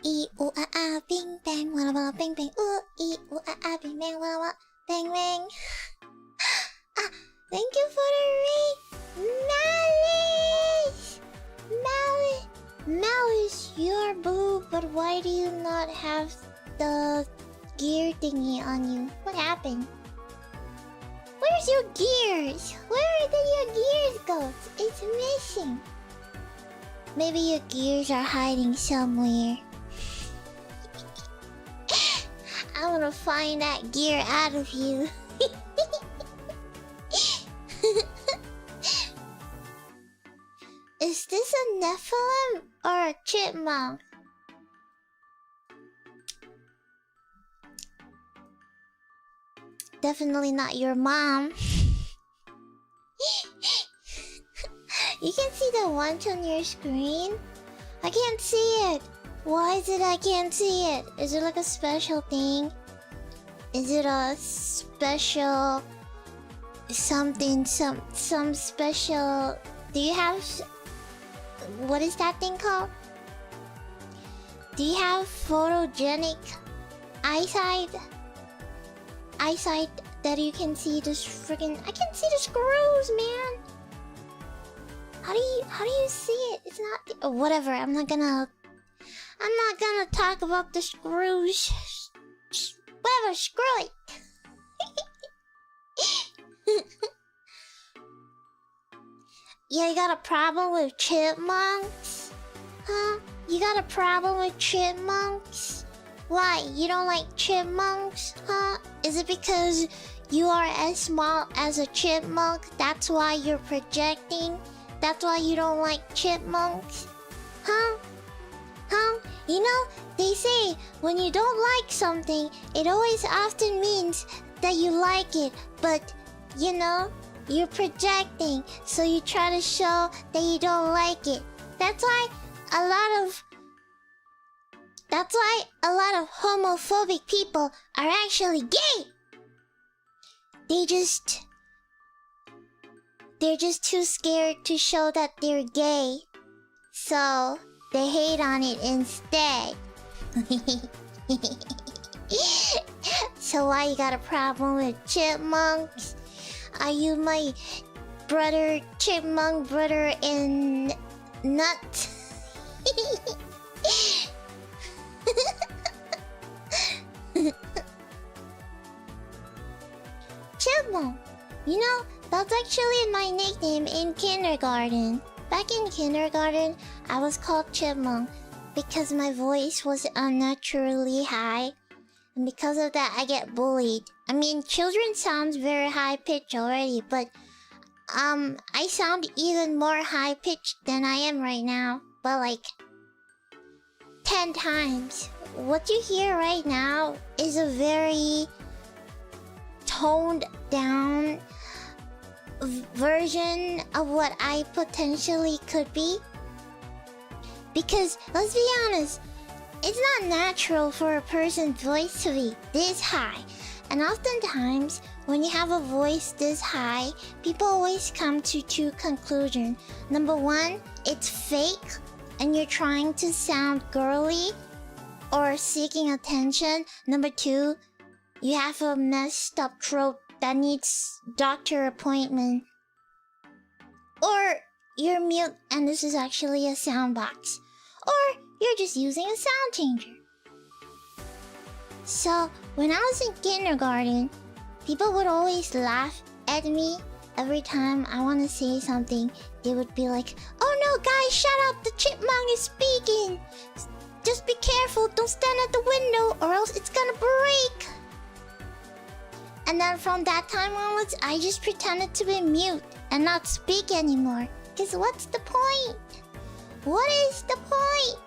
ee ooh ah ah bing bang walla walla bang bang ooh ee ooh ah ah bing bang walla walla bang bang. Ah, thank you for the raid, Malice. Malice, you're blue, but why do you not have the gear thingy on you? What happened? Where's your gears? Where did your gears go? It's missing. Maybe your gears are hiding somewhere. I wanna find that gear out of you. Is this a Nephilim or a chipmunk? Definitely not your mom. You can see the lunch on your screen? I can't see it. Why is it I can't see it? Is it like a special thing? Is it a special something, some special? Do you have, what is that thing called? Do you have photogenic eyesight? Eyesight that you can see this freaking, I can see the screws, man. How do you see it? It's not, oh, whatever. I'm not gonna talk about the screws. Whatever, screw it. Yeah, you got a problem with chipmunks? Huh? You got a problem with chipmunks? Why? You don't like chipmunks? Huh? Is it because you are as small as a chipmunk? That's why you're projecting? That's why you don't like chipmunks? Huh? Huh? You know, they say when you don't like something, it always often means that you like it. But, you know, you're projecting, so you try to show that you don't like it. That's why a lot of homophobic people are actually gay. They're just too scared to show that they're gay. So they hate on it instead. So why you got a problem with chipmunks? Are you my brother, chipmunk brother in nut? Chipmunk. You know, that's actually my nickname in kindergarten. Back in kindergarten, I was called Chipmunk because my voice was unnaturally high. And because of that, I get bullied. I mean, children sounds very high-pitched already, but I sound even more high-pitched than I am right now. But like 10 times. What you hear right now is a very toned down version of what I potentially could be. Because, let's be honest, it's not natural for a person's voice to be this high. And oftentimes, when you have a voice this high, people always come to two conclusions. Number one, it's fake, and you're trying to sound girly or seeking attention. Number two, you have a messed up throat that needs doctor appointment. Or you're mute and this is actually a sound box. Or you're just using a sound changer. So, when I was in kindergarten, people would always laugh at me every time I want to say something. They would be like, "Oh no, guys, shut up, the chipmunk is speaking. Just be careful, don't stand at the window or else it's gonna break." And then from that time onwards, I just pretended to be mute and not speak anymore. Cause what's the point? What is the point?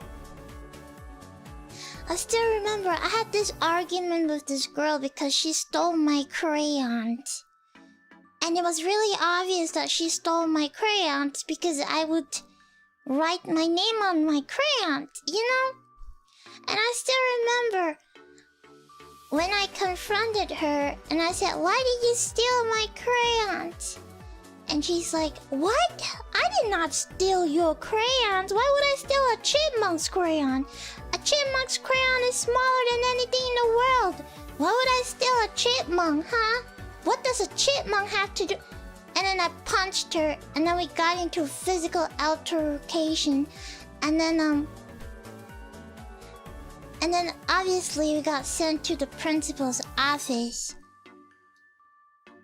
I still remember I had this argument with this girl because she stole my crayons. And it was really obvious that she stole my crayons because I would write my name on my crayons, you know? And I still remember when I confronted her and I said, "Why did you steal my crayons?" And she's like, "What? I did not steal your crayons. Why would I steal a chipmunk's crayon? A chipmunk's crayon is smaller than anything in the world. Why would I steal a chipmunk, huh? What does a chipmunk have to do? And then I punched her, and then we got into a physical altercation. And then obviously we got sent to the principal's office.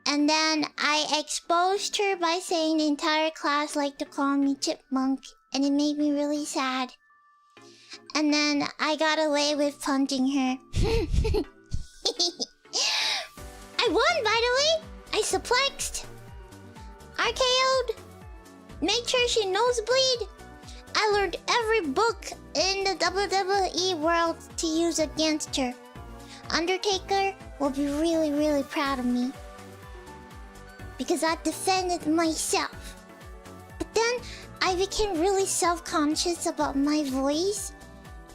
And then I exposed her by saying the entire class liked to call me chipmunk, and it made me really sad. And then I got away with punching her. I won, by the way! I suplexed. RKO'd. Made sure she nosebleed. I learned every book in the WWE world to use against her. Undertaker will be really, really proud of me. Because I defended myself. But then I became really self-conscious about my voice.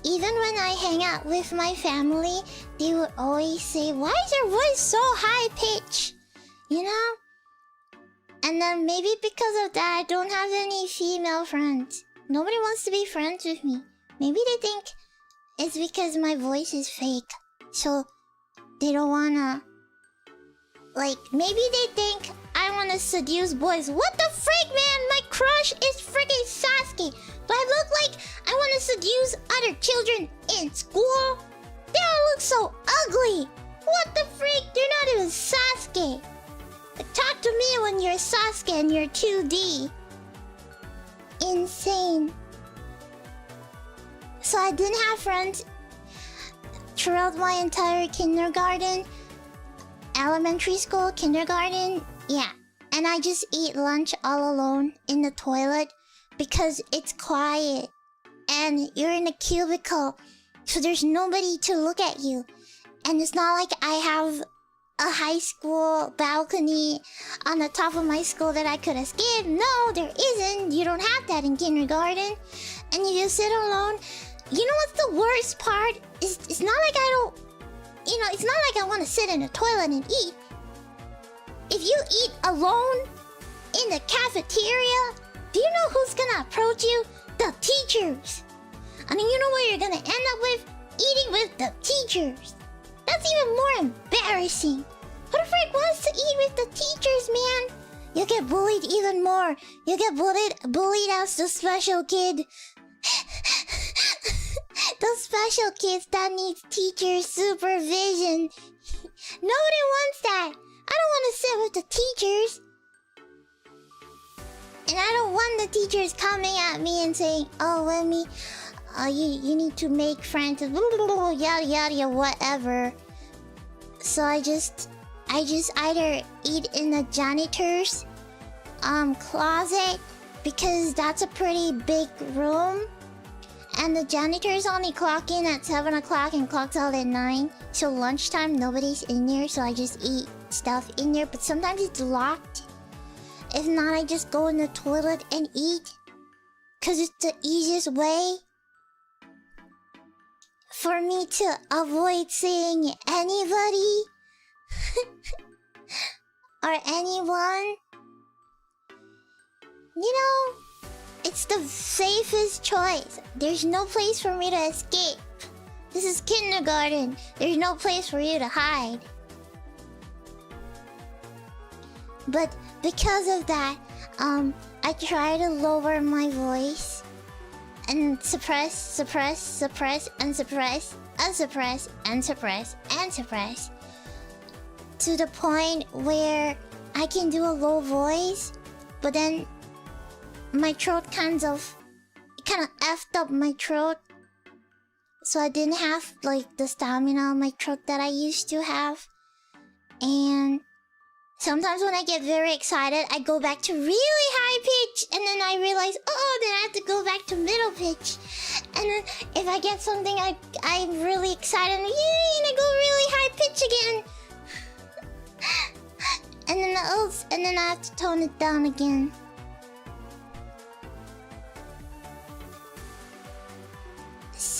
Even when I hang out with my family, they would always say, "Why is your voice so high-pitched?" You know? And then maybe because of that, I don't have any female friends. Nobody wants to be friends with me. Maybe they think it's because my voice is fake. So they don't wanna... Like, maybe they think I wanna seduce boys. What the freak, man? My crush is freaking Sasuke. Do I look like I wanna seduce other children in school? They all look so ugly. What the freak? They're not even Sasuke. Like, talk to me when you're Sasuke and you're 2D. Insane. So I didn't have friends throughout my entire kindergarten. Elementary school, kindergarten, yeah. And I just eat lunch all alone in the toilet because it's quiet. And you're in a cubicle, so there's nobody to look at you. And it's not like I have a high school balcony on the top of my school that I could escape. No, there isn't. You don't have that in kindergarten. And you just sit alone. You know what's the worst part? It's not like I don't... You know, it's not like I want to sit in a toilet and eat. If you eat alone in the cafeteria, do you know who's gonna approach you? The teachers. I mean, you know what you're gonna end up with? Eating with the teachers. That's even more embarrassing. Who the frick wants to eat with the teachers, man? You get bullied even more. You get bullied as the special kid. Those special kids that need teacher supervision. Nobody wants that. I don't want to sit with the teachers. And I don't want the teachers coming at me and saying, "Oh, Remy, you need to make friends," yada yada whatever. So I just either eat in the janitor's closet, because that's a pretty big room. And the janitors only clock in at 7 o'clock and clocks out at 9. So lunchtime, nobody's in there, so I just eat stuff in there. But sometimes it's locked. If not, I just go in the toilet and eat. Because it's the easiest way for me to avoid seeing anybody or anyone. You know, it's the safest choice. There's no place for me to escape. This is kindergarten. There's no place for you to hide. But because of that, I try to lower my voice and suppress, and suppress, and suppress, and suppress, and suppress, to the point where I can do a low voice, but then my throat kind of effed up my throat. So I didn't have like the stamina on my throat that I used to have. And sometimes when I get very excited, I go back to really high pitch, and then I realize, oh, then I have to go back to middle pitch. And then if I get something I'm really excited, and I go really high pitch again. and then I have to tone it down again.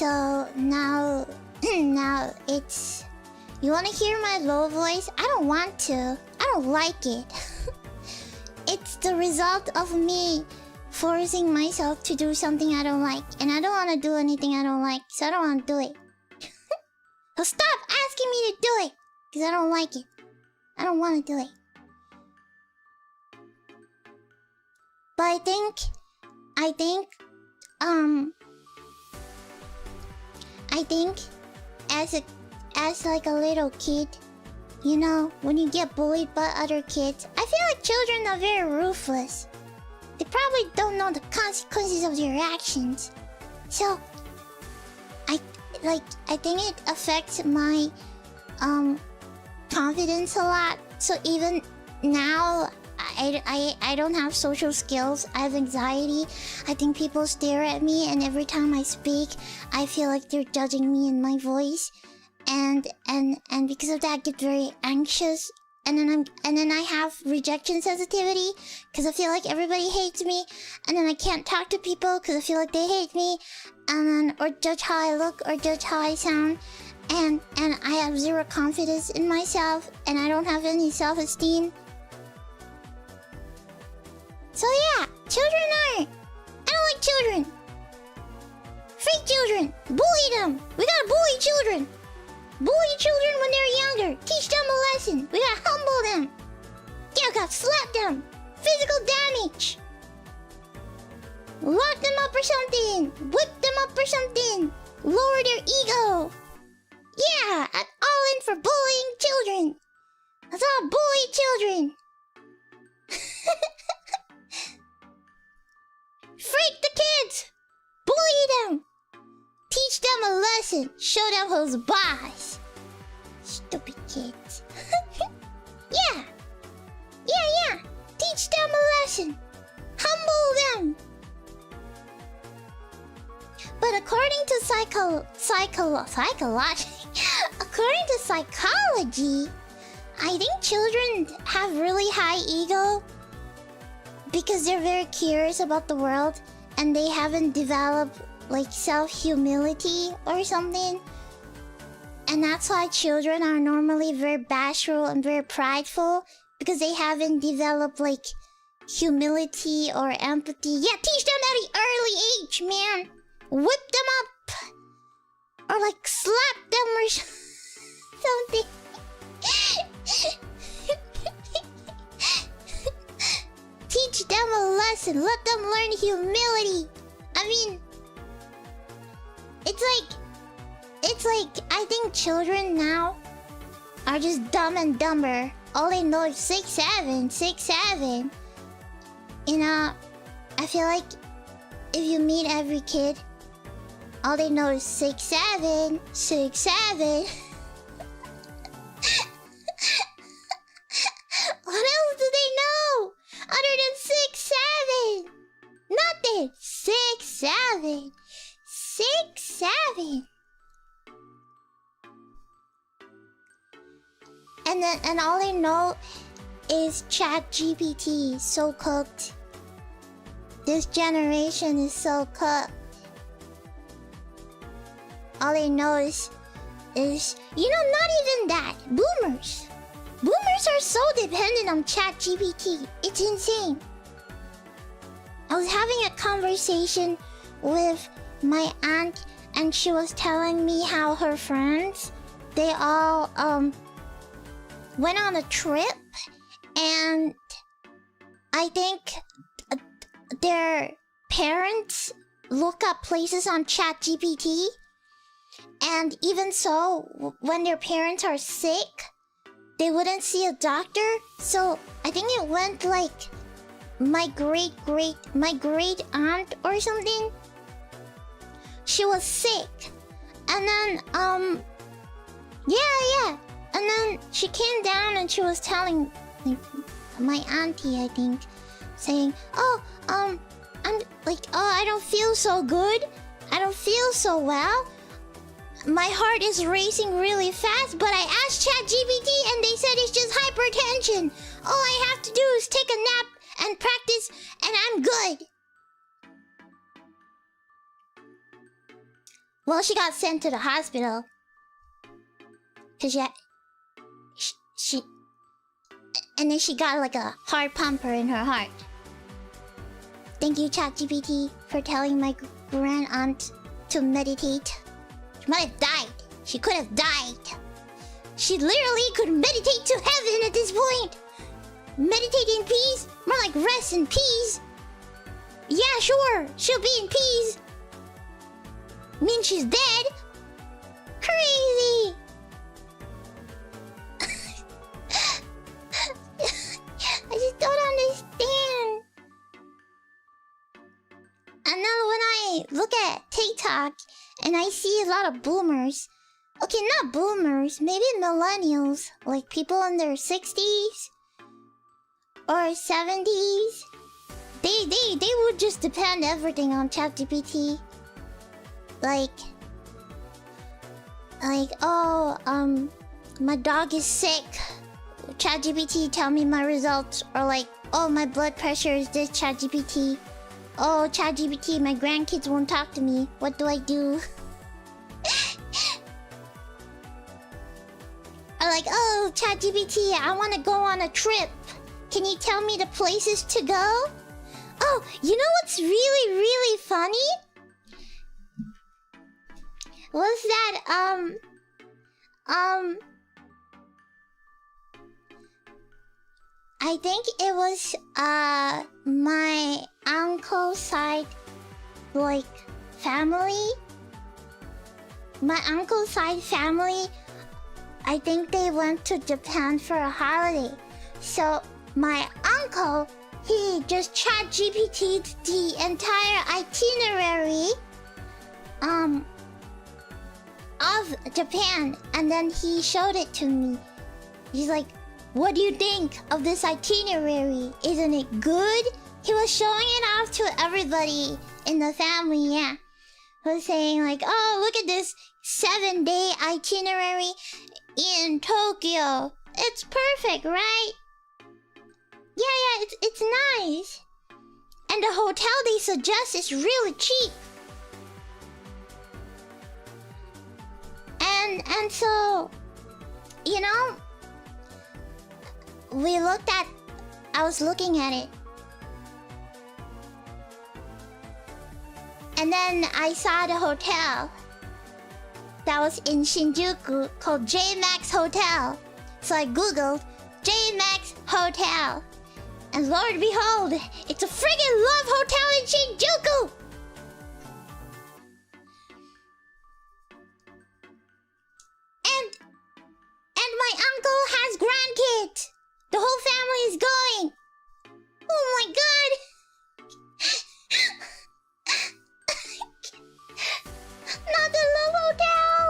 So now it's... You wanna hear my low voice? I don't want to. I don't like it. It's the result of me forcing myself to do something I don't like. And I don't want to do anything I don't like, so I don't want to do it. So stop asking me to do it, because I don't like it. I don't want to do it. But I think, as like a little kid, you know, when you get bullied by other kids, I feel like children are very ruthless. They probably don't know the consequences of their actions. So, I think it affects my, confidence a lot. So even now, I don't have social skills. I have anxiety. I think people stare at me, and every time I speak, I feel like they're judging me in my voice. And because of that, I get very anxious. And then I have rejection sensitivity because I feel like everybody hates me. And then I can't talk to people because I feel like they hate me. And then, or judge how I look, or judge how I sound. And I have zero confidence in myself, and I don't have any self-esteem. So yeah, children are... I don't like children. Fake children. Bully them. We gotta bully children. Bully children when they're younger. Teach them a lesson. We gotta humble them. Yeah, we gotta slap them. Physical damage. Lock them up or something. Whip them up or something. Lower their ego. Yeah, I'm all in for bullying children. Let's all bully children. Freak the kids. Bully them. Teach them a lesson. Show them who's boss. Stupid kids. Yeah. Yeah. Teach them a lesson. Humble them. But according to according to psychology, I think children have really high ego because they're very curious about the world and they haven't developed like self-humility or something. And that's why children are normally very bashful and very prideful, because they haven't developed like humility or empathy. Yeah, teach them at an early age, man. Whip them up. Or like slap them or something. Teach them a lesson. Let them learn humility. I mean, it's like I think children now are just dumb and dumber. All they know is 6'7". You know, I feel like if you meet every kid, all they know is 6'7". What else do they know other than 6'7"? Nothing. 6'7". And all they know is ChatGPT. So cooked. This generation is so cooked. All they know is you know, not even that. Boomers are so dependent on ChatGPT. It's insane. I was having a conversation with my aunt, and she was telling me how her friends, they all went on a trip, and I think their parents look up places on ChatGPT, and even so, when their parents are sick, they wouldn't see a doctor. So I think it went like my great aunt or something. She was sick, and then yeah, and then she came down and she was telling like my auntie, I think, saying, I'm like, I don't feel so good. I don't feel so well. My heart is racing really fast, but I asked ChatGPT and they said it's just hypertension. All I have to do is take a nap and practice, and I'm good. Well, she got sent to the hospital. Cause she and then she got like a heart pumper in her heart. Thank you, ChatGPT, for telling my grand aunt to meditate. She might have died. She could have died. She literally could meditate to heaven at this point. Meditate in peace? More like rest in peace. Yeah, sure. She'll be in peace. Means she's dead? Crazy. I just don't understand. And now when I look at TikTok and I see a lot of boomers. Okay, not boomers, maybe millennials. Like people in their 60s or 70s. They would just depend everything on ChatGPT. Like, oh, my dog is sick. ChatGPT, tell me my results. Or like, oh, my blood pressure is this. ChatGPT. Oh, ChatGPT, my grandkids won't talk to me. What do I do? Or like, oh, ChatGPT, I want to go on a trip. Can you tell me the places to go? Oh, you know what's really, really funny? Was that, I think it was, my uncle's side, like, family. My uncle's side family, I think they went to Japan for a holiday. So, my uncle, he just ChatGPT'd the entire itinerary, of Japan. And then he showed it to me. He's like, what do you think of this itinerary? Isn't it good? He was showing it off to everybody in the family, yeah. He was saying like, oh, look at this 7-day itinerary in Tokyo. It's perfect, right? Yeah, it's nice. And the hotel they suggest is really cheap. And so, you know, I was looking at it. And then I saw the hotel that was in Shinjuku called J-Max Hotel. So I googled J-Max Hotel. And lo and behold, it's a friggin' love hotel in Shinjuku! And my uncle has grandkids! The whole family is going! Oh my god! Not the love hotel!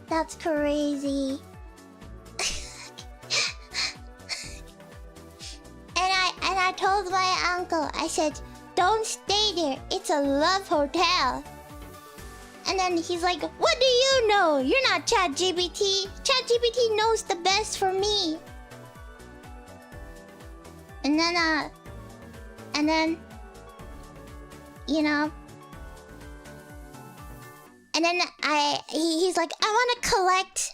That's crazy. And I told my uncle, I said, don't stay there, it's a love hotel. And then he's like, what do you know? You're not ChatGPT. ChatGPT knows the best for me. And then, you know, and then he's like, I want to collect,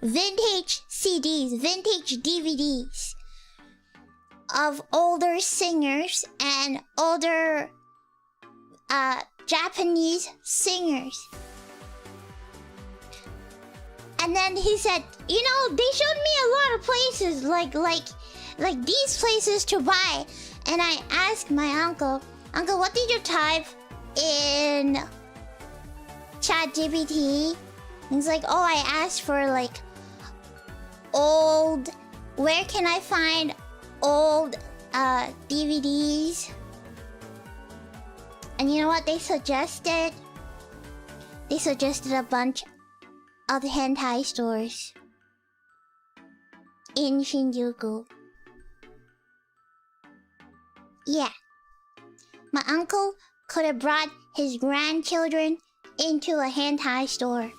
vintage CDs, vintage DVDs of older singers and older, Japanese singers. And then he said, you know, they showed me a lot of places, like these places to buy. And I asked my uncle, what did you type in ChatGPT? He's like, oh, I asked for like old, where can I find old DVDs? And you know what they suggested? They suggested a bunch of hentai stores in Shinjuku. Yeah. My uncle could have brought his grandchildren into a hentai store.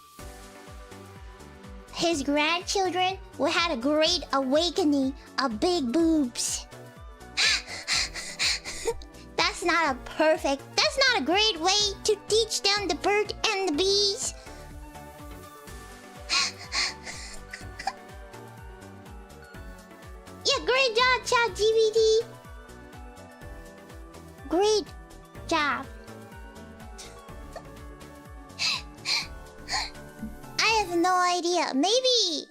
His grandchildren would have had a great awakening of big boobs. That's not a great way to teach them the bird and the bees. Yeah, great job, ChatGPT. Great job. I have no idea. Maybe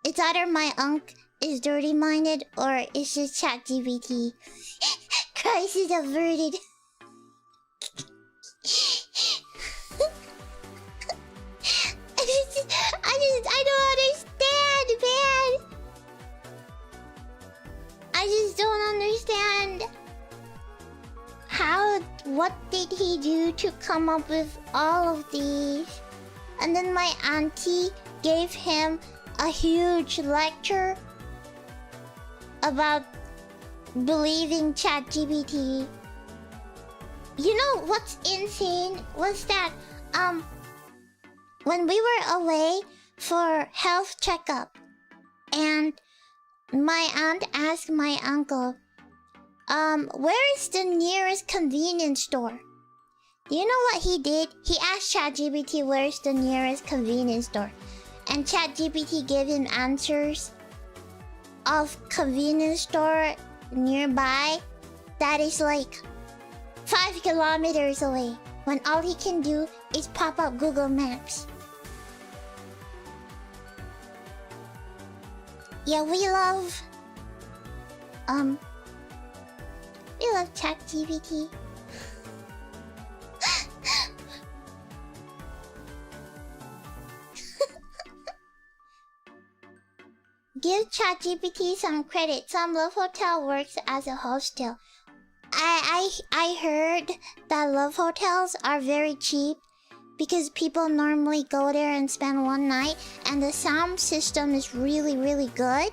it's either my unk is dirty-minded or it's just ChatGPT. Crisis averted. I don't understand, man. I just don't understand. What did he do to come up with all of these? And then my auntie gave him a huge lecture about believing ChatGPT. You know what's insane was that when we were away for health checkup and my aunt asked my uncle, where is the nearest convenience store? Do you know what he did? He asked ChatGPT where's the nearest convenience store. And ChatGPT gave him answers of convenience store nearby that is like 5 kilometers away. When all he can do is pop up Google Maps. Yeah, we love ChatGPT. Give ChatGPT some credit. Some Love Hotel works as a hostel. I heard that love hotels are very cheap because people normally go there and spend one night, and the sound system is really, really good.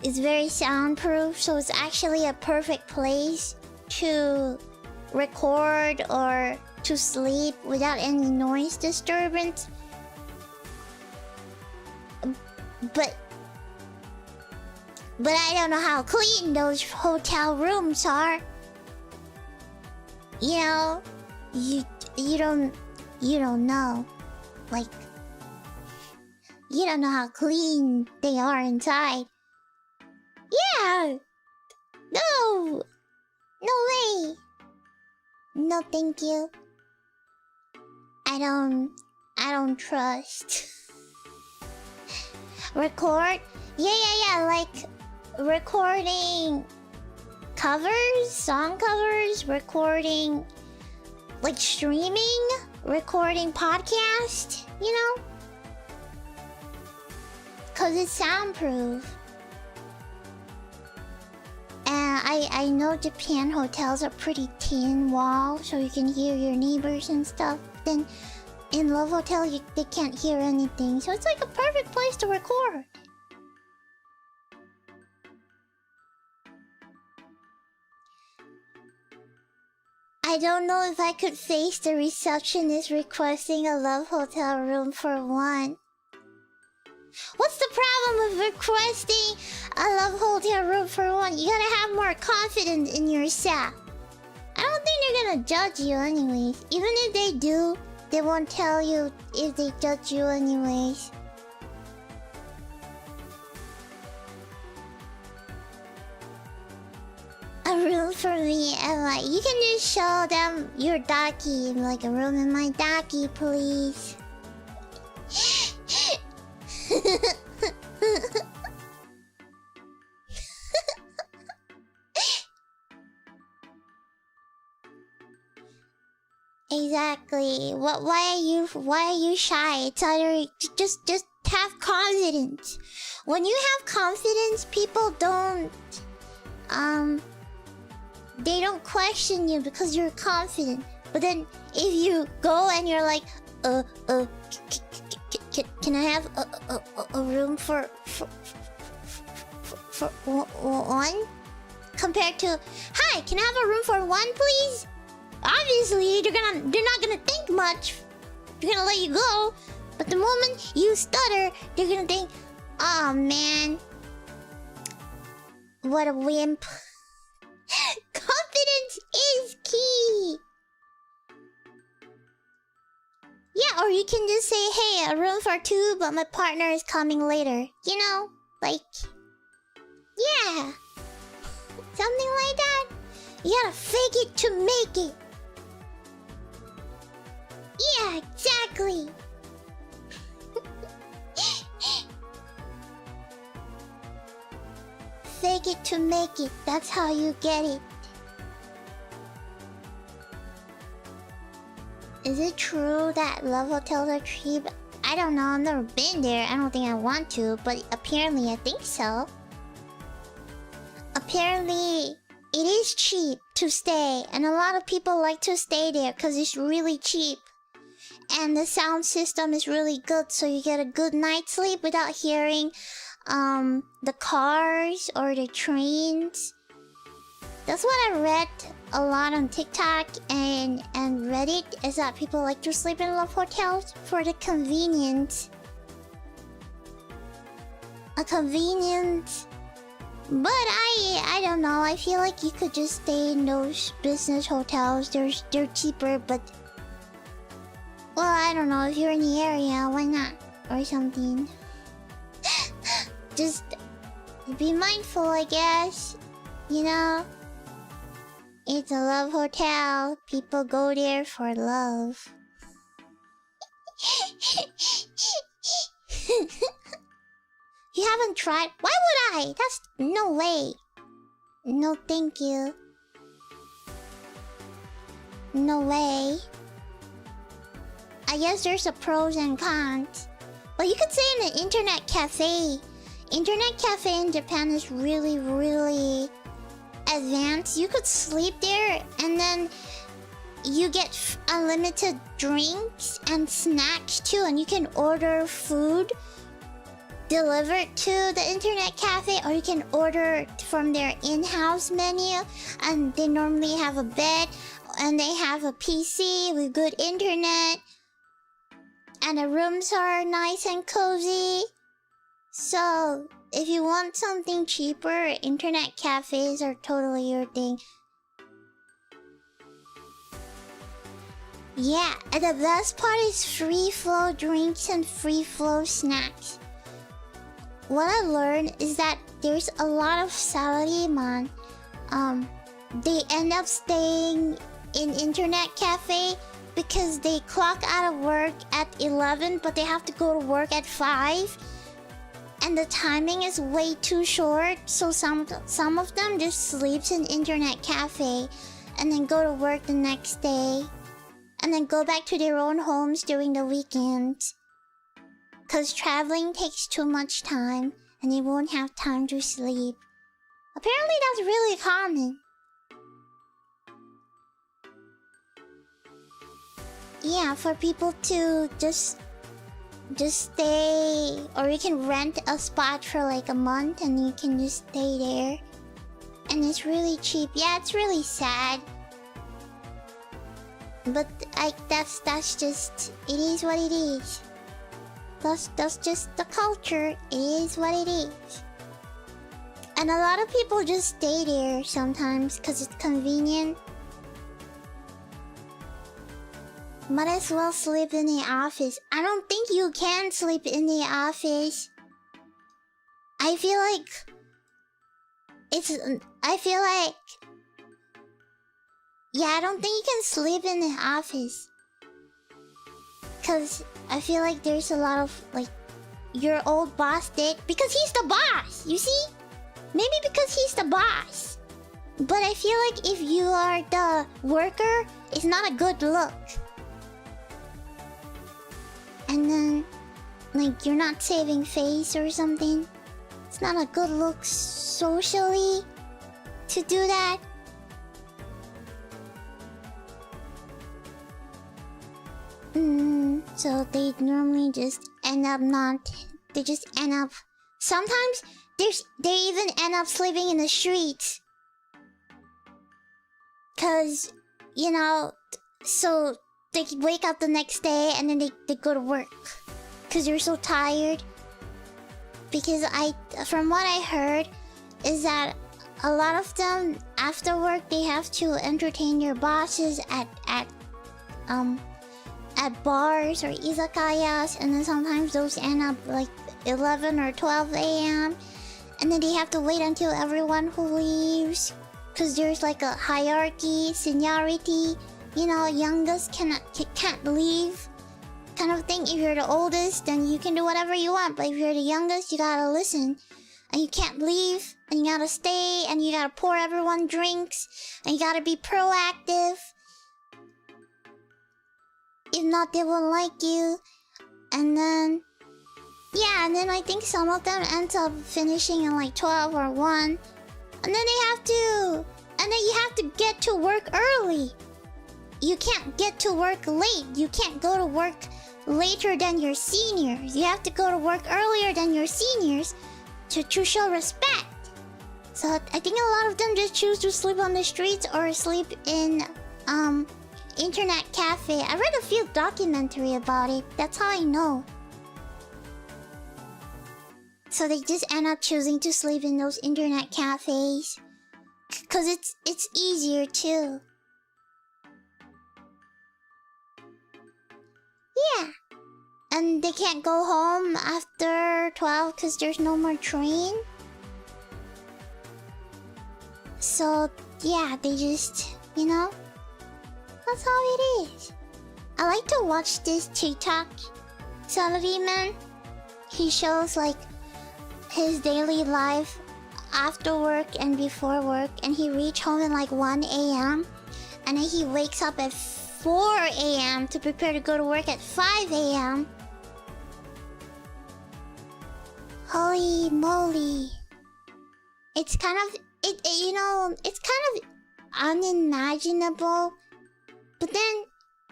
It's very soundproof, so it's actually a perfect place to record or to sleep without any noise disturbance. But I don't know how clean those hotel rooms are. You know, you don't know. Like, you don't know how clean they are inside. Yeah! No! No way! No thank you. I don't trust. Record? Yeah, like recording covers, song covers, recording like streaming, recording podcast, you know? Cause it's soundproof. And I know Japan hotels are pretty thin walls, so you can hear your neighbors and stuff. Then in Love Hotel, they can't hear anything, so it's like a perfect place to record. I don't know if I could face the receptionist requesting a Love Hotel room for one. What's the problem with requesting a Love Hotel room for one? You gotta have more confidence in yourself. I don't think they're gonna judge you anyways. Even if they do, they won't tell you if they judge you anyways. A room for me, and like, you can just show them your daki, like a room in my daki, please. Exactly. Why are you shy? It's either just have confidence. When you have confidence, people don't they don't question you because you're confident. But then if you go and you're like, can I have a room for one? Compared to, hi, can I have a room for one, please? Obviously, they're not gonna think much. They're gonna let you go. But the moment you stutter, they're gonna think, oh man, what a wimp. Confidence is key. Yeah, or you can just say, hey, a room for two, but my partner is coming later. You know, like, You gotta fake it to make it. Yeah, exactly. Fake it to make it. That's how you get it. Is it true that love hotels are cheap? I don't know. I've never been there. I don't think I want to, but apparently I think so. Apparently it is cheap to stay, and a lot of people like to stay there because it's really cheap. And the sound system is really good, so you get a good night's sleep without hearing the cars or the trains. That's what I read a lot on TikTok and Reddit, is that people like to sleep in love hotels for the convenience. A convenience. But I don't know, I feel like you could just stay in those business hotels. They're cheaper, but well, I don't know, if you're in the area, why not? Or something. Just be mindful, I guess. You know? It's a love hotel. People go there for love. You haven't tried? Why would I? That's no way. No, thank you. No way. I guess there's a pros and cons. But you could say in an internet cafe. Internet cafe in Japan is really, really advanced. You could sleep there and then you get unlimited drinks and snacks too, and you can order food delivered to the internet cafe, or you can order from their in-house menu, and they normally have a bed and they have a PC with good internet, and the rooms are nice and cozy. So if you want something cheaper, internet cafes are totally your thing. Yeah, and the best part is free flow drinks and free flow snacks. What I learned is that there's a lot of salaryman. They end up staying in internet cafe because they clock out of work at 11, but they have to go to work at 5. And the timing is way too short, so some of them just sleeps in internet cafe and then go to work the next day and then go back to their own homes during the weekends. Cause traveling takes too much time and they won't have time to sleep. Apparently that's really common. Yeah, for people to just stay, or you can rent a spot for like a month and you can just stay there. And it's really cheap. Yeah, it's really sad. But that's just, it is what it is. That's just the culture. It is what it is. And a lot of people just stay there sometimes because it's convenient. Might as well sleep in the office. I don't think you can sleep in the office. I feel like yeah, I don't think you can sleep in the office. Cause I feel like there's a lot of like your old boss did, because he's the boss, you see? Maybe because he's the boss. But I feel like if you are the worker, it's not a good look. And then like you're not saving face or something. It's not a good look socially to do that. So they normally just end up sometimes they even end up sleeping in the streets. Cause, you know, so they wake up the next day and then they go to work. Cause they're so tired. Because from what I heard, is that a lot of them after work they have to entertain their bosses at bars or izakayas, and then sometimes those end up like 11 or 12 a.m. and then they have to wait until everyone who leaves Cause there's like a hierarchy, seniority. You know, youngest can't leave, kind of thing. If you're the oldest, then you can do whatever you want. But if you're the youngest, you gotta listen, and you can't leave, and you gotta stay, and you gotta pour everyone drinks, and you gotta be proactive. If not, they won't like you. And then, yeah, and then I think some of them ends up finishing in like 12 or 1. And then they have to... And then you have to get to work early. You can't get to work late. You can't go to work later than your seniors. You have to go to work earlier than your seniors to show respect. So I think a lot of them just choose to sleep on the streets or sleep in internet cafe. I read a few documentary about it. That's how I know. So they just end up choosing to sleep in those internet cafes. Cause it's easier too. Yeah. And they can't go home after 12 cause there's no more train. So yeah, they just, you know, that's how it is. I like to watch this TikTok salaryman. He shows like his daily life after work and before work, and he reach home at like 1 a.m. and then he wakes up at 4 a.m. to prepare to go to work at 5 a.m. Holy moly. It's kind of you know, it's kind of unimaginable. But then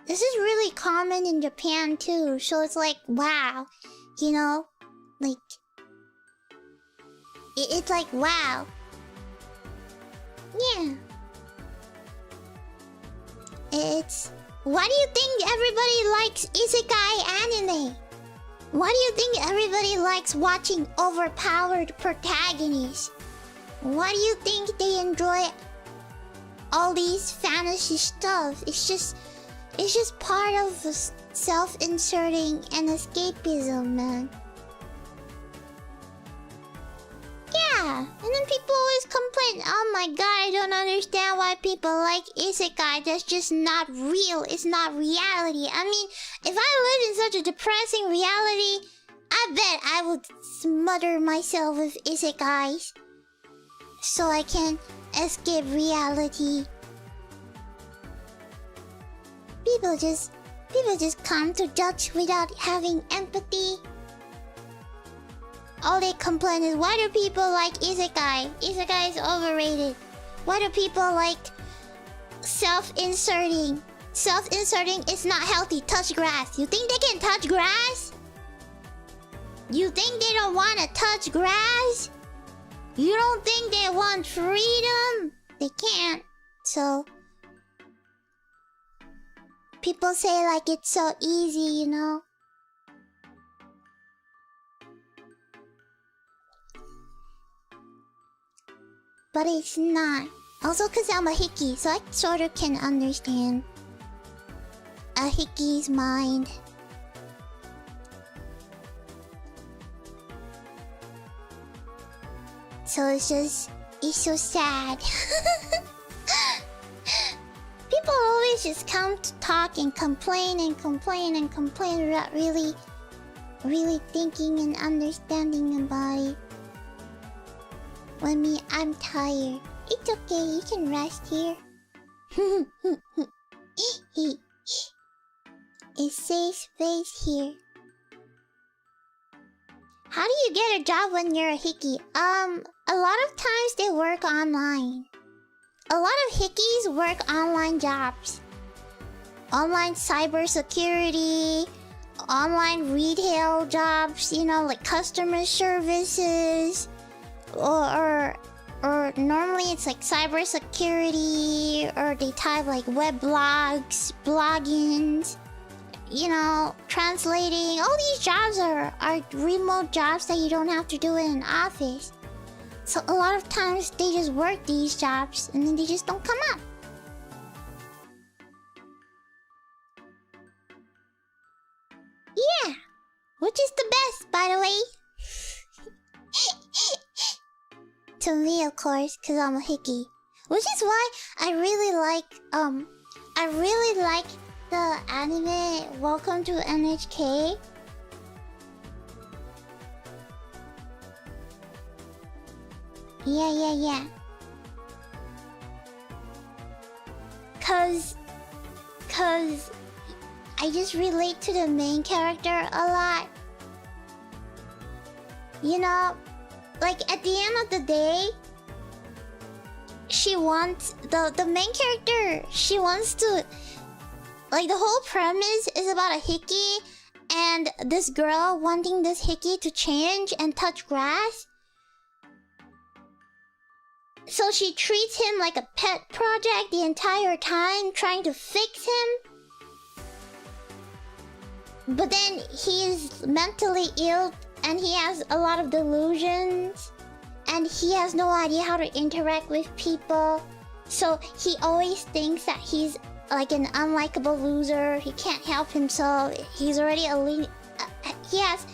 this is really common in Japan too. So it's like, wow, you know, like it's like, wow. Yeah. It's... Why do you think everybody likes isekai anime? Why do you think everybody likes watching overpowered protagonists? Why do you think they enjoy all these fantasy stuff? It's just part of self-inserting and escapism, man. Yeah, and then people always complain, oh my god, I don't understand why people like isekai. That's just not real. It's not reality. I mean, if I lived in such a depressing reality, I bet I would smother myself with isekais so I can escape reality. People just come to judge without having empathy. All they complain is, why do people like isekai? Isekai is overrated. Why do people like self-inserting? Self-inserting is not healthy. Touch grass. You think they can touch grass? You think they don't want to touch grass? You don't think they want freedom? They can't. So people say like it's so easy, you know? But it's not. Also cause I'm a hickey, so I sort of can understand a hickey's mind. So it's so sad. People always just come to talk and complain without really thinking and understanding about it. When me, I'm tired. It's okay, you can rest here. It's safe space here. How do you get a job when you're a hickey? A lot of times they work online. A lot of hickeys work online jobs. Online cybersecurity, online retail jobs, you know, like customer services. Or normally it's like cybersecurity, or they type like web blogs, bloggings, you know, translating. All these jobs are remote jobs that you don't have to do in an office. So a lot of times they just work these jobs and then they just don't come up. Yeah, which is the best, by the way. To me, of course, because I'm a hickey. Which is why I really like the anime Welcome to NHK. Yeah. Cause I just relate to the main character a lot. You know, like at the end of the day, she wants the main character. She wants to, like, the whole premise is about a hickey and this girl wanting this hickey to change and touch grass. So she treats him like a pet project the entire time, trying to fix him. But then he's mentally ill and he has a lot of delusions. And he has no idea how to interact with people. So he always thinks that he's like an unlikable loser. He can't help himself. He's already he has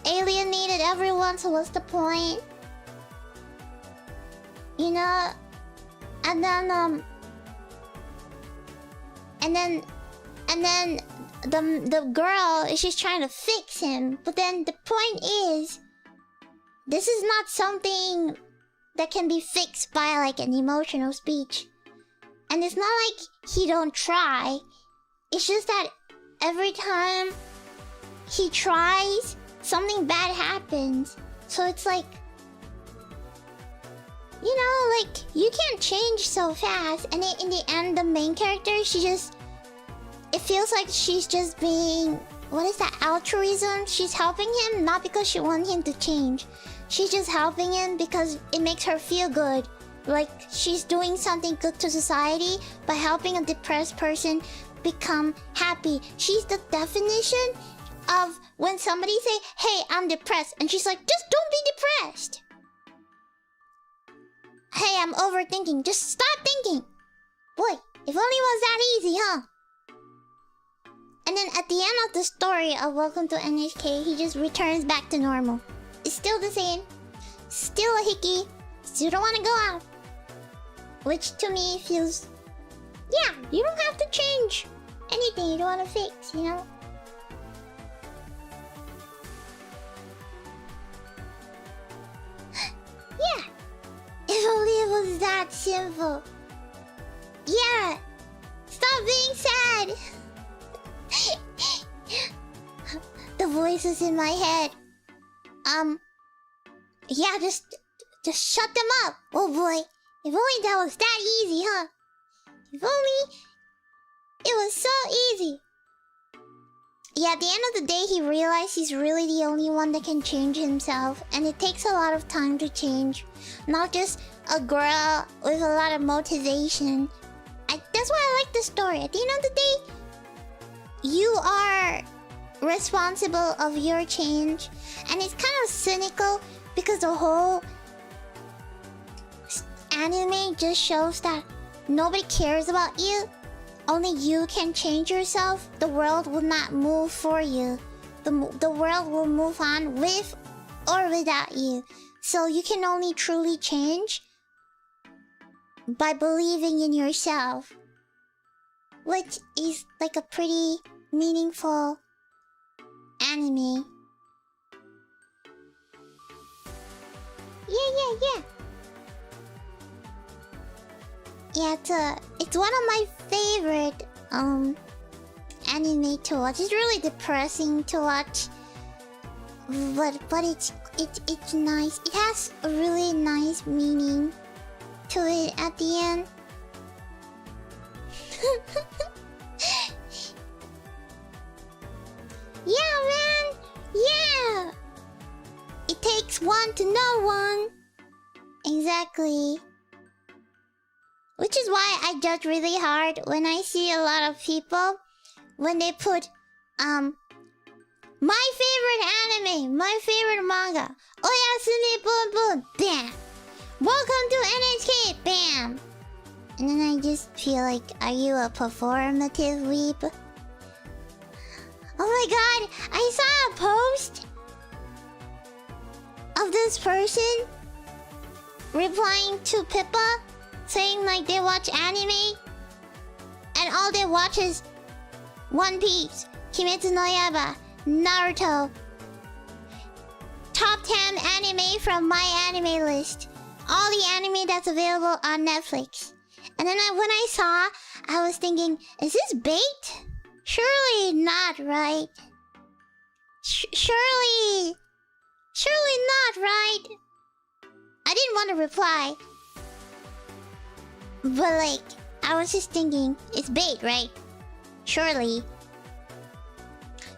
alienated everyone, so what's the point? You know? And then the girl is just trying to fix him. But then the point is, this is not something that can be fixed by like an emotional speech. And it's not like he don't try. It's just that every time he tries, something bad happens. So it's like, you know, like, you can't change so fast. And in the end, the main character, it feels like she's just being, what is that, altruism? She's helping him not because she wants him to change. She's just helping him because it makes her feel good. Like she's doing something good to society by helping a depressed person become happy. She's the definition of when somebody say, hey, I'm depressed. And she's like, just don't be depressed. Hey, I'm overthinking. Just stop thinking. Boy, if only it was that easy, huh? And then at the end of the story of Welcome to NHK, he just returns back to normal. It's still the same. Still a hickey. Still don't want to go out. Which to me feels... yeah, you don't have to change anything you don't want to fix, you know? Yeah. If only it was that simple. Yeah. Stop being sad. The voices in my head. Yeah, just shut them up. Oh boy. If only that was that easy, huh? If only it was so easy. Yeah, at the end of the day, he realized he's really the only one that can change himself. And it takes a lot of time to change. Not just a girl with a lot of motivation. That's why I like the story. At the end of the day, you are responsible of your change. And it's kind of cynical because the whole anime just shows that nobody cares about you. Only you can change yourself. The world will not move for you. The world will move on with or without you. So you can only truly change by believing in yourself. Which is like a pretty meaningful anime. Yeah. Yeah, it's one of my favorite anime to watch. It's really depressing to watch, but it's nice. It has a really nice meaning to it at the end. Yeah, man. Yeah. It takes one to know one. Exactly. Which is why I judge really hard when I see a lot of people when they put my favorite anime, my favorite manga, Oyasumi Boom Boom, bam. Welcome to NHK, bam. And then I just feel like, are you a performative weeb? Oh my god, I saw a post of this person replying to Pippa saying like they watch anime and all they watch is One Piece, Kimetsu no Yaiba, Naruto. Top 10 anime from my anime list. All the anime that's available on Netflix. And then when I saw, I was thinking, is this bait? Surely not, right? Surely not, right? I didn't want to reply. But like, I was just thinking, it's bait, right? Surely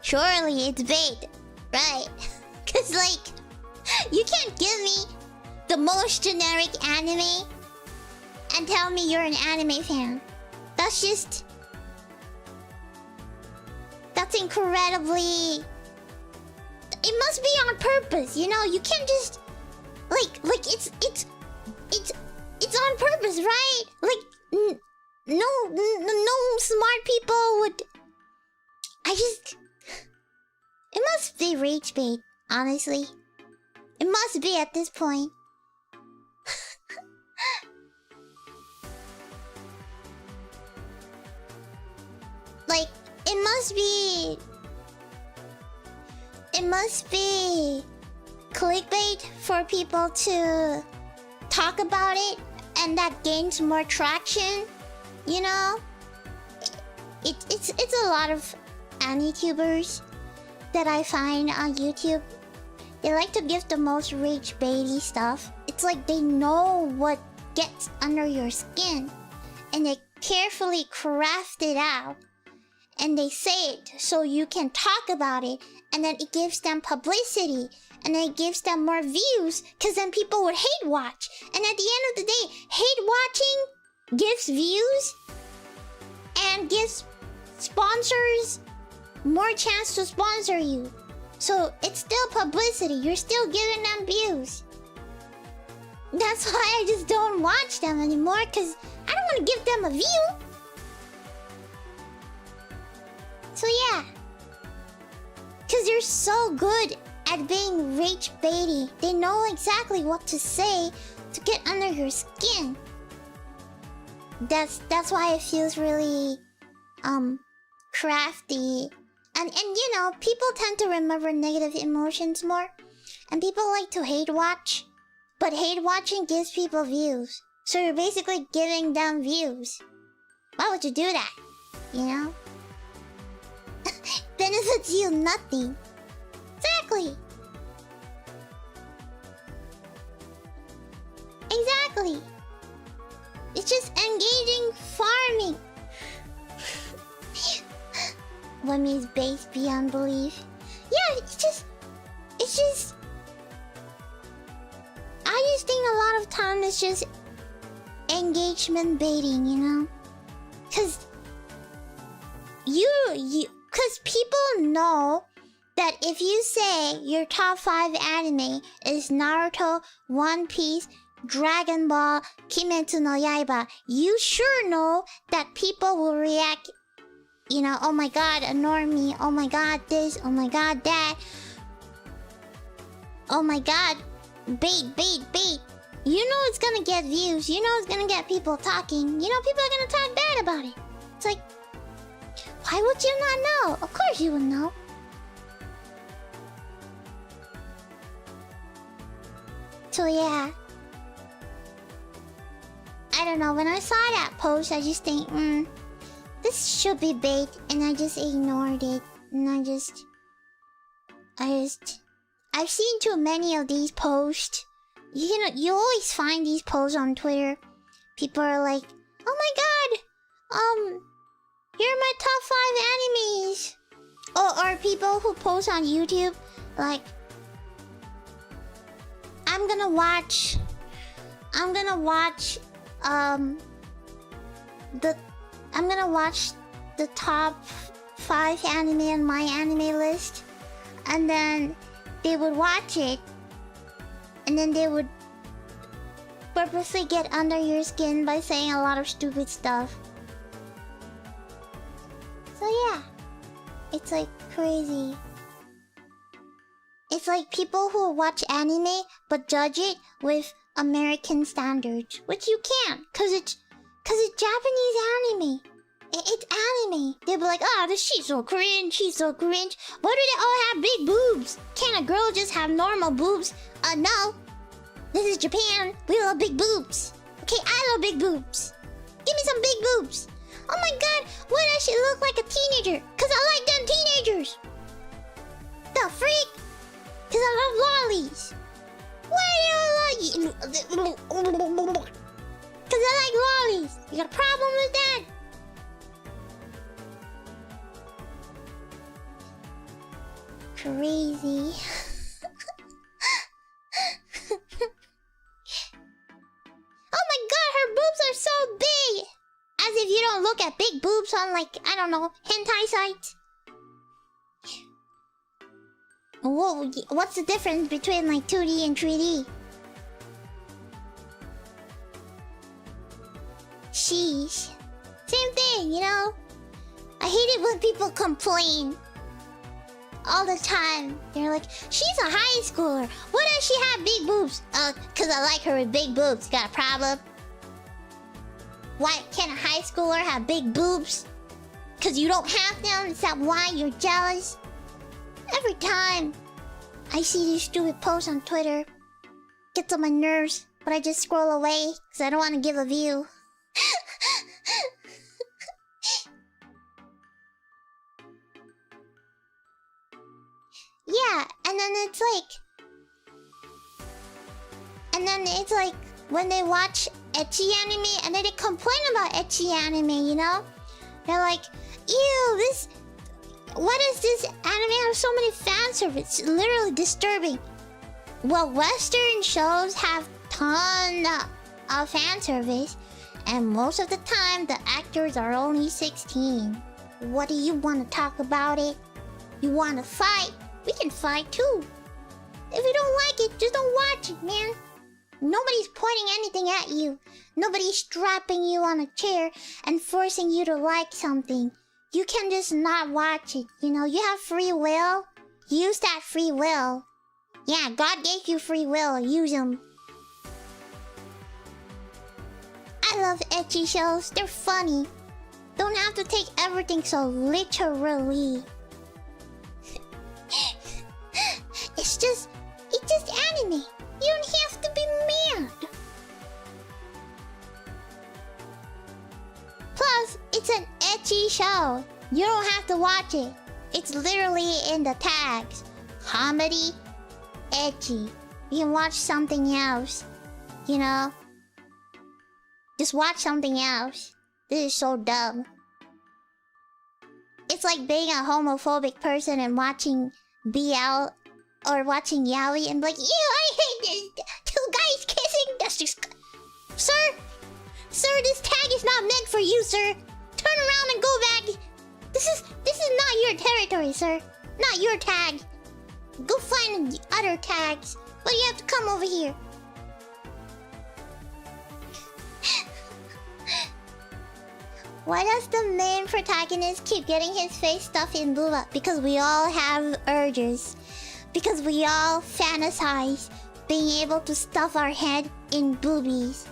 it's bait, right? Cause like, you can't give me the most generic anime and tell me you're an anime fan. That's incredibly... It must be on purpose, you know? You can't just... Like, it's on purpose, right? Like, no smart people would... It must be rage bait, honestly. It must be at this point. Like, it must be clickbait for people to talk about it, and that gains more traction, you know? It's a lot of anitubers that I find on YouTube. They like to give the most rage baity stuff. It's like they know what gets under your skin, and they carefully craft it out, and they say it so you can talk about it, and then it gives them publicity, and then it gives them more views, because then people would hate watch. And at the end of the day, hate watching gives views and gives sponsors more chance to sponsor you. So it's still publicity. You're still giving them views. That's why I just don't watch them anymore, because I don't want to give them a view. So yeah. Because they're so good at being rage baity. They know exactly what to say to get under your skin. That's why it feels really crafty. And you know, people tend to remember negative emotions more. And people like to hate watch. But hate watching gives people views. So you're basically giving them views. Why would you do that? You know? Benefits you nothing. Exactly. Exactly. It's just engaging farming. What means base beyond belief? Yeah, it's just... I just think a lot of time it's just engagement baiting, you know? Cause cause people know that if you say your top 5 anime is Naruto, One Piece, Dragon Ball, Kimetsu no Yaiba, you sure know that people will react, you know, oh my god, a normie, oh my god this, oh my god that, oh my god, bait. You know it's gonna get views, you know it's gonna get people talking, you know people are gonna talk bad about it. It's like, why would you not know? Of course you would know. So yeah. I don't know, when I saw that post, I just think, this should be bait, and I just ignored it. And I've seen too many of these posts. You know, you always find these posts on Twitter. People are like, oh my god, here are my top 5 animes. Or people who post on YouTube, like, I'm gonna watch the top 5 anime on my anime list, and then they would watch it, and then they would purposely get under your skin by saying a lot of stupid stuff. So yeah, it's like crazy. It's like people who watch anime but judge it with American standards, which you can't, cause it's Japanese anime. It's anime. They'll be like, oh, this she's so cringe, she's so cringe. Why do they all have big boobs? Can't a girl just have normal boobs? No. This is Japan. We love big boobs. Okay, I love big boobs. Give me some big boobs. Oh my god, why does she look like a teenager? Cause I like them teenagers. The freak? Cause I love lollies. Why do you like... Cause I like lollies. You got a problem with that? Crazy. Oh my god, her boobs are so big! As if you don't look at big boobs on, like, I don't know, hentai sites. Whoa, what's the difference between, like, 2D and 3D? Sheesh. Same thing, you know? I hate it when people complain. All the time. They're like, she's a high schooler. Why does she have big boobs? Cause I like her with big boobs. Got a problem? Why can't a high schooler have big boobs? Cause you don't have them? Is that why you're jealous? Every time I see these stupid posts on Twitter, gets on my nerves, but I just scroll away cause I don't want to give a view. Yeah, and then it's like when they watch ecchi anime and then they complain about ecchi anime, you know? They're like, ew, this... Why does this anime have so many fan service? It's literally disturbing. Well, Western shows have ton of fan service, and most of the time the actors are only 16. What do you want to talk about it? You want to fight? We can fight too. If you don't like it, just don't watch it, man. Nobody's pointing anything at you. Nobody's strapping you on a chair and forcing you to like something. You can just not watch it, you know? You have free will. Use that free will. Yeah, God gave you free will. Use them. I love ecchi shows. They're funny. Don't have to take everything so literally. It's just anime. You don't have to be mad. Plus, it's an ecchi show. You don't have to watch it. It's literally in the tags. Comedy, ecchi. You can watch something else. You know? Just watch something else. This is so dumb. It's like being a homophobic person and watching BL or watching yaoi and like, ew, I hate this. Two guys kissing. That's just... Sir, this tag is not meant for you, sir. Turn around and go back. This is not your territory, sir. Not your tag. Go find other tags. But you have to come over here. Why does the main protagonist keep getting his face stuffed in booba? Because we all have urges. Because we all fantasize being able to stuff our head in boobies.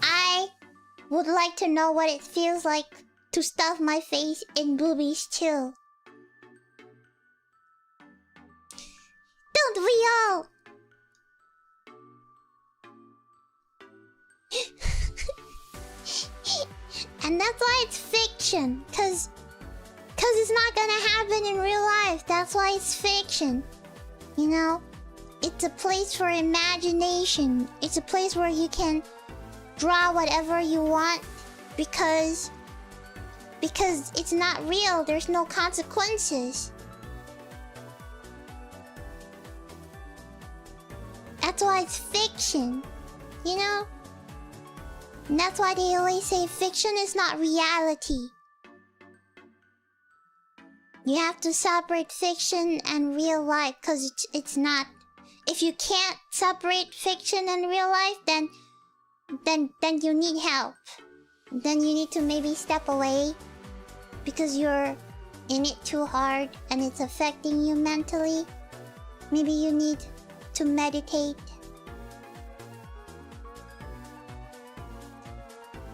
I would like to know what it feels like to stuff my face in boobies too. Don't we all? And that's why it's fiction, cause it's not gonna happen in real life. That's why it's fiction. You know? It's a place for imagination. It's a place where you can draw whatever you want because it's not real. There's no consequences. That's why it's fiction. You know? And that's why they always say fiction is not reality. You have to separate fiction and real life, because it's not. If you can't separate fiction and real life, then you need help. Then you need to maybe step away because you're in it too hard and it's affecting you mentally. Maybe you need to meditate.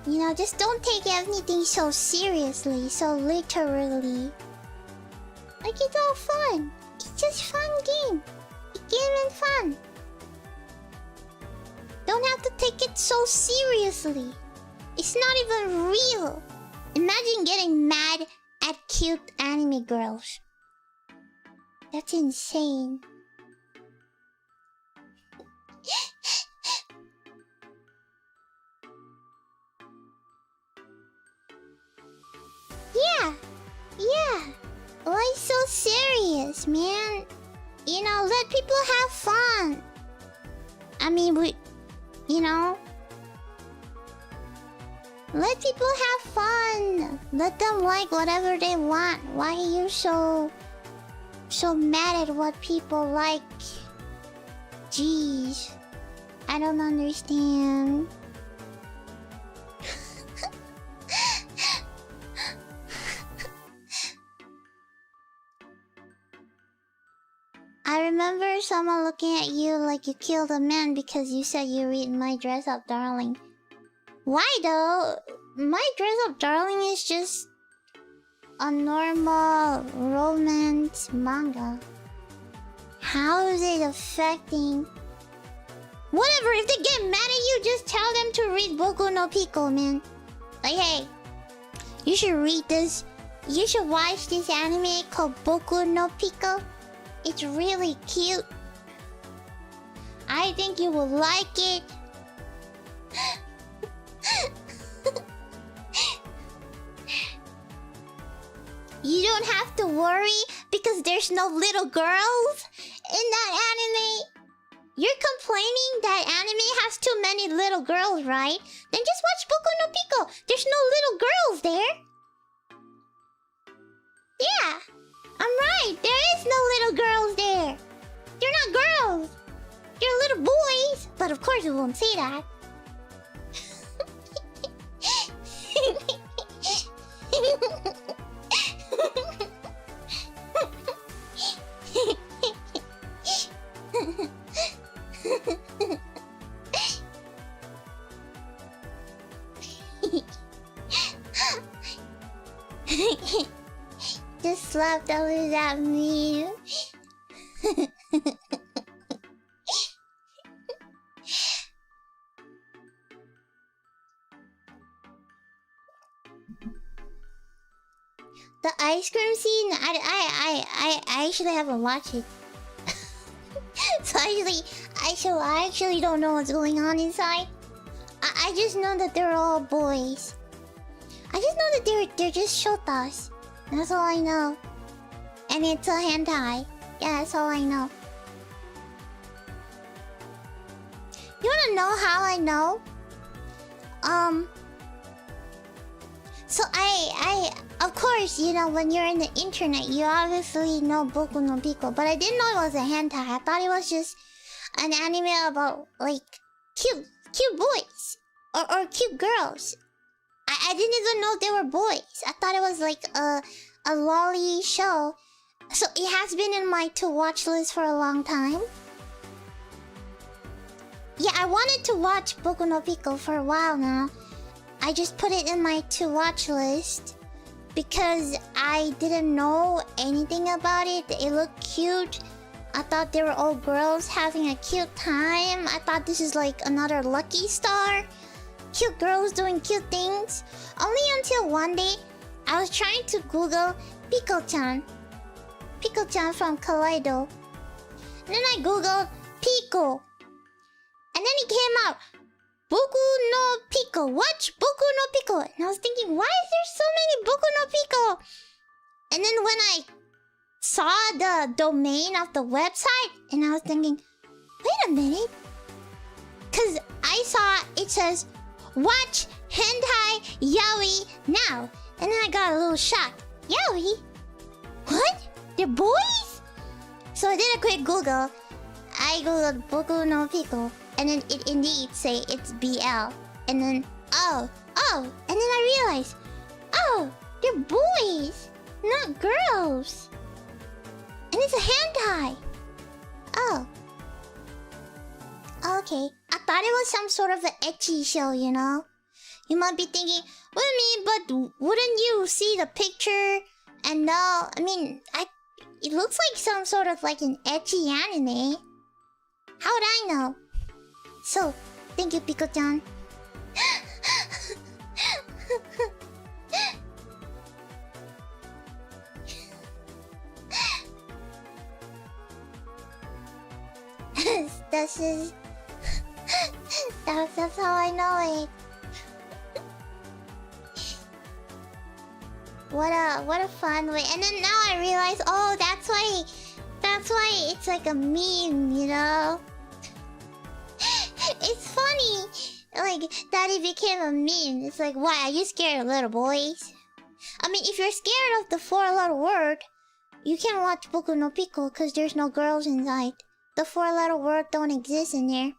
You know, just don't take anything so seriously, so literally. Like, it's all fun. It's just fun game. A game and fun. Don't have to take it so seriously. It's not even real. Imagine getting mad at cute anime girls. That's insane. Yeah. Why so serious, man? You know, let people have fun. I mean, let people have fun. Let them like whatever they want. Why are you so mad at what people like? Jeez. I don't understand. I remember someone looking at you like you killed a man because you said you read My Dress Up Darling. Why though? My Dress Up Darling is just a normal romance manga. How is it affecting? Whatever, if they get mad at you, just tell them to read Boku no Pico, man. Like, hey, you should read this. You should watch this anime called Boku no Pico. It's really cute. I think you will like it. You don't have to worry because there's no little girls in that anime. You're complaining that anime has too many little girls, right? Then just watch Boku no Pico. There's no little girls there. Yeah, I'm right. There is no little girls there. They're not girls. They're little boys. But of course we won't say that. Just slap the lid at me. The ice cream scene, I actually haven't watched it. So I actually don't know what's going on inside. I just know that they're all boys. I just know that they're just shotas. That's all I know. And it's a hentai. Yeah, that's all I know. You wanna know how I know? So I of course, you know, when you're in the internet, you obviously know Boku no Pico, but I didn't know it was a hentai. I thought it was just an anime about like cute boys or cute girls. I didn't even know they were boys. I thought it was like a lolly show. So it has been in my to-watch list for a long time. Yeah, I wanted to watch Boku no Pico for a while now. I just put it in my to-watch list because I didn't know anything about it. It looked cute. I thought they were all girls having a cute time. I thought this is like another Lucky Star. Cute girls doing cute things. Only until one day, I was trying to Google Pico-chan. Pico-chan from Kaleido. And then I Googled Pico. And then it came out. Boku no Pico. Watch Boku no Pico. And I was thinking, why is there so many Boku no Pico? And then when I saw the domain of the website, and I was thinking, wait a minute. Because I saw it says, watch hentai yaoi now. And then I got a little shocked. Yaoi? What? They're boys? So I did a quick Google. I googled Boku no Pico. And then it indeed say it's BL. And then, oh. And then I realized, oh, they're boys, not girls. And it's a hentai. Oh. Okay. I thought it was some sort of an ecchi show, you know? You might be thinking, what do you mean, but wouldn't you see the picture and know? I mean, it looks like some sort of like an ecchi anime. How would I know? So, thank you, Pico-chan. This is... that's how I know it. What a fun way. And then now I realize, oh, that's why it's like a meme, you know? It's funny, like, that it became a meme. It's like, why, are you scared of little boys? I mean, if you're scared of the 4-letter word, you can't watch Boku no Pico, because there's no girls inside. The 4-letter word don't exist in there.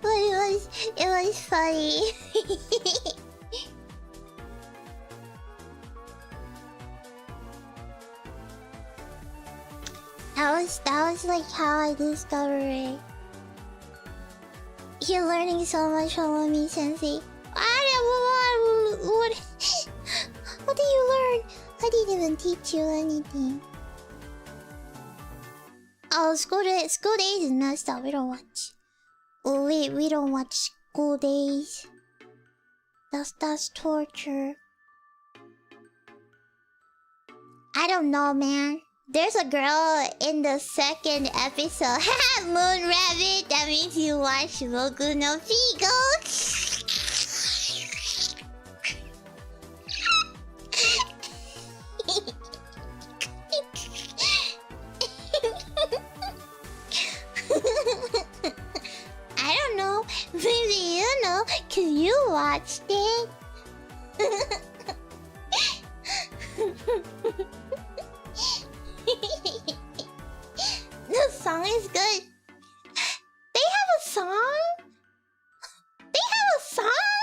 But it was funny. That was like how I discovered it. You're learning so much from Lumi Sensei. What did you learn? I didn't even teach you anything. Oh, school days is messed up. We don't watch. Oh wait, we don't watch school days. That's torture. I don't know, man. There's a girl in the second episode. Moon Rabbit. That means you watch Boku no Pico. I don't know. Maybe you know, cause you watched it. The song is good. They have a song? They have a song?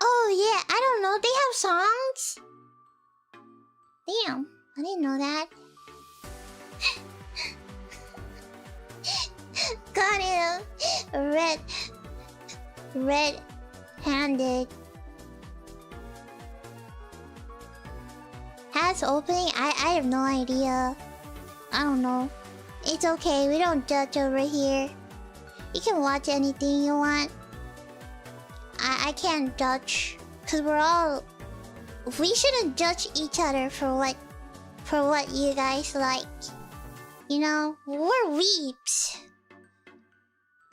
Oh yeah, I don't know. They have songs? Damn, I didn't know that. Got him. Red-handed. Has opening? I have no idea. I don't know. It's okay, we don't judge over here. You can watch anything you want. I can't judge. Cause we're all... We shouldn't judge each other for what you guys like. You know? We're weeps.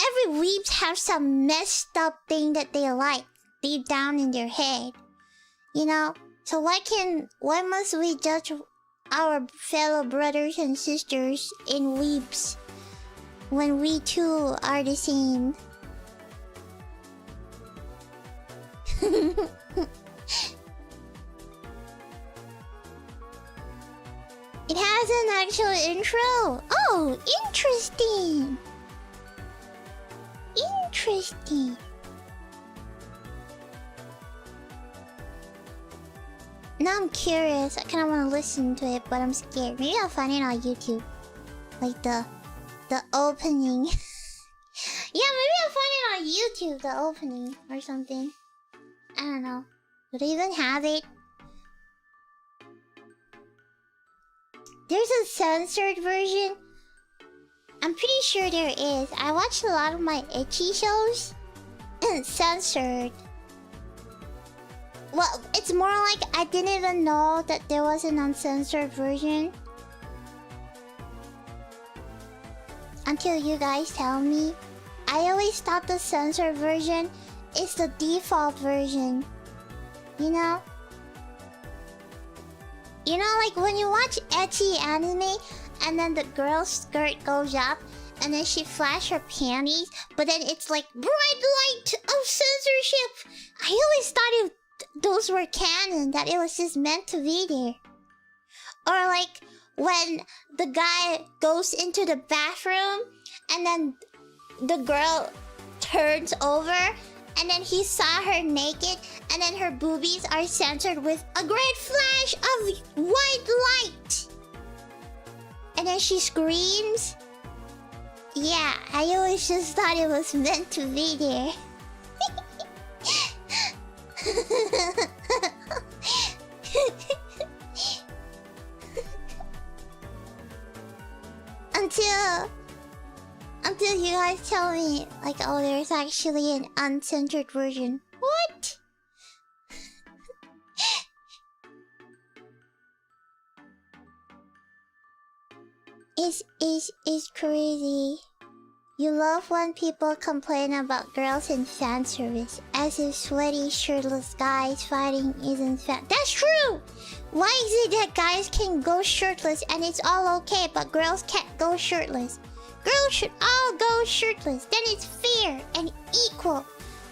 Every weeps have some messed up thing that they like deep down in their head. You know? So why must we judge our fellow brothers and sisters in weeps when we too are the same? It has an actual intro. Oh, interesting. Interesting. Now I'm curious. I kind of want to listen to it, but I'm scared. Maybe I'll find it on YouTube, like the opening. Yeah, maybe I'll find it on YouTube, the opening or something. I don't know. Do they even have it? There's a censored version. I'm pretty sure there is. I watched a lot of my ecchi shows. Censored. Well, it's more like I didn't even know that there was an uncensored version until you guys tell me. I always thought the censored version is the default version. You know? You know, like when you watch ecchi anime and then the girl's skirt goes up and then she flashes her panties, but then it's like bright light of censorship. I always thought those were canon, that it was just meant to be there. Or like when the guy goes into the bathroom and then the girl turns over and then he saw her naked and then her boobies are censored with a great flash of white light. she screams. Yeah, I always just thought it was meant to be there. Until you guys tell me, like, oh, there's actually an uncensored version. What? Is crazy. You love when people complain about girls in fan service, as if sweaty, shirtless guys fighting isn't fan. That's true! Why is it that guys can go shirtless and it's all okay, but girls can't go shirtless? Girls should all go shirtless, then it's fair and equal.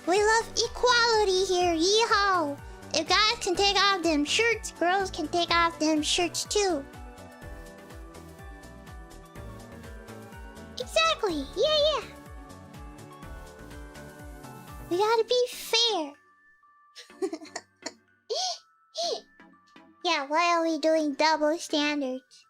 We love equality here, yeehaw! If guys can take off them shirts, girls can take off them shirts too. Exactly, yeah. We gotta be fair. Yeah, why are we doing double standards?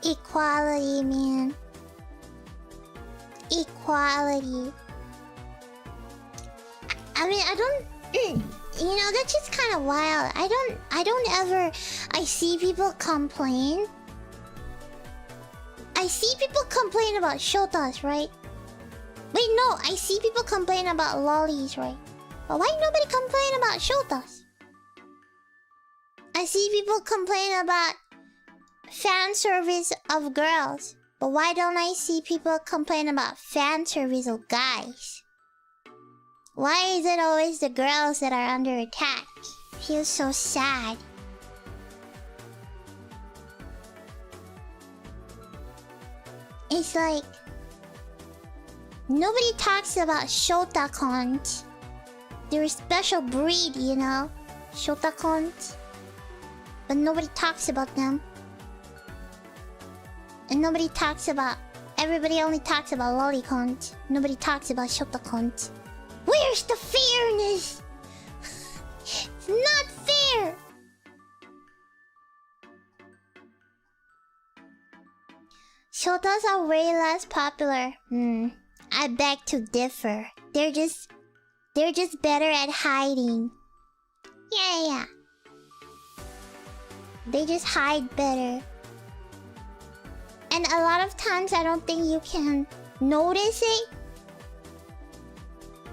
Equality, man. Equality. I mean, I don't... You know, that's just kind of wild. I don't ever... I see people complain. I see people complain about shotas, right? Wait, no. I see people complain about lollies, right? But why nobody complain about shotas? I see people complain about fan service of girls. But why don't I see people complain about fan service of guys? Why is it always the girls that are under attack? Feels so sad. It's like... Nobody talks about shotakons. They're a special breed, you know? Shotakons. But nobody talks about them. And nobody talks about... Everybody only talks about lolicons. Nobody talks about shotakons. Where's the fairness? It's not fair! Shotas are way less popular. I beg to differ. They're just better at hiding. Yeah. They just hide better. And a lot of times I don't think you can notice it.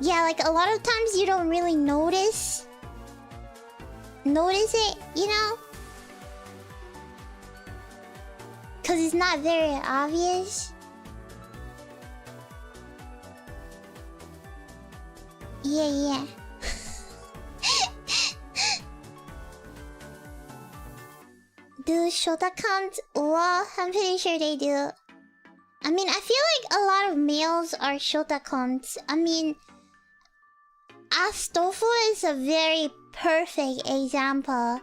Yeah, like a lot of times you don't really notice it, you know? Cause it's not very obvious. Yeah. Do shotakons? Well, I'm pretty sure they do. I mean, I feel like a lot of males are shotakons. I mean, Astofu is a very perfect example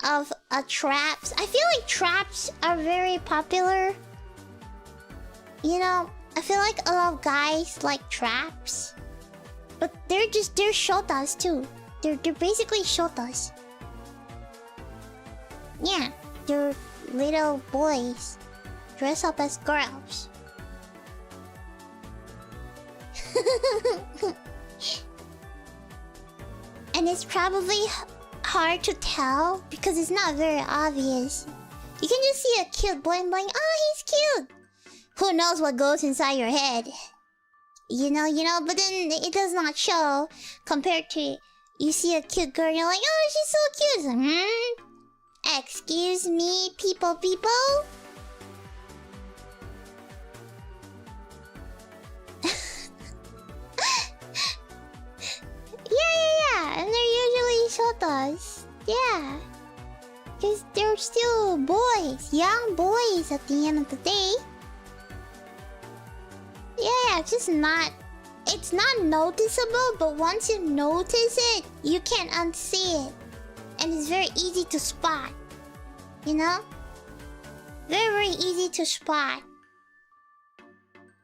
of a traps. I feel like traps are very popular. You know, I feel like a lot of guys like traps. But they're shotas too. They're basically shotas. Yeah, they're little boys dress up as girls. And it's probably hard to tell because it's not very obvious. You can just see a cute boy and be like, oh, he's cute. Who knows what goes inside your head? You know, but then it does not show compared to you see a cute girl and you're like, oh, she's so cute. It's like, excuse me, people. Yeah. And they're usually shotas. Yeah. Because they're still boys. Young boys at the end of the day. Yeah, it's not noticeable, but once you notice it, you can't unsee it. And it's very easy to spot. You know? Very, very easy to spot.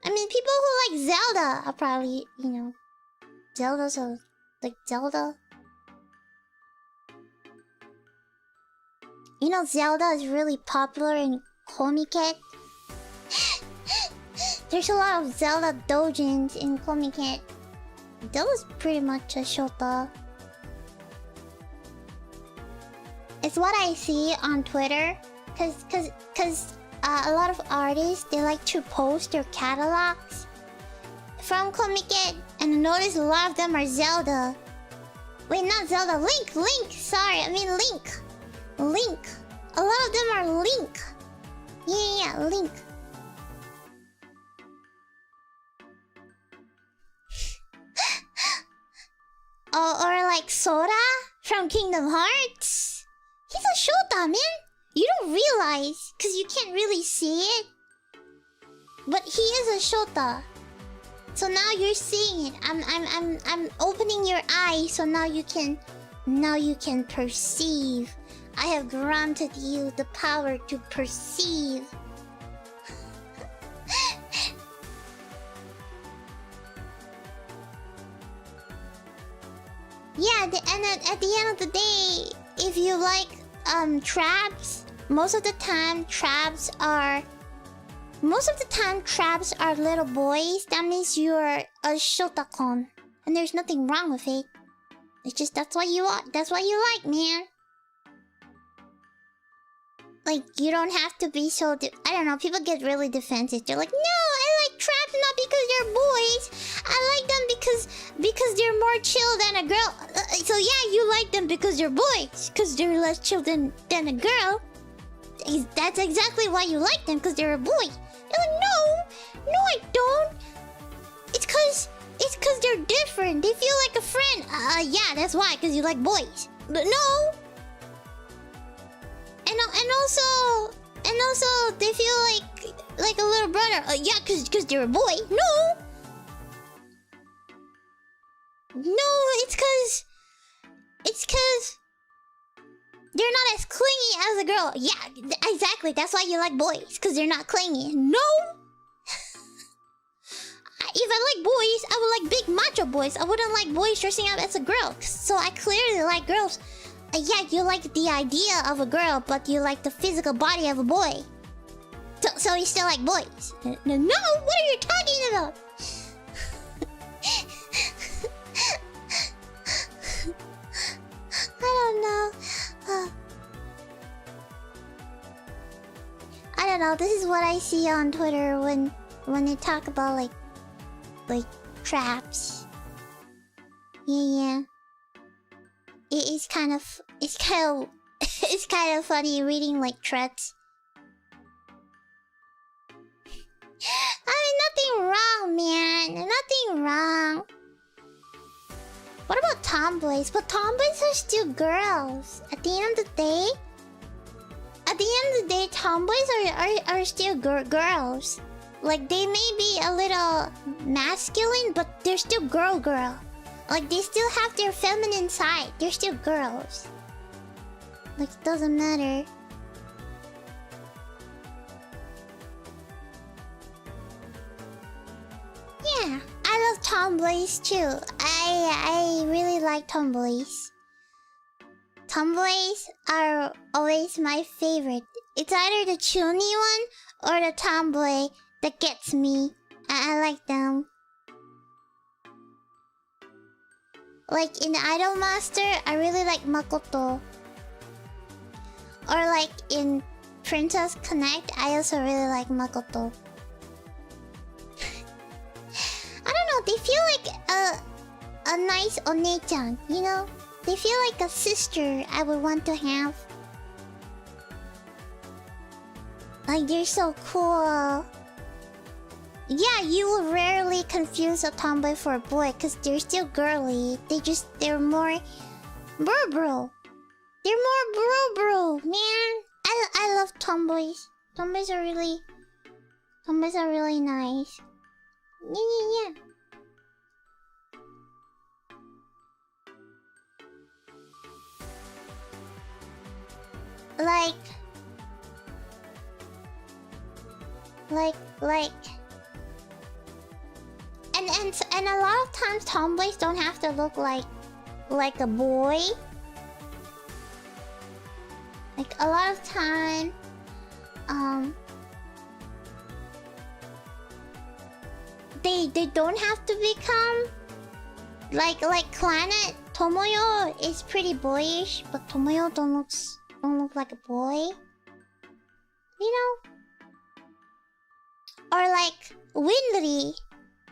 I mean, people who like Zelda are probably, you know, Zelda's a, like Zelda. You know, Zelda is really popular in Komiket. There's a lot of Zelda doujins in Komiket. Zelda's pretty much a Shota. It's what I see on Twitter. Cause a lot of artists, they like to post their catalogs from Komiket, and I notice a lot of them are Zelda. Wait, not Zelda, Link! Sorry, I mean Link. Link. A lot of them are Link. Yeah, Link. Or like Sora from Kingdom Hearts. He's a Shota, man. You don't realize, cause you can't really see it. But he is a Shota. So now you're seeing it. I'm opening your eyes, so now you can perceive. I have granted you the power to perceive. Yeah, and at the end of the day, if you like traps, most of the time traps are little boys. That means you're a Shotakon, and there's nothing wrong with it. It's just that's what you are. That's what you like, man. Like, you don't have to be so... I don't know, people get really defensive. They're like, no, I like traps not because they're boys. I like them because they're more chill than a girl. So yeah, you like them because they're boys. Because they're less chill than a girl. That's exactly why you like them, because they're a boy. They're like, no, I don't. It's because they're different. They feel like a friend. Yeah, that's why, because you like boys. But no. And also, they feel like a little brother. Yeah, because they're a boy. No, it's because they're not as clingy as a girl. Yeah, exactly. That's why you like boys, because they're not clingy. No. If I like boys, I would like big macho boys. I wouldn't like boys dressing up as a girl. So I clearly like girls. Yeah, you like the idea of a girl, but you like the physical body of a boy. So you still like boys? No, what are you talking about? I don't know. I don't know. This is what I see on Twitter when they talk about like traps. Yeah. It's kind of funny reading like threads. I mean, nothing wrong, man. Nothing wrong. What about tomboys? But tomboys are still girls. At the end of the day, tomboys are still girls. Like, they may be a little masculine, but they're still girl. Like, they still have their feminine side. They're still girls. Like, it doesn't matter. Yeah, I love tomboys too. I really like tomboys. Tomboys are always my favorite. It's either the chuny one or the tomboy that gets me. I like them. Like in Idolmaster, I really like Makoto. Or like in Princess Connect, I also really like Makoto. I don't know, they feel like a nice One-chan, you know? They feel like a sister I would want to have. Like, they're so cool. Yeah, you will rarely confuse a tomboy for a boy because they're still girly. They're more bro. They're more bro, man. I love tomboys. Tomboys are really nice. Yeah. Like And a lot of times tomboys don't have to look like a boy. Like a lot of time, they don't have to become like Planet Tomoyo is pretty boyish, but Tomoyo don't look like a boy. You know? Or like Winry.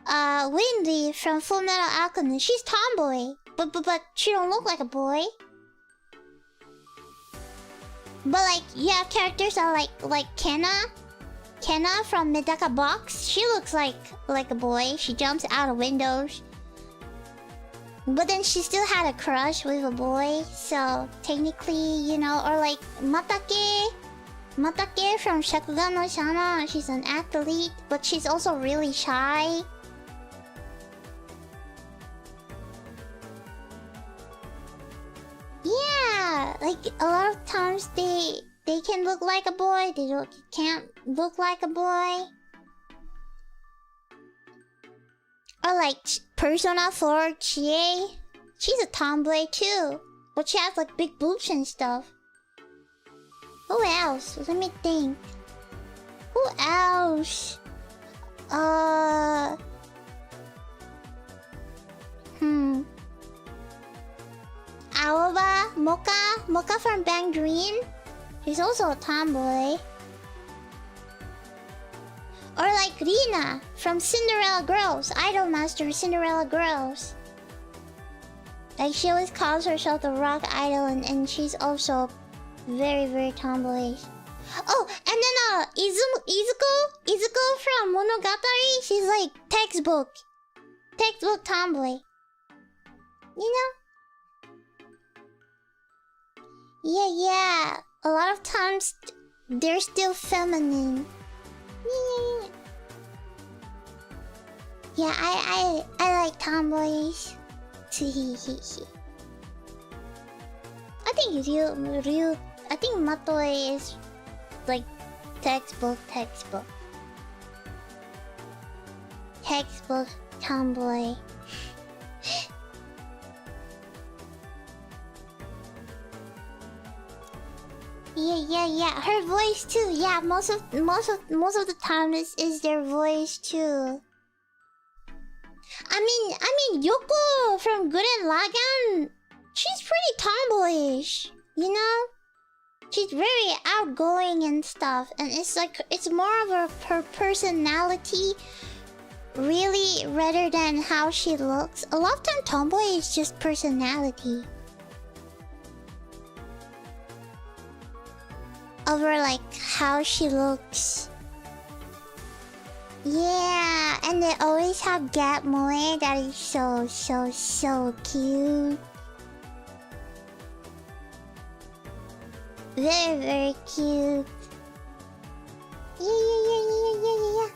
Winry from Full Metal Alchemist. She's tomboy, but she don't look like a boy. But like, yeah, characters are like Kenna. Kenna from Medaka Box. She looks like a boy. She jumps out of windows. But then she still had a crush with a boy. So technically, you know, or like Matake. Matake from Shakugan no Shana. She's an athlete, but she's also really shy. Yeah, like a lot of times they can look like a boy, can't look like a boy. Or like Persona 4 Chie. She's a tomboy too, but she has like big boobs and stuff. Who else? Let me think. Who else? Aoba, Mocha from Bang Dream. She's also a tomboy. Or like Rina from Cinderella Girls, Idolmaster Cinderella Girls. Like she always calls herself the rock idol, and she's also very, very tomboyish. Oh, and then Izuko from Monogatari. She's like textbook tomboy. You know? Yeah. A lot of times they're still feminine. Yeah, I like tomboys. I think Matoi is like textbook tomboy. Yeah. Her voice too. Yeah, most of the time is their voice too. I mean Yoko from Gurren Lagann, she's pretty tomboyish, you know? She's very outgoing and stuff, and it's like it's more of her personality really rather than how she looks. A lot of time tomboy is just personality. Over like how she looks. Yeah, and they always have Gap Moe that is so cute. Very, very cute. Yeah.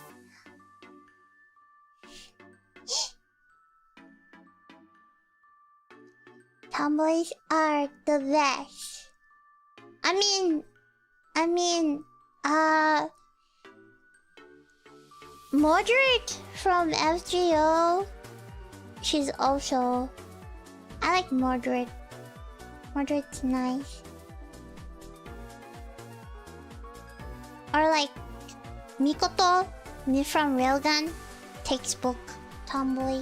Tomboys are the best. I mean, Mordred from FGO. She's also... I like Mordred. Mordred's nice. Or like Mikoto from Railgun. Textbook tomboy.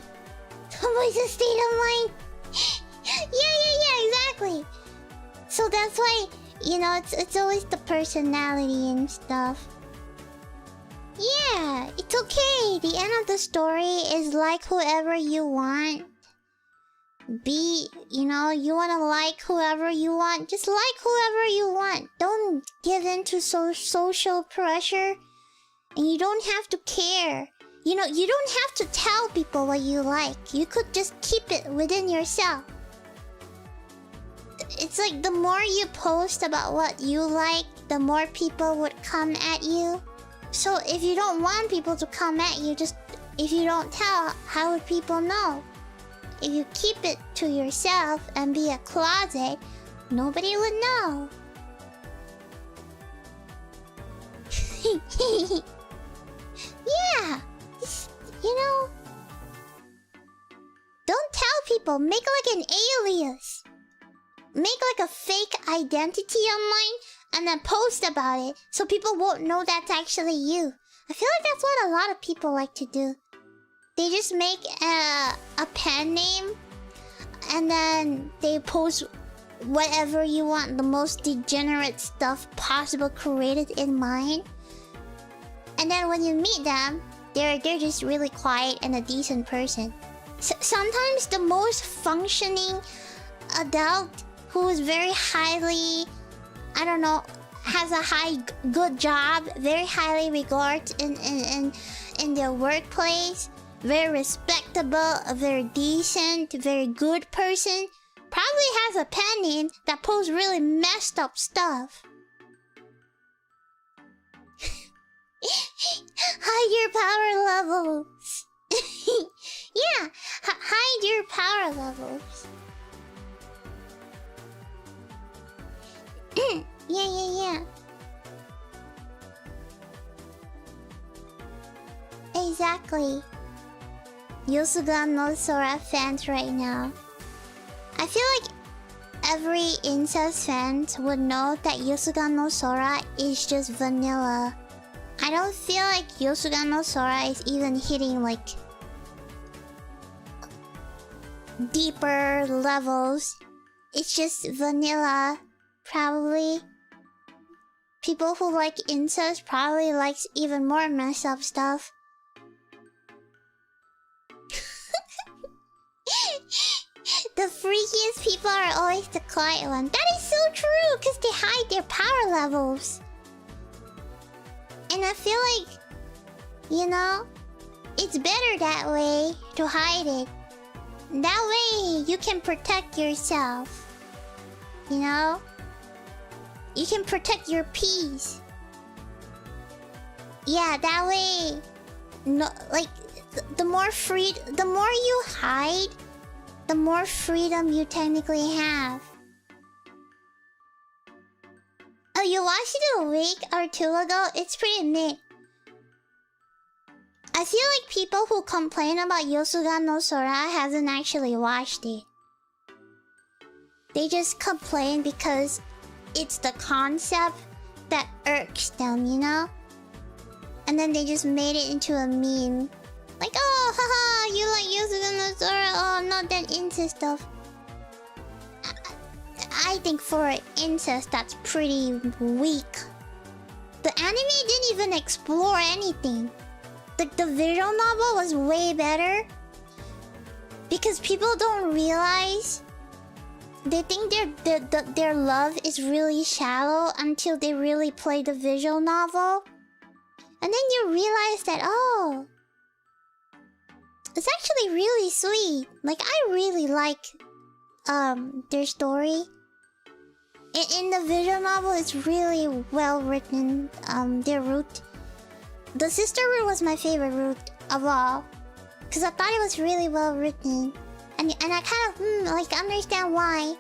Tomboy's a state of mind. Yeah, exactly. So that's why, you know, it's always the personality and stuff. Yeah, it's okay. The end of the story is like whoever you want. You know, you want to like whoever you want. Just like whoever you want. Don't give in to social pressure. And you don't have to care. You know, you don't have to tell people what you like. You could just keep it within yourself. It's like the more you post about what you like, the more people would come at you. So if you don't want people to come at you, if you don't tell, how would people know? If you keep it to yourself and be a closet, nobody would know. Yeah, you know, people, make like an alias. Make like a fake identity online and then post about it so people won't know that's actually you. I feel like that's what a lot of people like to do. They just make a pen name and then they post whatever you want, the most degenerate stuff possible created in mind. And then when you meet them, they're just really quiet and a decent person. Sometimes the most functioning adult who is very highly, I don't know, has a good job, very highly regarded in their workplace, very respectable, a very decent, very good person, probably has a pen name that posts really messed up stuff. Hide your power levels. Yeah, hide your power levels. Yeah. Exactly. Yosuga no Sora fans right now. I feel like every incest fan would know that Yosuga no Sora is just vanilla. I don't feel like Yosuga no Sora is even hitting like deeper levels. It's just vanilla, probably. People who like incest probably likes even more messed up stuff. The freakiest people are always the quiet one. That is so true, because they hide their power levels. And I feel like, you know, it's better that way to hide it. That way you can protect yourself. You know? You can protect your peace. Yeah, that way... No, like, the more you hide, the more freedom you technically have. Oh, you watched it a week or two ago? It's pretty neat. I feel like people who complain about Yosuga no Sora hasn't actually watched it. They just complain because it's the concept that irks them, you know? And then they just made it into a meme. Like, oh, haha, you like Yosuga no Sora, oh, not that incest stuff. I think for incest, that's pretty weak. The anime didn't even explore anything. The visual novel was way better. Because people don't realize... They think their love is really shallow until they really play the visual novel. And then you realize that, oh... It's actually really sweet. Like, I really like their story. In the visual novel, it's really well written. Their route. The sister route was my favorite route of all. Because I thought it was really well written. And I kind of, like, understand why.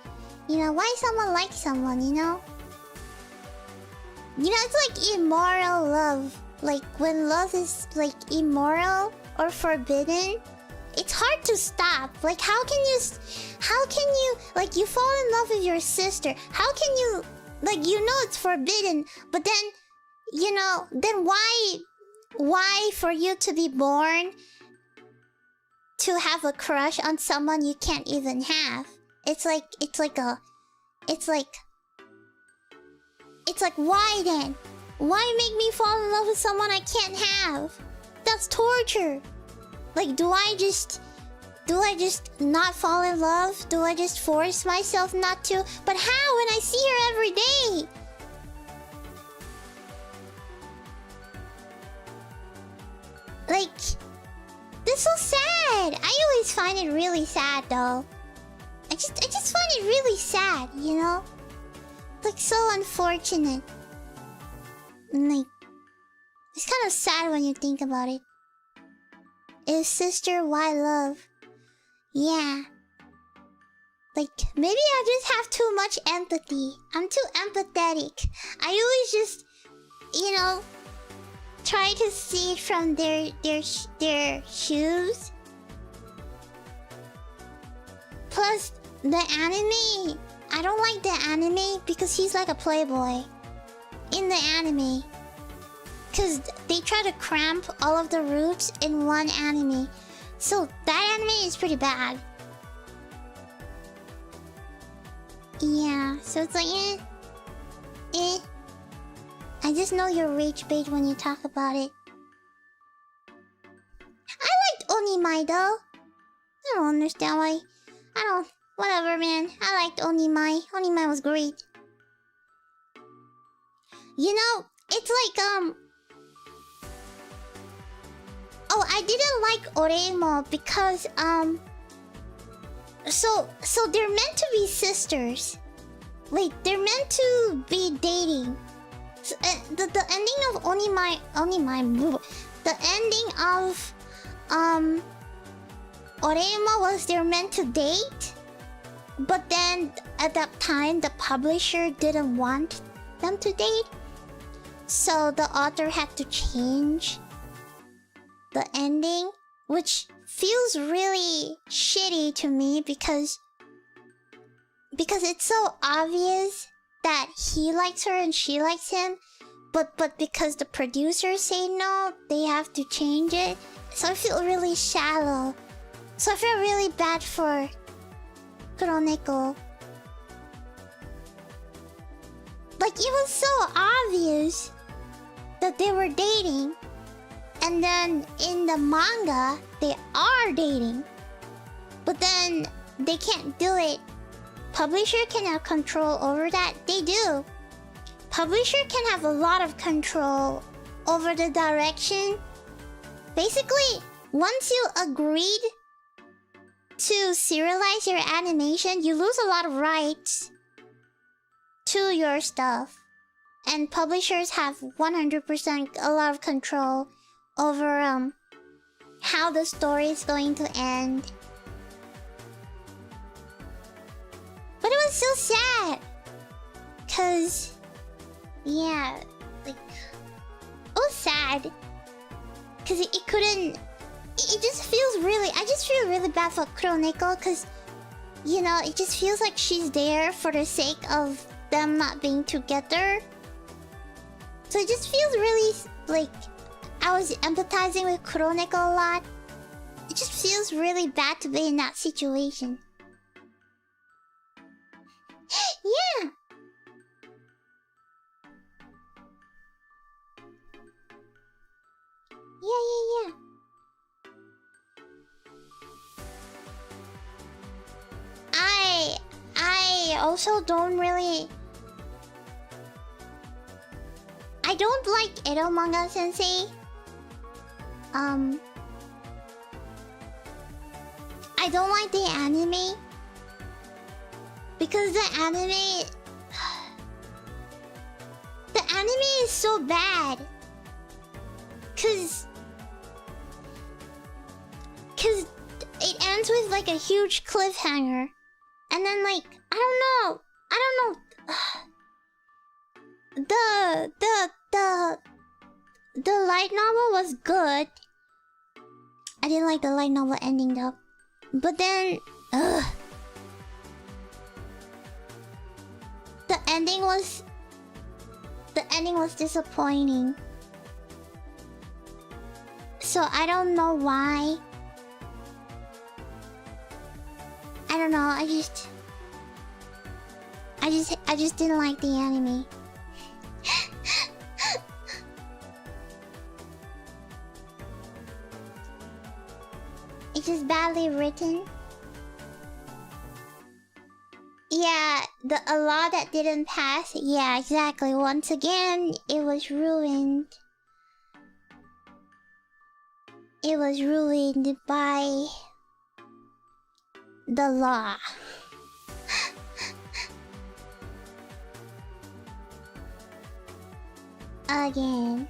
You know, why someone likes someone, you know? You know, it's like immoral love. Like, when love is, like, immoral or forbidden, it's hard to stop. Like, how can you, like, you fall in love with your sister. How can you, like, you know it's forbidden, but then, you know, then why for you to be born to have a crush on someone you can't even have? It's like, why then? Why make me fall in love with someone I can't have? That's torture. Like, do I just not fall in love? Do I just force myself not to? But how when I see her every day? Like, this is so sad. I always find it really sad though. I just find it really sad, you know? Like, so unfortunate. Like, it's kind of sad when you think about it. If sister, why love? Yeah. Like, maybe I just have too much empathy. I'm too empathetic. I always just, you know, try to see it from their shoes. Plus, the anime... I don't like the anime because he's like a playboy. In the anime. Because they try to cramp all of the roots in one anime. So that anime is pretty bad. Yeah, so it's like, I just know you're rage bait when you talk about it. I liked Onimai though. I don't understand why. Whatever, man. I liked Onimai. Onimai was great. You know, it's like, oh, I didn't like Oremo because, So they're meant to be sisters. Wait, they're meant to be dating. So, the ending of Onimai, the ending of, Oremo was they're meant to date. But then, at that time, the publisher didn't want them to date. So the author had to change the ending, which feels really shitty to me because it's so obvious that he likes her and she likes him, but because the producers say no, they have to change it. So I feel really shallow. So I feel really bad for Kuroneko. Like, it was so obvious that they were dating. And then in the manga, they are dating. But then they can't do it. Publisher can have control over that. They do. Publisher can have a lot of control over the direction. Basically, once you agreed to serialize your animation, you lose a lot of rights to your stuff. And publishers have 100% a lot of control over how the story is going to end. But it was so sad. Cause yeah, like it was sad. Cause it couldn't, it just feels really, I just feel really bad for Kuroneko, cause you know, it just feels like she's there for the sake of them not being together. So it just feels really like I was empathizing with Kuroneko a lot. It just feels really bad to be in that situation. Yeah. Yeah. I also don't really... I don't like Edo Manga Sensei. I don't like the anime. Because the anime... The anime is so bad. Cause it ends with like a huge cliffhanger. And then like, I don't know. The light novel was good. I didn't like the light novel ending though. But then, the ending was disappointing. So I don't know why. I don't know, I just didn't like the anime. It's just badly written. Yeah, a law that didn't pass. Yeah, exactly. Once again, it was ruined. It was ruined by the law. Again.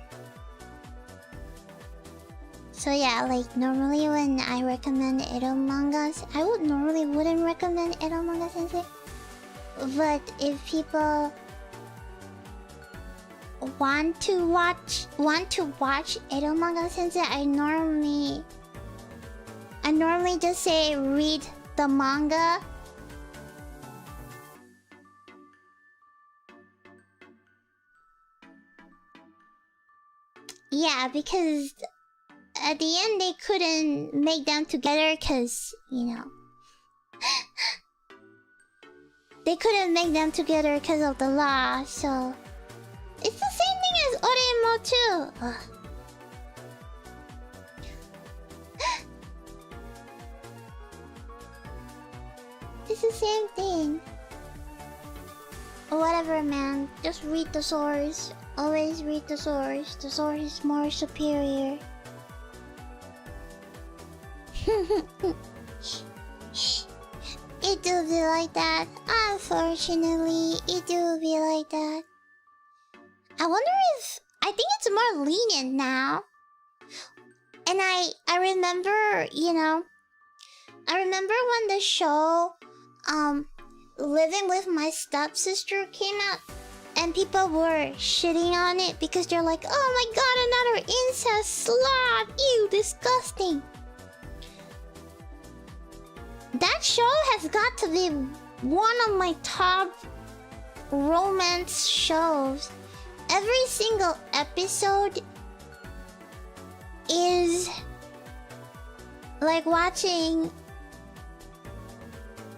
So yeah, like normally when I recommend Edo mangas, I wouldn't recommend Edo manga sensei. But if people want to watch Edo manga sensei, I normally just say read the manga Yeah, because at the end they couldn't make them together because, you know. They couldn't make them together because of the law, so... It's the same thing as Oremo too! Ugh. It's the same thing. Whatever, man. Just read the source. Always read the source. The source is more superior. It do be like that. Unfortunately, it do be like that. I wonder if... I think it's more lenient now. And I remember, you know... I remember when the show... Living with My Stepsister came out. And people were shitting on it because they're like, oh my god, another incest slob! Ew, disgusting! That show has got to be one of my top romance shows. Every single episode is like watching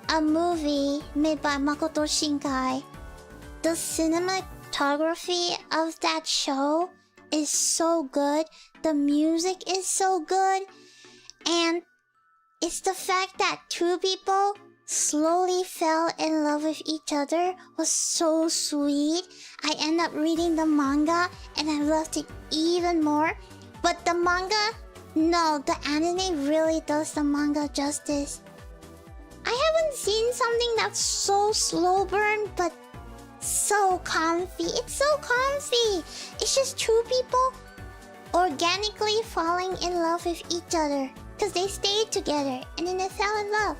a movie made by Makoto Shinkai. The cinematography of that show is so good. The music is so good. And it's the fact that two people slowly fell in love with each other was so sweet. I end up reading the manga and I loved it even more. But the manga, no, the anime really does the manga justice. I haven't seen something that's so slow burn but so comfy. It's so comfy. It's just two people organically falling in love with each other. Because they stayed together and then they fell in love.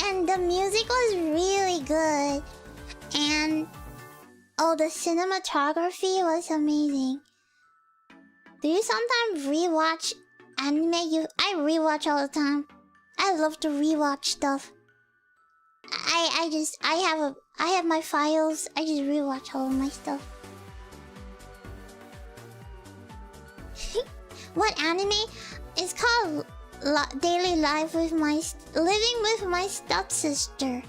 And the music was really good. And oh, the cinematography was amazing. Do you sometimes rewatch anime? I rewatch all the time. I love to rewatch stuff. I have my files. I just rewatch all of my stuff. What anime? It's called Daily Life with Living with My Stepsister.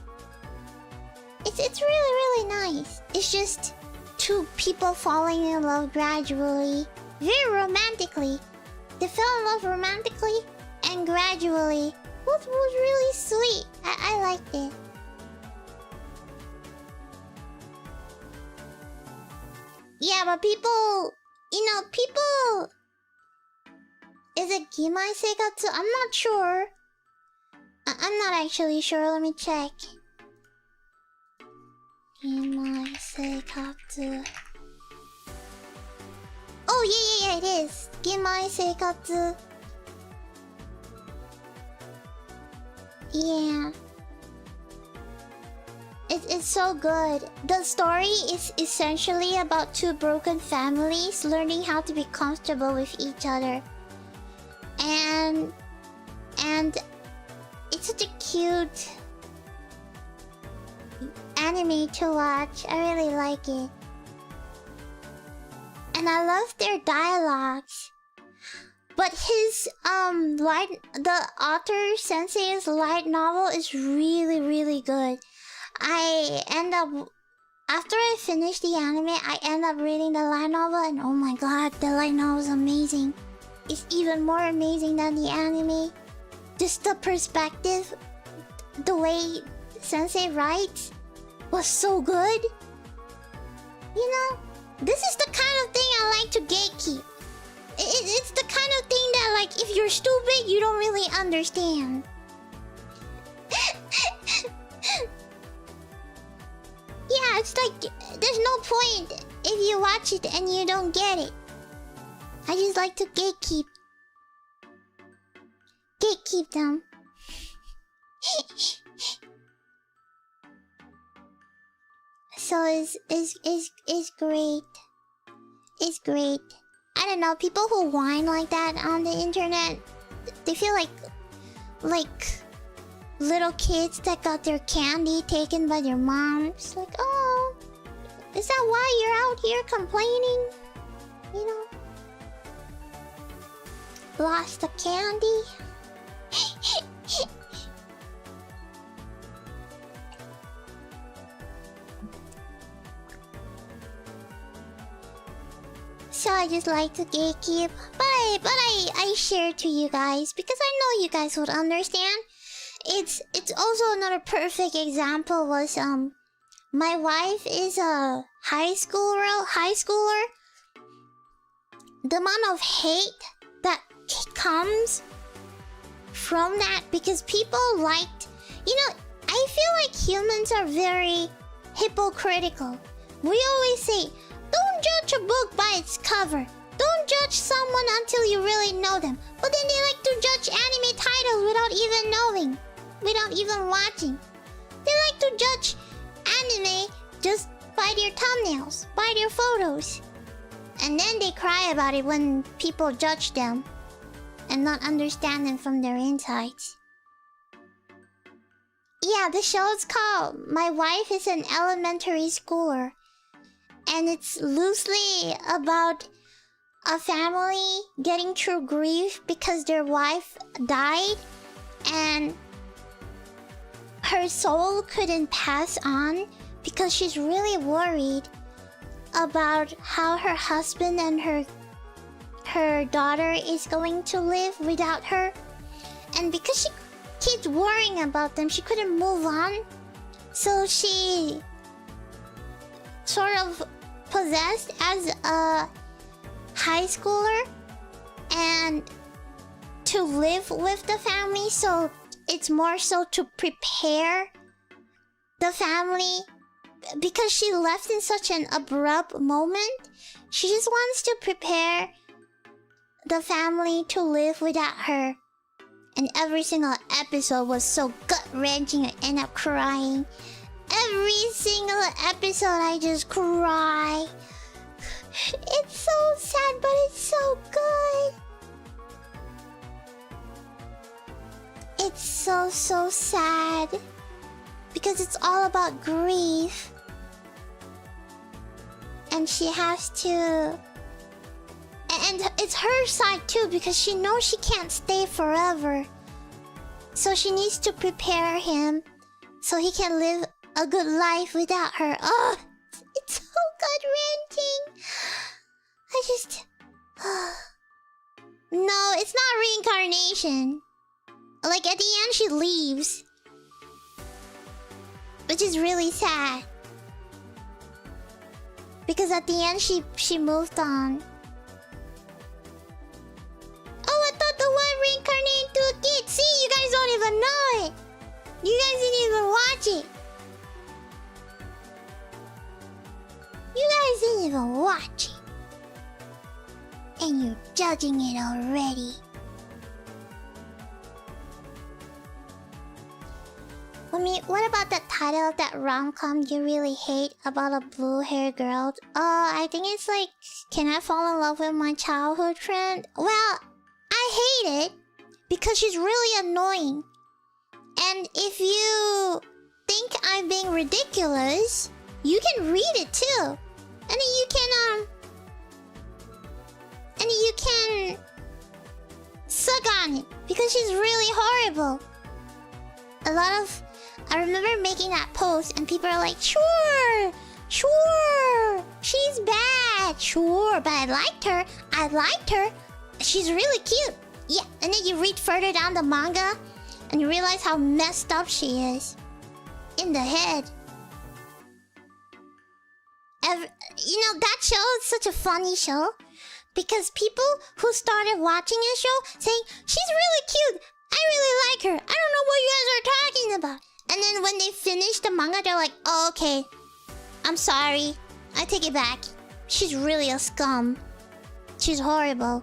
It's really nice. It's just two people falling in love gradually, very romantically. They fell in love romantically and gradually. It was really sweet. I liked it. Yeah, but people, people. Is it Gimai Seikatsu? I'm not sure. I'm not actually sure. Let me check. Gimai Seikatsu. Oh, yeah, it is. Gimai Seikatsu. Yeah. It's so good. The story is essentially about two broken families learning how to be comfortable with each other. And it's such a cute anime to watch. I really like it. And I love their dialogues. But his the author sensei's light novel is really good. After I finish the anime, I end up reading the light novel and oh my god, the light novel is amazing. It's even more amazing than the anime. Just the perspective, the way sensei writes was so good. You know, this is the kind of thing I like to gatekeep. It's the kind of thing that, like, if you're stupid, you don't really understand. Yeah, it's like, there's no point if you watch it and you don't get it. I just like to gatekeep. Gatekeep them. So it's great. It's great. I don't know, people who whine like that on the internet, they feel like little kids that got their candy taken by their moms. Like, oh, Is that why you're out here complaining? You know? Lost the candy? So I just like to gatekeep, but I share to you guys because I know you guys would understand. It's also another perfect example was my wife is a high schooler. The amount of hate that comes from that because people liked, you know, I feel like humans are very hypocritical. We always say, don't judge a book by its cover. Don't judge someone until you really know them. But then they like to judge anime titles without even knowing, without even watching. They like to judge anime just by their thumbnails, by their photos. And then they cry about it when people judge them and not understand them from their insides. Yeah, the show is called My Wife is an Elementary Schooler. And it's loosely about a family getting through grief because their wife died and her soul couldn't pass on because she's really worried about how her husband and her daughter is going to live without her. And because she keeps worrying about them, she couldn't move on. So she sort of possessed as a high schooler and to live with the family. So it's more so to prepare the family because she left in such an abrupt moment. She just wants to prepare the family to live without her. And every single episode was so gut-wrenching I end up crying. Every single episode I just cry. It's so sad, but it's so good. It's so sad. Because it's all about grief. And she has to... And it's her side too, because she knows she can't stay forever. So she needs to prepare him so he can live a good life without her. Oh, it's so gut-wrenching. I just... No, it's not reincarnation. Like, at the end, she leaves. Which is really sad. Because at the end, she moved on. Oh, I thought the wife reincarnated into a kid. See, you guys don't even know it. You guys didn't even watch it. You guys didn't even watch it. And you're judging it already. What about that title of that rom-com you really hate about a blue-haired girl? I think it's like, Can I Fall in Love with My Childhood Friend? Well, I hate it because she's really annoying. And if you think I'm being ridiculous, you can read it too. And then you can suck on it because she's really horrible. I remember making that post and people are like, sure, she's bad, sure, but I liked her, she's really cute. Yeah, and then you read further down the manga and you realize how messed up she is in the head. That show is such a funny show because people who started watching the show saying, she's really cute, I really like her, I don't know what you guys are talking about. And then when they finish the manga, they're like, oh, okay, I'm sorry, I take it back. She's really a scum. She's horrible.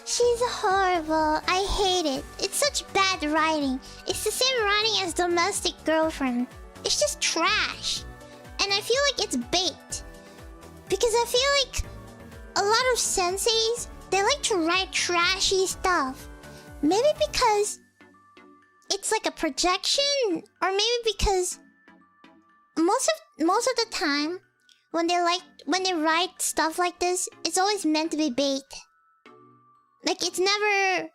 She's horrible. I hate it. It's such bad writing. It's the same writing as Domestic Girlfriend. It's just trash. And I feel like it's baked. Because I feel like a lot of senseis, they like to write trashy stuff. Maybe because it's like a projection, or maybe because most of the time when they write stuff like this, it's always meant to be bait. Like it's never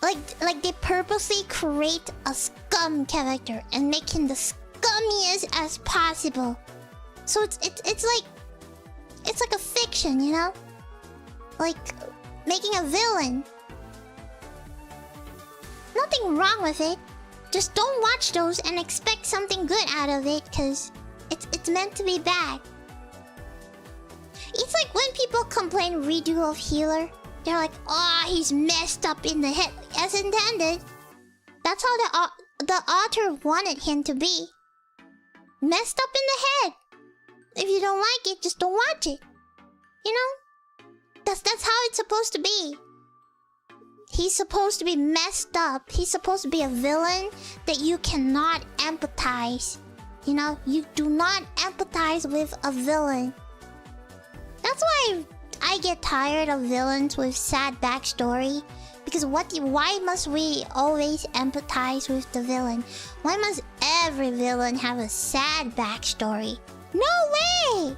like they purposely create a scum character and make him the scummiest as possible. So it's like a fiction, you know? Like making a villain. Nothing wrong with it. Just don't watch those and expect something good out of it, cause it's meant to be bad. It's like when people complain redo of Healer. They're like, oh, he's messed up in the head. As intended. That's how the author wanted him to be. Messed up in the head. If you don't like it, just don't watch it. You know? That's how it's supposed to be. He's supposed to be messed up. He's supposed to be a villain that you cannot empathize. You know, you do not empathize with a villain. That's why I get tired of villains with sad backstory. Because why must we always empathize with the villain? Why must every villain have a sad backstory? No way!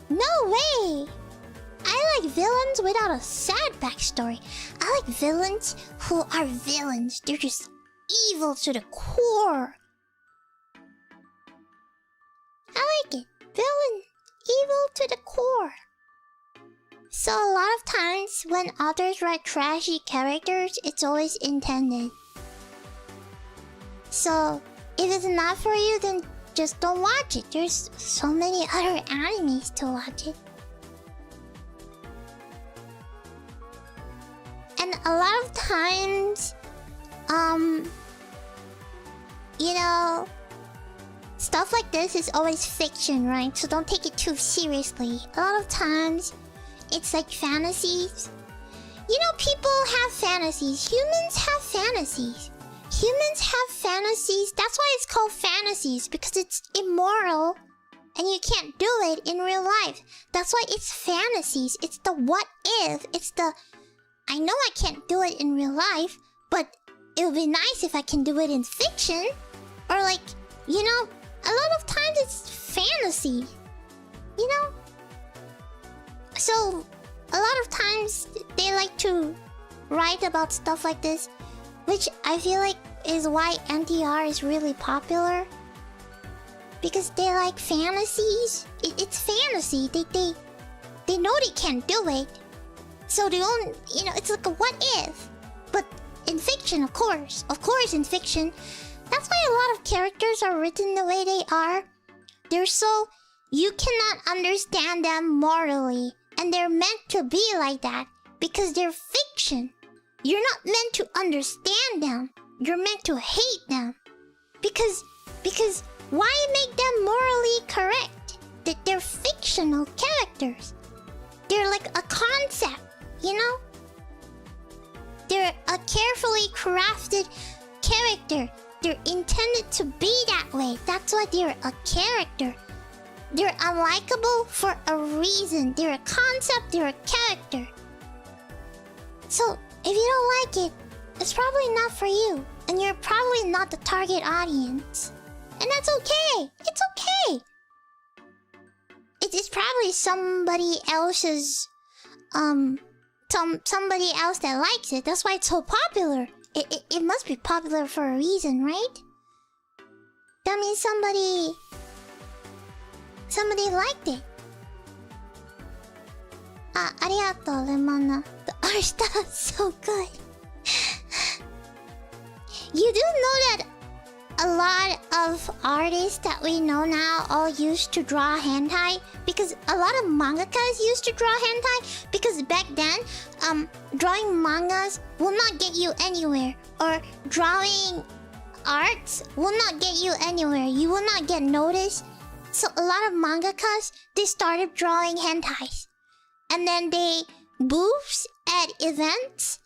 No way! I like villains without a sad backstory. I like villains who are villains. They're just evil to the core. I like it. Villain, evil to the core. So a lot of times when authors write trashy characters, it's always intended. So if it's not for you, then just don't watch it. There's so many other animes to watch it. And a lot of times, you know, stuff like this is always fiction, right? So don't take it too seriously. A lot of times, it's like fantasies. You know, people have fantasies. Humans have fantasies. Humans have fantasies. That's why it's called fantasies, because it's immoral and you can't do it in real life. That's why it's fantasies. It's the what if. It's the I know I can't do it in real life, but it would be nice if I can do it in fiction. Or like, you know, a lot of times it's fantasy. You know? So, a lot of times they like to write about stuff like this, which I feel like is why NTR is really popular. Because they like fantasies. It's fantasy. They know they can't do it. So they don't, you know, it's like a what if. But in fiction, of course in fiction, that's why a lot of characters are written the way they are. They're so, you cannot understand them morally. And they're meant to be like that because they're fiction. You're not meant to understand them. You're meant to hate them. Because why make them morally correct? That they're fictional characters. They're like a concept, you know? They're a carefully crafted character. They're intended to be that way. That's why they're a character. They're unlikable for a reason. They're a concept, they're a character. So, if you don't like it, it's probably not for you. And you're probably not the target audience. And that's okay. It's okay. It's probably somebody else's... somebody else that likes it. That's why it's so popular. It must be popular for a reason, right? That means somebody liked it. Arigato, Lemona. The art style is so good. You do know that a lot of artists that we know now all used to draw hentai? Because a lot of mangakas used to draw hentai. Because back then, drawing mangas will not get you anywhere. Or drawing arts will not get you anywhere. You will not get noticed. So a lot of mangakas, they started drawing hentais. And then they booths at events.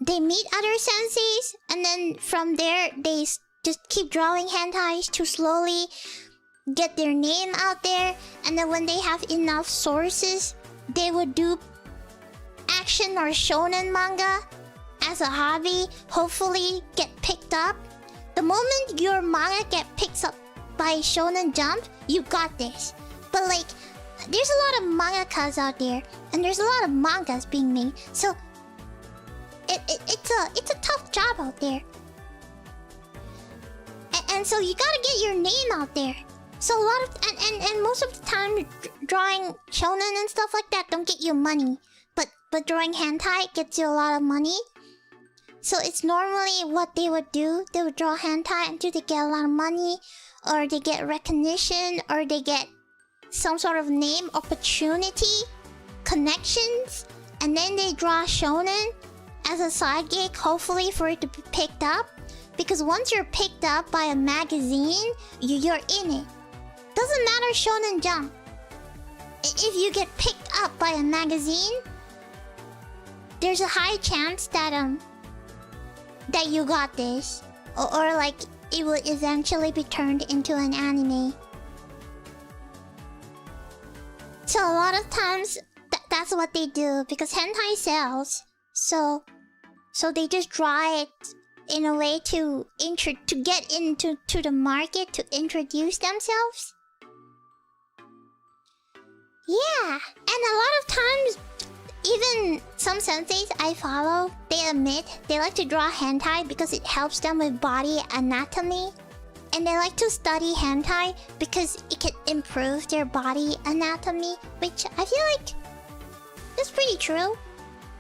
They meet other senseis. And then from there, they just keep drawing hentais to slowly get their name out there. And then when they have enough sources, they would do action or shonen manga. as a hobby, hopefully get picked up. The moment your manga get picked up by Shonen Jump, you got this. But like, there's a lot of mangakas out there, and there's a lot of mangas being made, so it's a tough job out there. And so you gotta get your name out there. So a lot of and most of the time, drawing shonen and stuff like that don't get you money, but drawing hentai gets you a lot of money. So it's normally what they would do. They would draw hentai until they get a lot of money, or they get recognition, or they get some sort of name, opportunity, connections, and then they draw shonen as a side gig, hopefully for it to be picked up. Because once you're picked up by a magazine, you're in it. Doesn't matter Shonen Jump. If you get picked up by a magazine, there's a high chance that that you got this, or like it will eventually be turned into an anime. So a lot of times that's what they do, because hentai sells. So they just draw it in a way to get into the market, to introduce themselves. Yeah, and a lot of times, even some senseis I follow, they admit they like to draw hentai because it helps them with body anatomy. And they like to study hentai because it can improve their body anatomy, which I feel like is pretty true.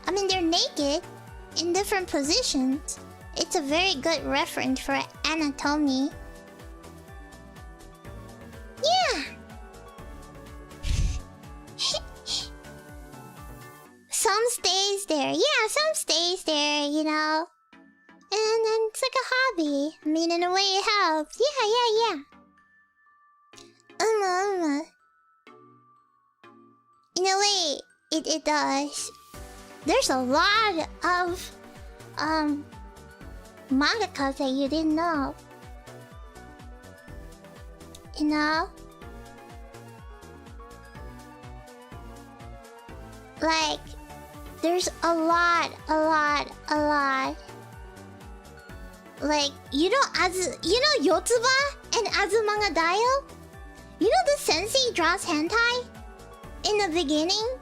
I mean, they're naked in different positions. It's a very good reference for anatomy. Yeah. Some stays there. Yeah, some stays there, you know. And it's like a hobby. I mean, in a way it helps. Yeah. In a way, it does. There's a lot of mangakas that you didn't know. You know? Like, there's a lot. Like, you know Yotsuba and Azumanga Daioh? You know the sensei draws hentai in the beginning?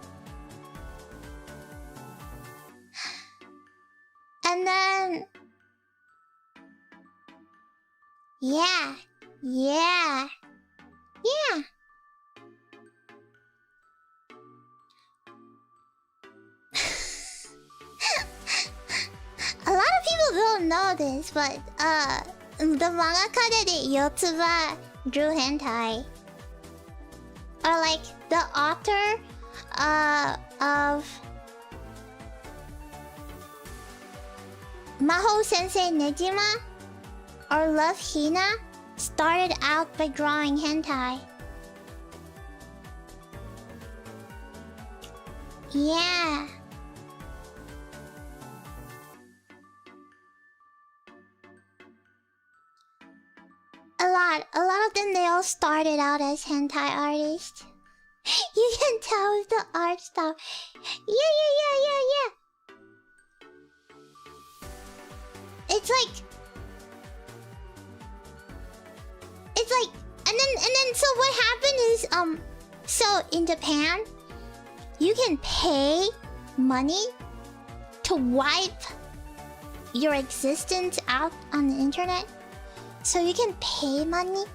And then... Yeah. A lot of people don't know this, but the mangaka that did Yotsuba drew hentai. Or like the author of Mahou Sensei Nejima or Love Hina started out by drawing hentai. Yeah. A lot of them, they all started out as hentai artists. You can tell with the art stuff. Yeah. It's like, and then so what happened is, so in Japan, you can pay money to wipe your existence out on the internet. So you can pay money,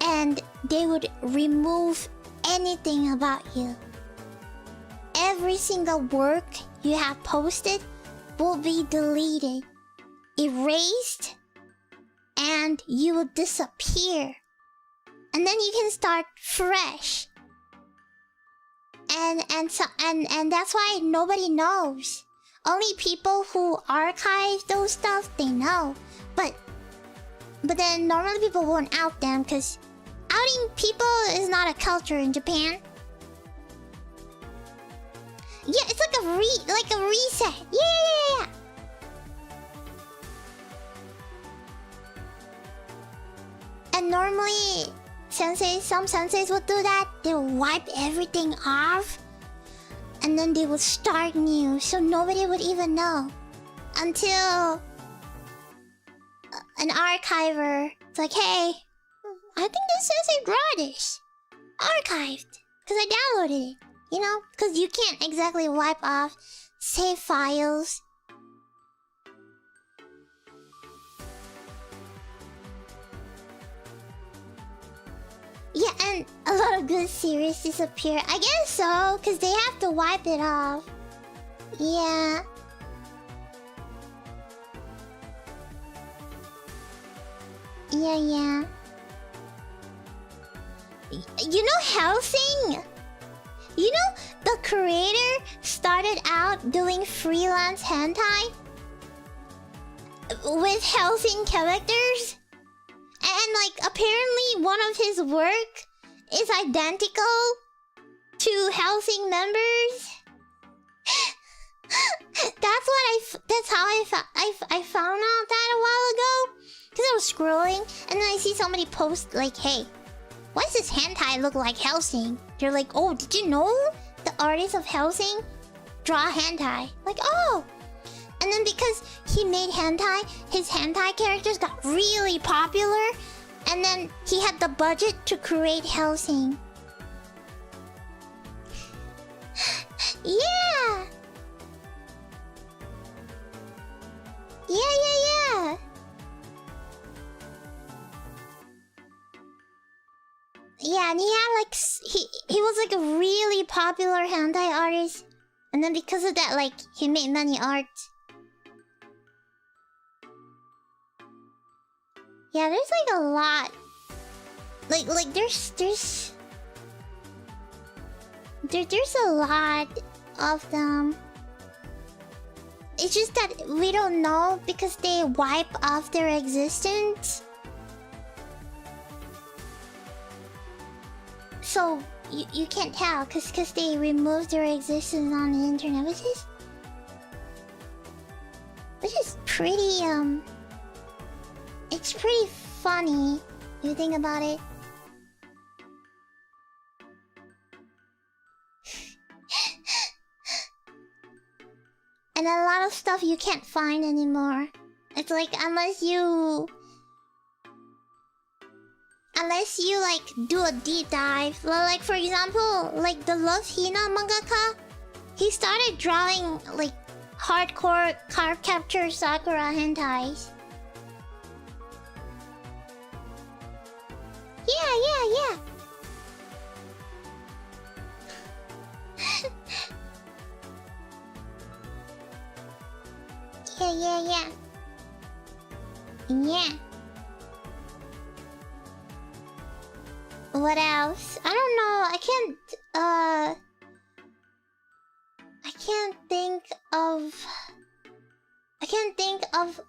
and they would remove anything about you. Every single work you have posted will be deleted, erased, and you will disappear. And then you can start fresh. And that's why nobody knows. Only people who archive those stuff, they know. But then normally people won't out them, because outing people is not a culture in Japan. Yeah, it's like a reset. Yeah. And normally some senseis would do that. They will wipe everything off. and then they would start new, so nobody would even know until an archiver. It's like, hey, I think this says I draw this archived because I downloaded it. You know, because you can't exactly wipe off save files. Yeah, and a lot of good series disappear. I guess so, because they have to wipe it off. Yeah. Yeah. You know Hellsing? You know the creator started out doing freelance hentai with Hellsing characters? And like apparently one of his work is identical to Hellsing members. That's how I found out that a while ago. Cause I was scrolling and then I see somebody post like, hey, why does this hentai look like Hellsing? They're like, oh, did you know the artist of Hellsing draw hentai? Like, oh. And then because he made hentai, his hentai characters got really popular. And then he had the budget to create Hellsing. Yeah. Yeah. Yeah, and he had like he was like a really popular hentai artist, and then because of that, like he made many art. Yeah, there's like a lot. Like there's a lot of them. It's just that we don't know because they wipe off their existence. So you can't tell because they removed their existence on the internet, which is pretty it's pretty funny if you think about it. And a lot of stuff you can't find anymore. It's like unless you like do a deep dive. Well, like for example, like the Love Hina mangaka, he started drawing like hardcore card capture Sakura hentais. Yeah. Yeah. What else? I don't know. I can't think of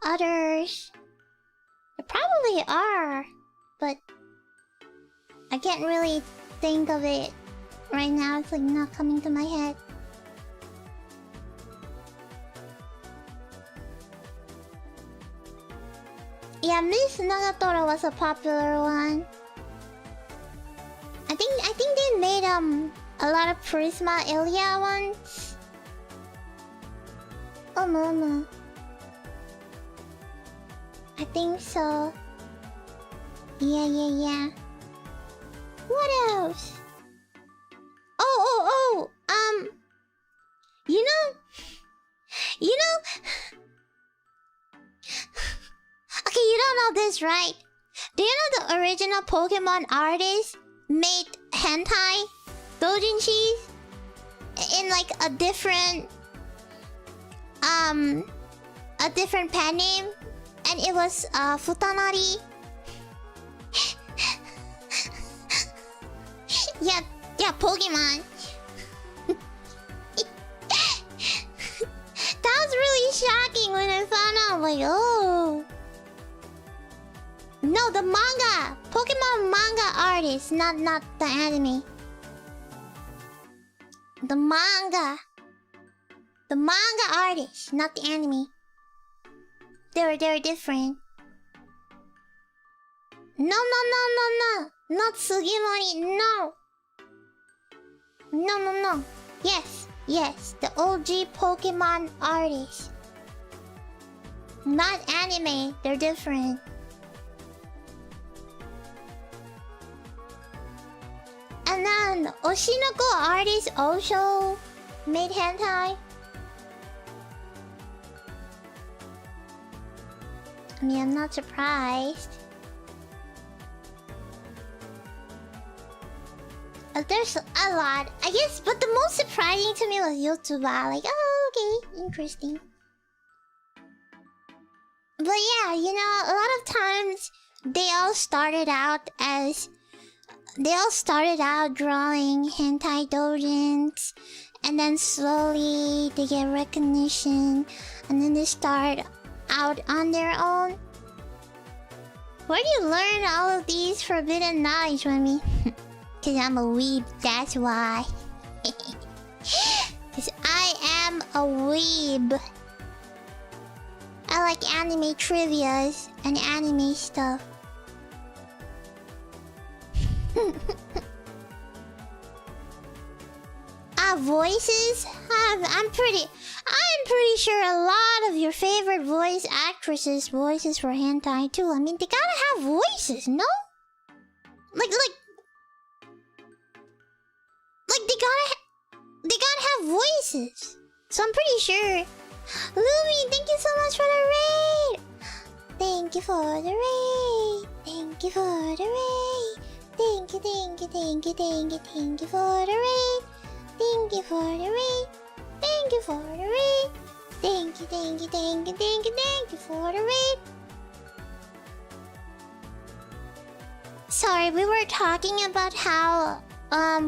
others. There probably are, but I can't really think of it right now. It's like not coming to my head. Yeah, Miss Nagatora was a popular one. I think they made a lot of Prisma Ilia ones. Oh mama. I think so. Yeah. What else? Oh. You know. Okay, you don't know this, right? Do you know the original Pokemon artist made hentai doujinshis in like a different pen name, and it was Futanari. yeah, Pokemon. That was really shocking when I found out. I'm like, oh. No, the manga! Pokemon manga artist, not the anime. The manga. The manga artist, not the anime. They're different. No. Not Sugimori, no. No, no, no. Yes, yes, the OG Pokemon artists. Not anime, they're different. And then Oshinoko artists also made hentai. I mean, I'm not surprised. There's a lot, I guess, but the most surprising to me was Yotsuba. Like, oh, okay, interesting. But yeah, you know, a lot of times they all started out drawing hentai doujins, and then slowly they get recognition, and then they start out on their own. Where do you learn all of these forbidden knowledge, Remy? Cause I'm a weeb, that's why. Cause I am a weeb. I like anime trivias and anime stuff. Voices? I'm pretty sure a lot of your favorite voice actresses' voices for hentai too. I mean, they gotta have voices, no? Like they gotta have voices. So I'm pretty sure. Lumi, thank you so much for the raid. Thank you for the raid. Thank you for the raid. Thank you, thank you, thank you, thank you, thank you for the raid. Thank you for the raid. Thank you for the raid. Thank you, thank you, thank you, thank you, thank you for the raid. Sorry, we were talking about how a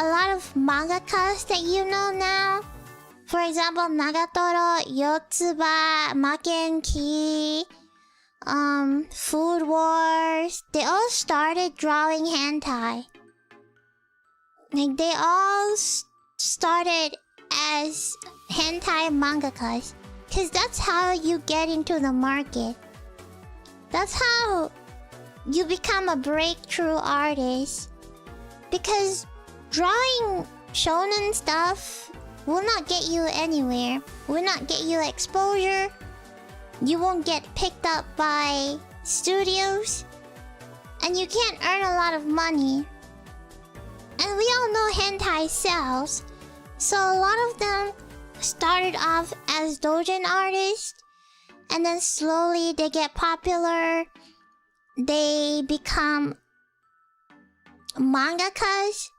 lot of mangakas that you know now, for example, Nagatoro, Yotsuba, Makenki, Food Wars, they all started drawing hentai. Like, they all started as hentai mangakas, cause that's how you get into the market. That's how you become a breakthrough artist. Because drawing shonen stuff will not get you anywhere. Will not get you exposure. You won't get picked up by studios. And you can't earn a lot of money. And we all know hentai sells. So a lot of them started off as doujin artists. And then slowly they get popular. They become mangakas.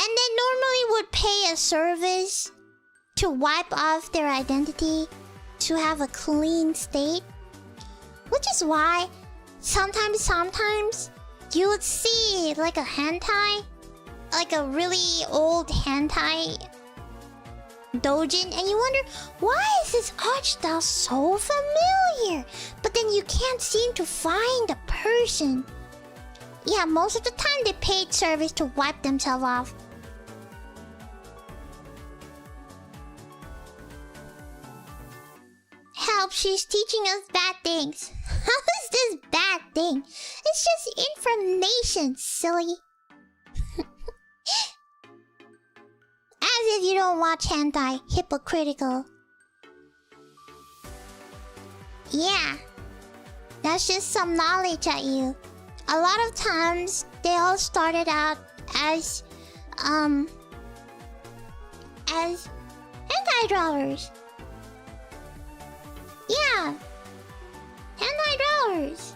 And they normally would pay a service to wipe off their identity, to have a clean state. Which is why sometimes you would see like a hentai, like a really old hentai doujin, and you wonder, why is this art style so familiar? But then you can't seem to find a person. Yeah, most of the time they paid service to wipe themselves off. Help, she's teaching us bad things. How is this bad thing? It's just information, silly. As if you don't watch hentai, hypocritical. Yeah, that's just some knowledge at you. A lot of times, they all started out as hentai drawers. Yeah, hentai drawers.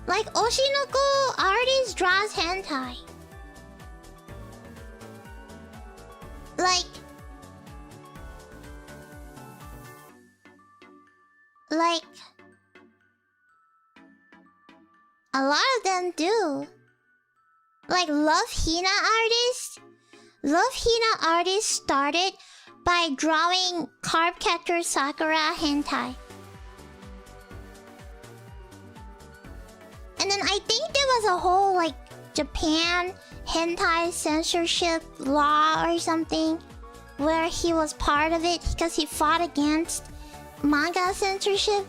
Like Oshinoko artist draws hentai. Like a lot of them do. Like Love Hina artists started by drawing Cardcaptor Sakura hentai. And then I think there was a whole like Japan hentai censorship law or something where he was part of it because he fought against manga censorship.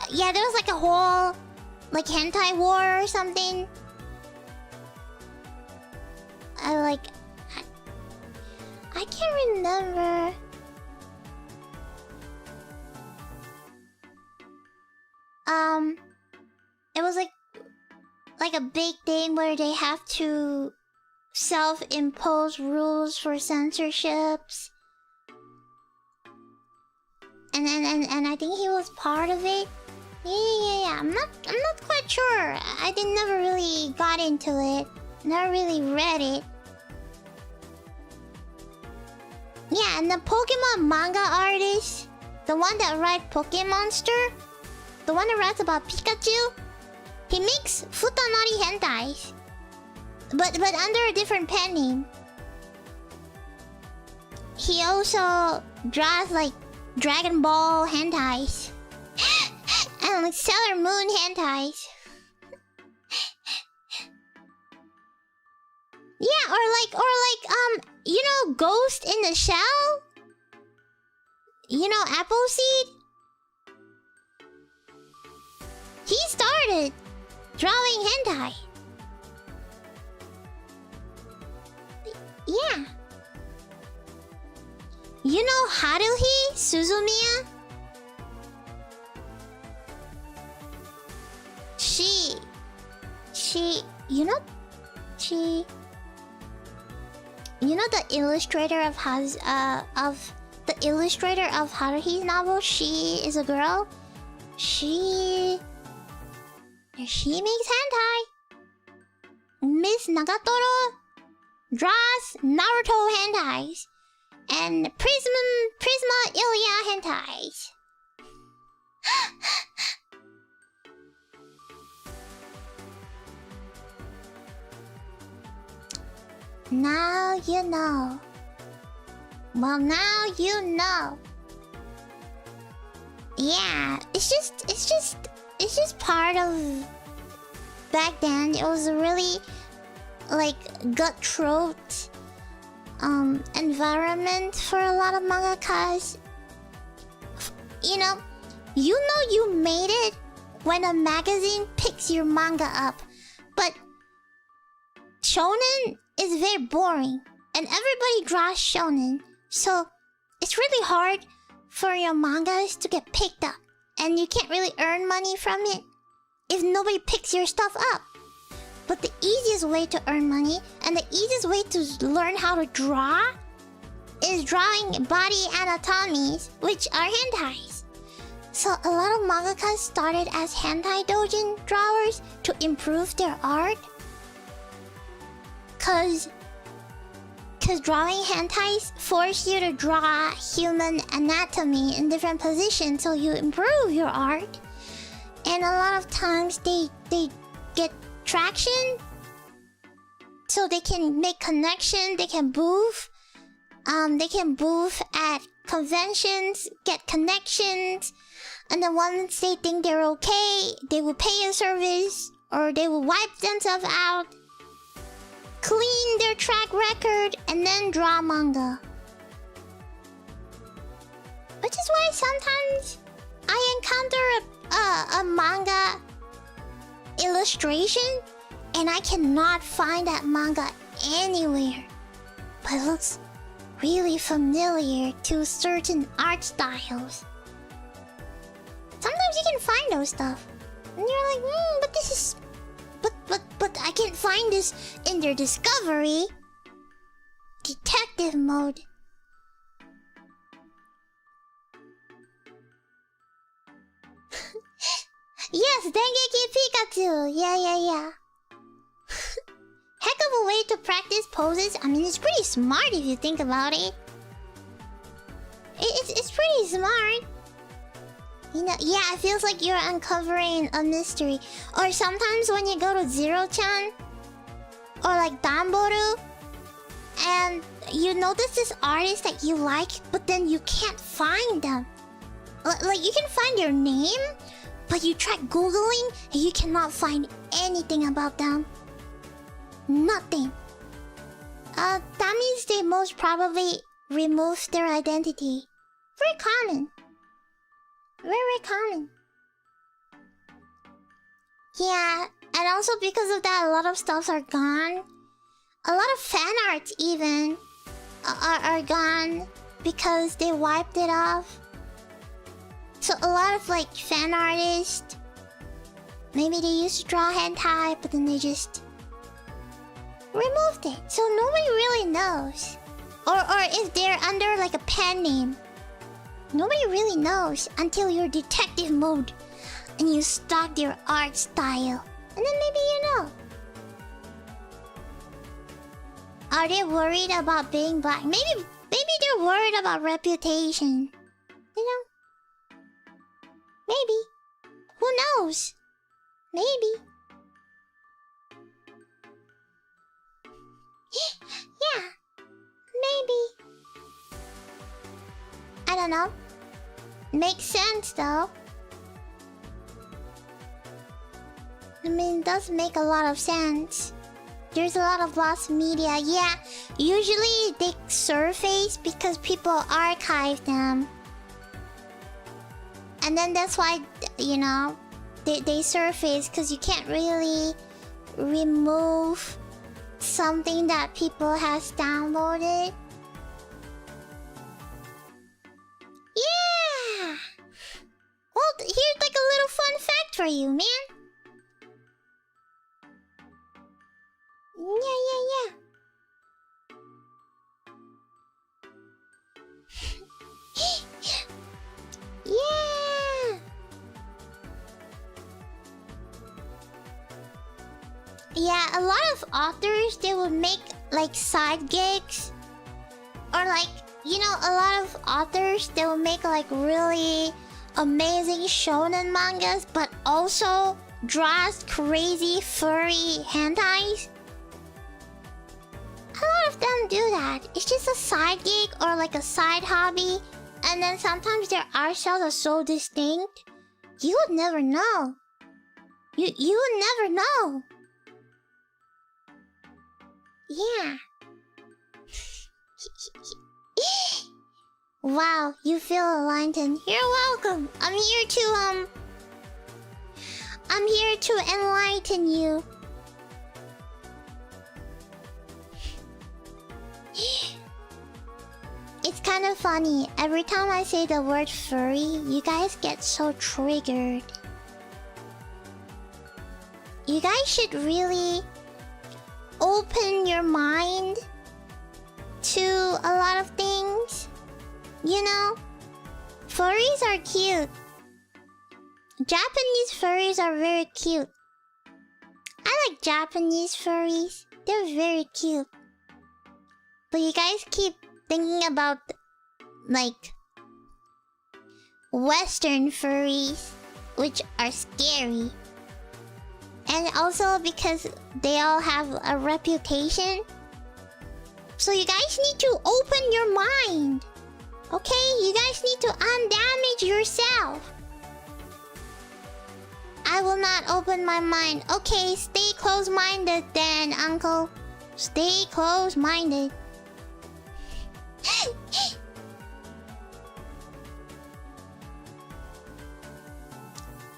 Yeah, there was like a whole Like hentai war or something. I can't remember. It was like a big thing where they have to self-impose rules for censorships. And I think he was part of it. Yeah. I'm not quite sure. I never really got into it. Never really read it. Yeah, and the Pokemon manga artist, the one that writes Pokemonster, the one that writes about Pikachu, he makes futanari hentais, but under a different pen name. He also draws like Dragon Ball hentais and like Sailor Moon hentais. Yeah, or like you know, Ghost in the Shell? You know, Appleseed? He started drawing hentai. Yeah. You know Haruhi Suzumiya? You know the illustrator of Haruhi's novel? She is a girl. She makes hentai. Miss Nagatoro draws Naruto hentais and Prisma Ilya hentais. Now you know. Well, now you know. Yeah, it's just part of... Back then, it was a really like cutthroat environment for a lot of mangakas. You know you made it when a magazine picks your manga up, but shonen is very boring, and everybody draws shonen, so it's really hard for your mangas to get picked up, and you can't really earn money from it if nobody picks your stuff up. But the easiest way to earn money and the easiest way to learn how to draw is drawing body anatomies, which are hentais. So a lot of mangakas started as hentai doujin drawers to improve their art. Cause drawing hentais force you to draw human anatomy in different positions, so you improve your art. And a lot of times they get traction, so they can make connection, they can booth at conventions, get connections, and then once they think they're okay, they will pay a service, or they will wipe themselves out, clean their track record, and then draw manga. Which is why sometimes I encounter a manga illustration and I cannot find that manga anywhere, but it looks really familiar to certain art styles. Sometimes you can find those stuff and you're like, but this is... But I can't find this in their discovery. Detective mode. Yes, Dengeki Pikachu. Yeah. Heck of a way to practice poses. I mean, it's pretty smart if you think about it. It's pretty smart. You know, yeah, it feels like you're uncovering a mystery. Or sometimes when you go to Zero-chan or like Danboru and you notice this artist that you like, but then you can't find them. Like you can find their name, but you try Googling and you cannot find anything about them. Nothing. That means they most probably removed their identity. Very common. Very common. Yeah, and also because of that, a lot of stuffs are gone. A lot of fan arts even are gone because they wiped it off. So a lot of like fan artists, maybe they used to draw hentai, but then they just removed it. So nobody really knows. Or if they're under like a pen name, nobody really knows until you're detective mode and you stalk their art style. And then maybe you know. Are they worried about being black? Maybe they're worried about reputation. You know? Maybe. Who knows? Maybe. Yeah. Maybe. I don't know. Makes sense though. I mean, it does make a lot of sense. There's a lot of lost media. Yeah, usually they surface because people archive them. And then that's why, you know, they surface because you can't really remove something that people has downloaded. Yeah! Well, here's like a little fun fact for you, man. Yeah. Yeah! Yeah, a lot of authors, they would make like side gigs. Or like, you know, a lot of authors, they will make like really amazing shonen mangas, but also draws crazy furry hentais. A lot of them do that. It's just a side gig or like a side hobby. And then sometimes their art styles are so distinct, you would never know. You would never know. Yeah. Wow, you feel enlightened. You're welcome. I'm here to enlighten you. It's kind of funny. Every time I say the word furry, you guys get so triggered. You guys should really open your mind to a lot of things. You know, furries are cute. Japanese furries are very cute. I like Japanese furries. They're very cute. But you guys keep thinking about like Western furries, which are scary. And also because they all have a reputation. So you guys need to open your mind. Okay? You guys need to undamage yourself. I will not open my mind. Okay, stay close-minded then, uncle. Stay close-minded.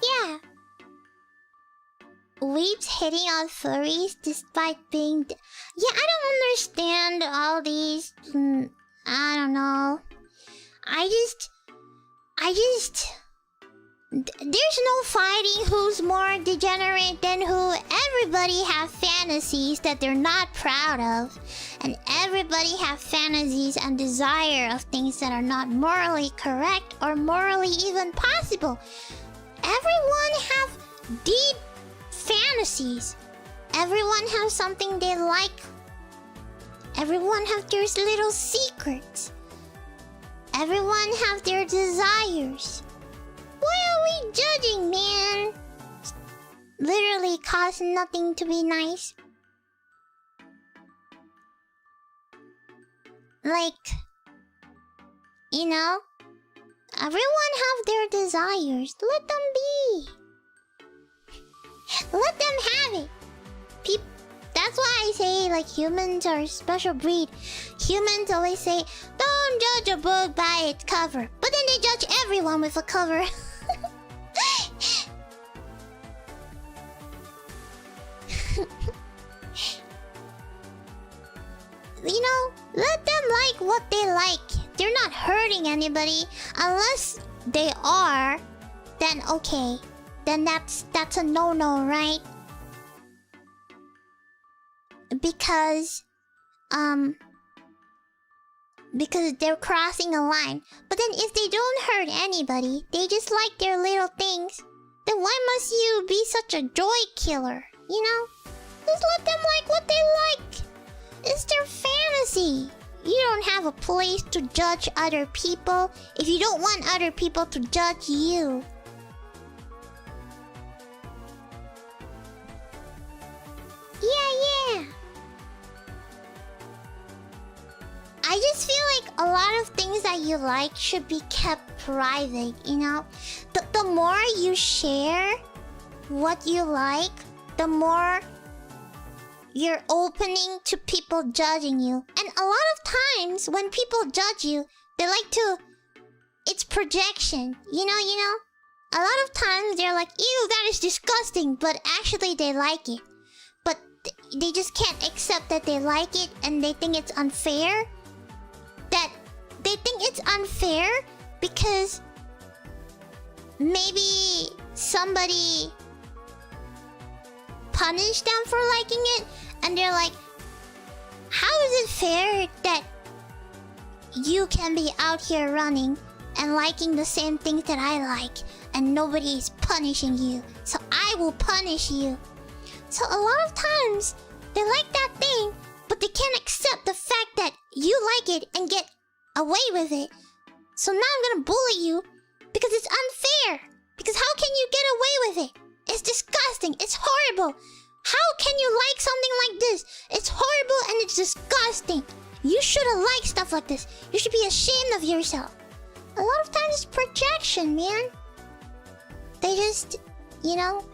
Yeah. Weeps hitting on furries despite being... Yeah, I don't understand all these... I don't know. I just... There's no fighting who's more degenerate than who. Everybody have fantasies that they're not proud of. And everybody have fantasies and desire of things that are not morally correct or morally even possible. Everyone have deep fantasies. Everyone has something they like. Everyone have their little secrets. Everyone have their desires. Why are we judging, man? Literally costs nothing to be nice. Like, you know, everyone have their desires. Let them be. Let them have it. That's why I say, like, humans are a special breed. Humans always say, don't judge a book by its cover. But then they judge everyone with a cover. You know, let them like what they like. They're not hurting anybody. Unless they are, then okay. Then that's a no-no, right? Because they're crossing a line. But then if they don't hurt anybody, they just like their little things, then why must you be such a joy killer? You know? Just let them like what they like. It's their fantasy. You don't have a place to judge other people if you don't want other people to judge you. Yeah. I just feel like a lot of things that you like should be kept private, you know? The more you share what you like, the more you're opening to people judging you. And a lot of times when people judge you, they like to... It's projection, you know? A lot of times they're like, ew, that is disgusting, but actually they like it. But they just can't accept that they like it and they think it's unfair. That they think it's unfair because maybe somebody punished them for liking it, and they're like, how is it fair that you can be out here running and liking the same things that I like and nobody is punishing you, so I will punish you. So a lot of times they like that thing, but they can't accept the fact that you like it and get away with it. So now I'm gonna bully you because it's unfair. Because how can you get away with it? It's disgusting. It's horrible. How can you like something like this? It's horrible and it's disgusting. You shouldn't like stuff like this. You should be ashamed of yourself. A lot of times it's projection, man. They just, you know,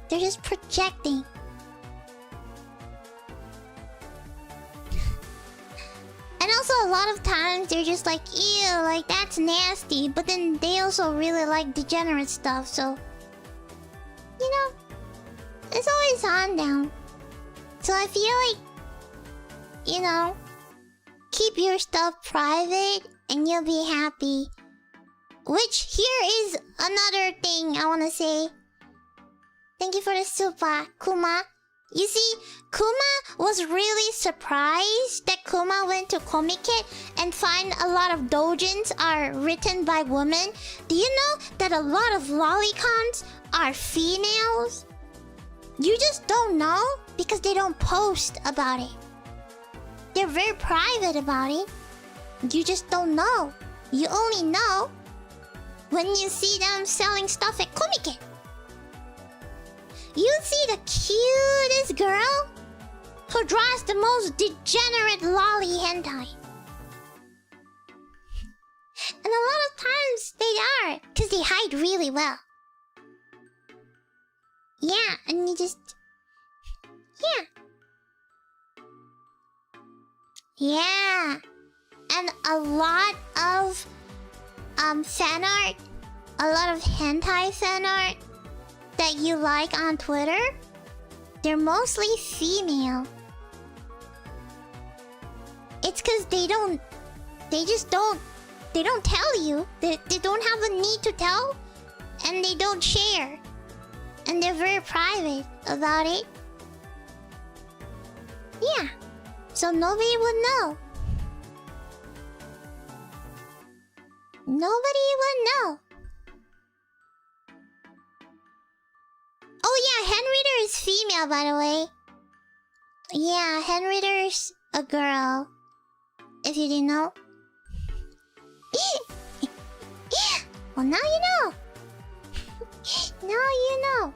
they're just projecting. And also a lot of times they're just like, ew, like that's nasty. But then they also really like degenerate stuff, so... You know, it's always on down. So I feel like, you know, keep your stuff private and you'll be happy. Which, here is another thing I wanna say. Thank you for the super, Kuma. You see, Kuma was really surprised that Kuma went to Comiket and find a lot of doujins are written by women. Do you know that a lot of lolicons are females? You just don't know because they don't post about it. They're very private about it. You just don't know. You only know when you see them selling stuff at Comiket. You see the cutest girl who draws the most degenerate lolly hentai. And a lot of times they are, because they hide really well. Yeah, and you just... Yeah. And a lot of fan art, a lot of hentai fan art that you like on Twitter, they're mostly female. It's because they don't tell you. They don't have a need to tell, and they don't share. And they're very private about it. Yeah. So nobody would know. Nobody would know. Oh yeah, hand reader is female, by the way. Yeah, hand reader's a girl. If you didn't know. Well, now you know. Now you know.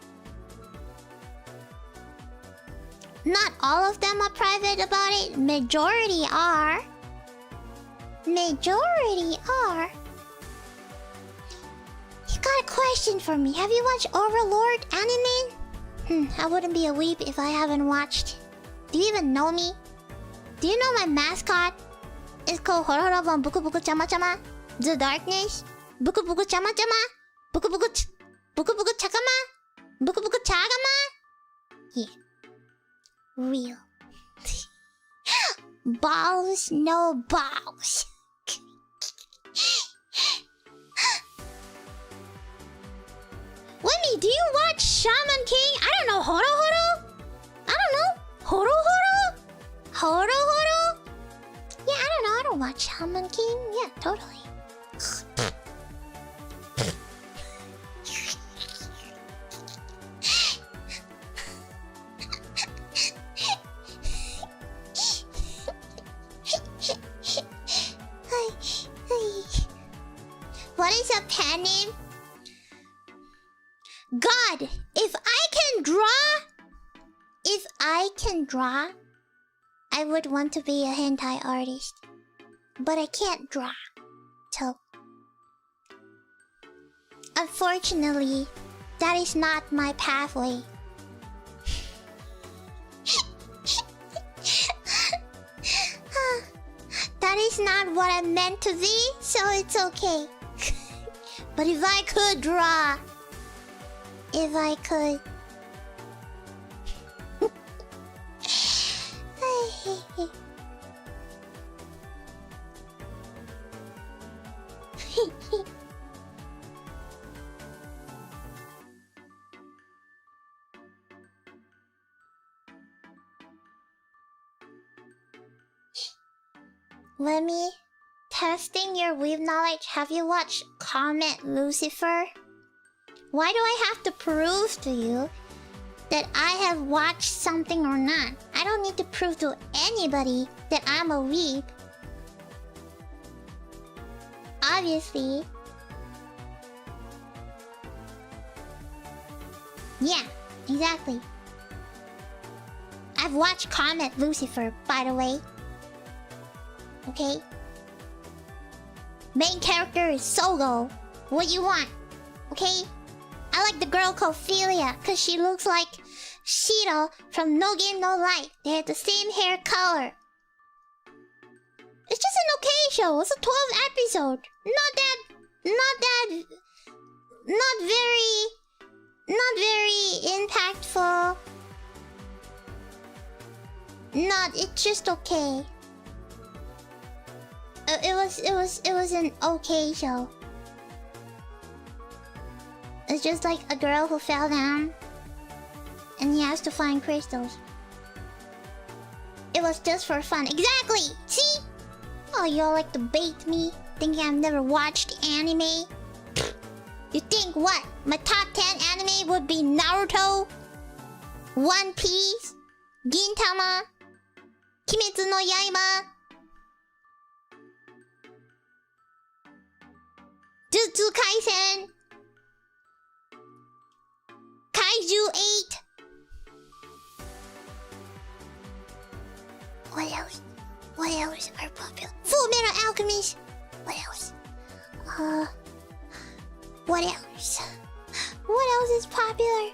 Not all of them are private about it. Majority are. Majority are. You got a question for me. Have you watched Overlord anime? I wouldn't be a weep if I haven't watched. Do you even know me? Do you know my mascot? It's called Hororobon Bukubuku Chama Chama. The Darkness. Bukubuku Chama Chama. Bukubuku Chakama. Bukubuku Chagama. Yeah. Real. Balls, no balls. Wimmy, do you watch Shaman King? I don't know, Horo Horo? I don't know. Horo Horo? Horo Horo? Yeah, I don't know. I don't watch Shaman King. Yeah, totally. What is a pen name? God, if I can draw, I would want to be a hentai artist. But I can't draw. So, unfortunately, that is not my pathway. That is not what I'm meant to be, so it's okay. But if I could draw, if I could. Let me testing your weeb knowledge. Have you watched Comet Lucifer? Why do I have to prove to you that I have watched something or not? I don't need to prove to anybody that I'm a weeb. Obviously. Yeah, exactly. I've watched Comet Lucifer, by the way. Okay? Main character is Sogo. What you want? Okay? I like the girl called Philia, cause she looks like Shiro from No Game No Life. They have the same hair color. It's just an okay show. It's a 12 episode. Not very impactful. It's just okay. It was an okay show. It's just like a girl who fell down and he has to find crystals. It was just for fun. Exactly! See? Oh, y'all like to bait me, thinking I've never watched anime? You think what? My top 10 anime would be Naruto, One Piece, Gintama, Kimetsu no Yaiba, Jujutsu Kaisen, Kaiju 8. What else? What else are popular? Full Metal Alchemist. What else? What else? What else is popular?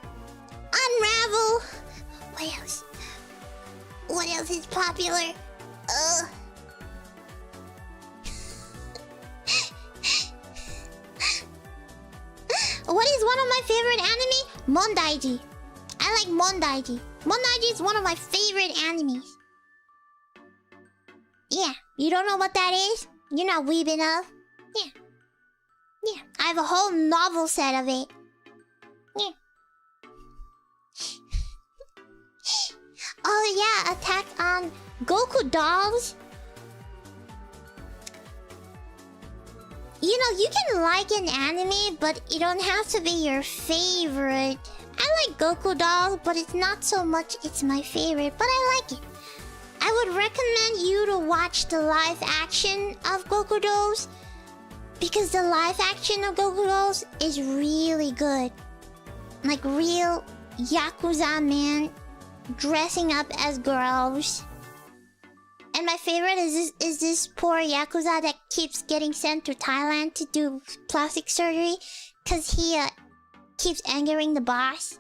Unravel. What else? What else is popular? What is one of my favorite anime? Mondaiji. I like Mondaiji. Mondaiji is one of my favorite animes. Yeah, you don't know what that is? You're not weeb enough? Yeah. Yeah, I have a whole novel set of it. Yeah. Oh yeah, Attack on Goku Dolls. You know, you can like an anime, but it don't have to be your favorite. I like Goku Dolls, but it's not so much it's my favorite, but I like it. I would recommend you to watch the live action of Goku Dolls, because the live action of Goku Dolls is really good. Like real Yakuza men dressing up as girls. And my favorite is this poor Yakuza that keeps getting sent to Thailand to do plastic surgery because he keeps angering the boss.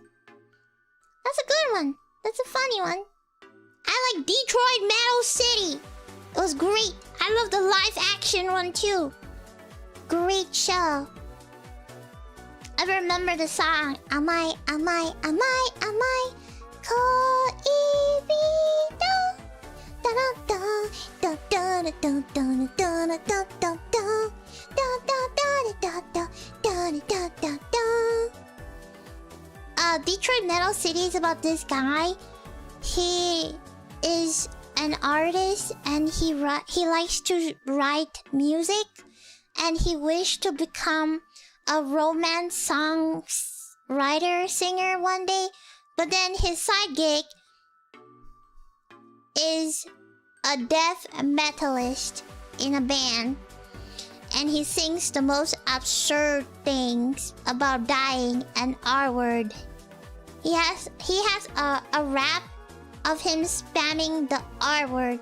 That's a good one. That's a funny one. I like Detroit Metal City. It was great. I love the live action one too. Great show. I remember the song. Amai, amai, amai, amai. Koibito. Da Detroit Metal City is about this guy. He is an artist and he likes to write music, and he wished to become a romance song writer singer one day. But then his side gig is a death metalist in a band, and he sings the most absurd things about dying and R-word. He has a rap of him spamming the R-word.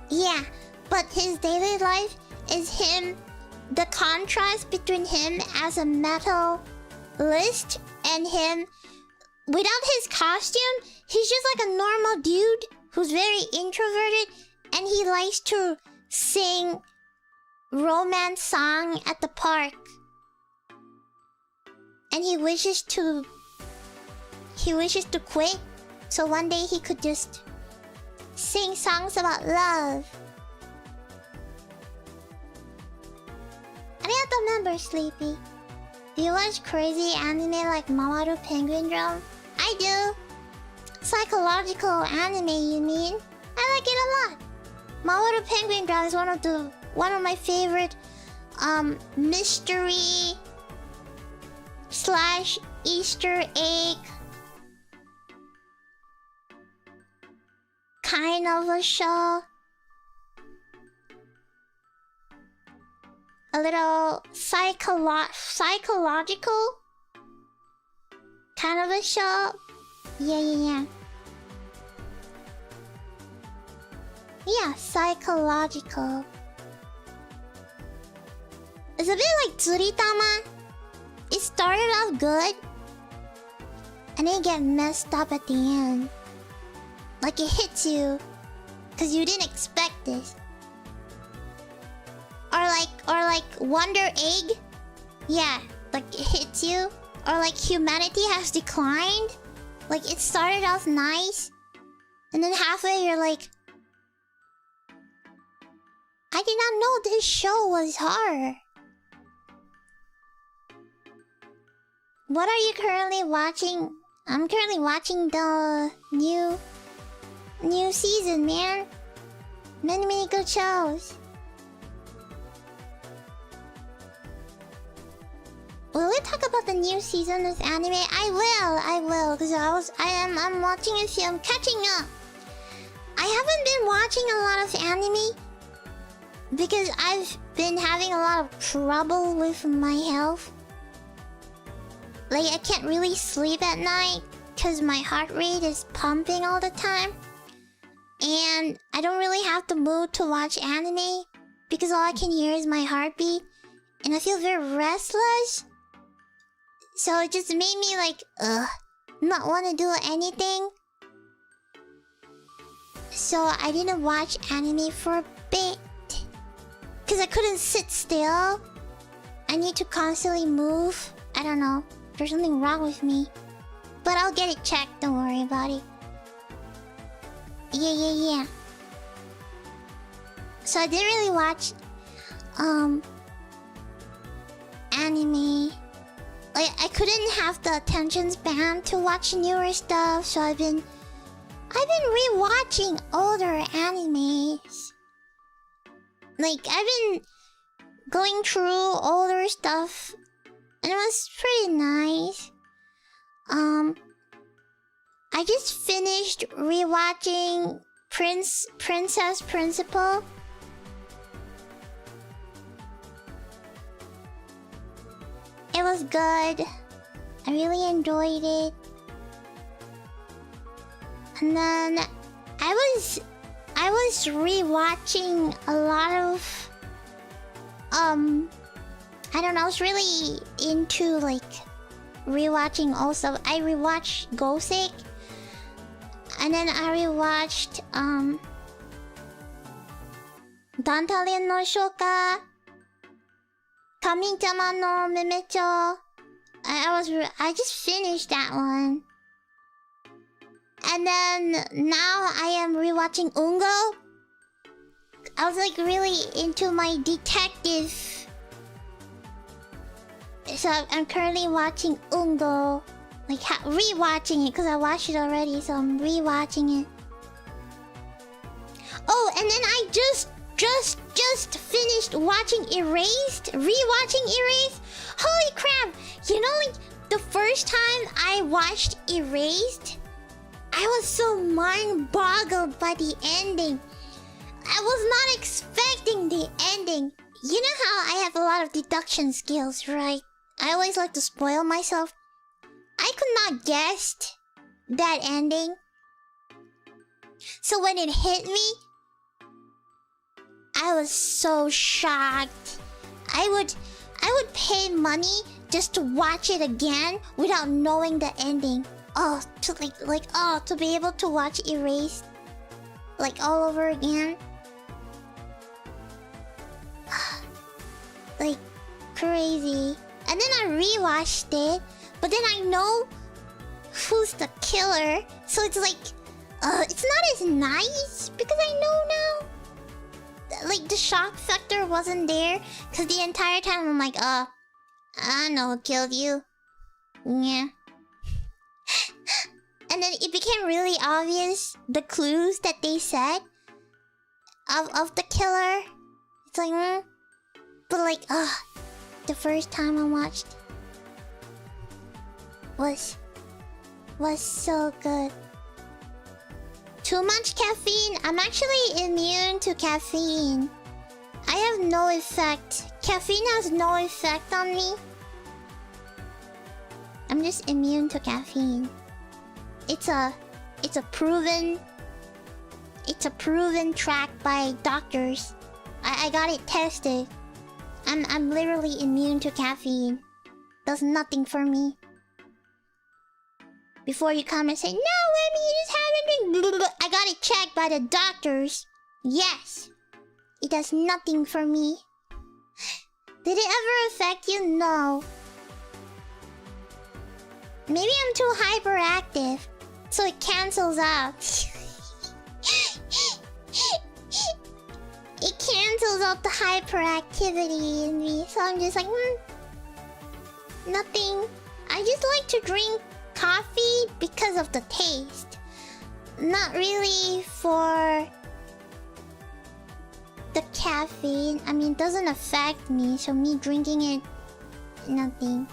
Yeah, but his daily life is him. The contrast between him as a metalist and him without his costume, he's just like a normal dude who's very introverted, and he likes to sing romance song at the park. And he wishes to quit, so one day he could just sing songs about love. Arigato member Sleepy. Do you watch crazy anime like Mawaru Penguin Drum? I do. Psychological anime, you mean? I like it a lot. Mawaru Penguin Drum is one of my favorite mystery / Easter egg kind of a show. A little psychological kind of a show. Yeah. Yeah, psychological. It's a bit like Tsuritama. It started off good, and then it get messed up at the end. Like it hits you, cause you didn't expect this. Or like Wonder Egg. Yeah, like it hits you. Or like humanity has declined. Like it started off nice, and then halfway you're like, I did not know this show was horror. What are you currently watching? I'm currently watching the new season, man. Many good shows. Will we talk about the new season of anime? I will, because I'm watching it, I'm catching up. I haven't been watching a lot of anime because I've been having a lot of trouble with my health. Like, I can't really sleep at night because my heart rate is pumping all the time. And I don't really have the mood to watch anime because all I can hear is my heartbeat. And I feel very restless. So it just made me like, not want to do anything. So I didn't watch anime for a bit. Because I couldn't sit still. I need to constantly move. I don't know. There's something wrong with me. But I'll get it checked, don't worry about it. Yeah. So I didn't really watch anime. Like, I couldn't have the attention span to watch newer stuff, so I've been rewatching older animes. Like, I've been going through older stuff, and it was pretty nice. I just finished rewatching Princess Principal. It was good. I really enjoyed it. And then I was rewatching a lot of I don't know, I was really into like rewatching also. I rewatched Gosek, and then I rewatched Dantalien no Shoka, Kami-sama no Memecho. I just finished that one. And then now I am rewatching Ungo. I was like really into my detective. So I'm currently watching Ungo. Like rewatching it because I watched it already, so I'm rewatching it. Oh, and then I just finished watching Erased. Rewatching Erased. Holy crap! You know, like the first time I watched Erased, I was so mind-boggled by the ending. I was not expecting the ending. You know how I have a lot of deduction skills, right? I always like to spoil myself. I could not guess that ending. So when it hit me, I was so shocked. I would pay money just to watch it again without knowing the ending. Oh, to be able to watch Erased like all over again. Like crazy. And then I rewatched it, but then I know who's the killer, so it's like it's not as nice because I know now. Like the shock factor wasn't there, cause the entire time I'm like, I know who killed you. Yeah. And then it became really obvious the clues that they said of the killer. It's like, but like, the first time I watched was so good. Too much caffeine? I'm actually immune to caffeine. I have no effect. Caffeine has no effect on me. I'm just immune to caffeine. It's a proven track by doctors. I got it tested. I'm literally immune to caffeine. Does nothing for me. Before you come and say, no, Remy, you just haven't drink. I got it checked by the doctors. Yes. It does nothing for me. Did it ever affect you? No. Maybe I'm too hyperactive, so it cancels out. It cancels out the hyperactivity in me, so I'm just like, nothing. I just like to drink coffee because of the taste. Not really for the caffeine. I mean, it doesn't affect me, so me drinking it, nothing.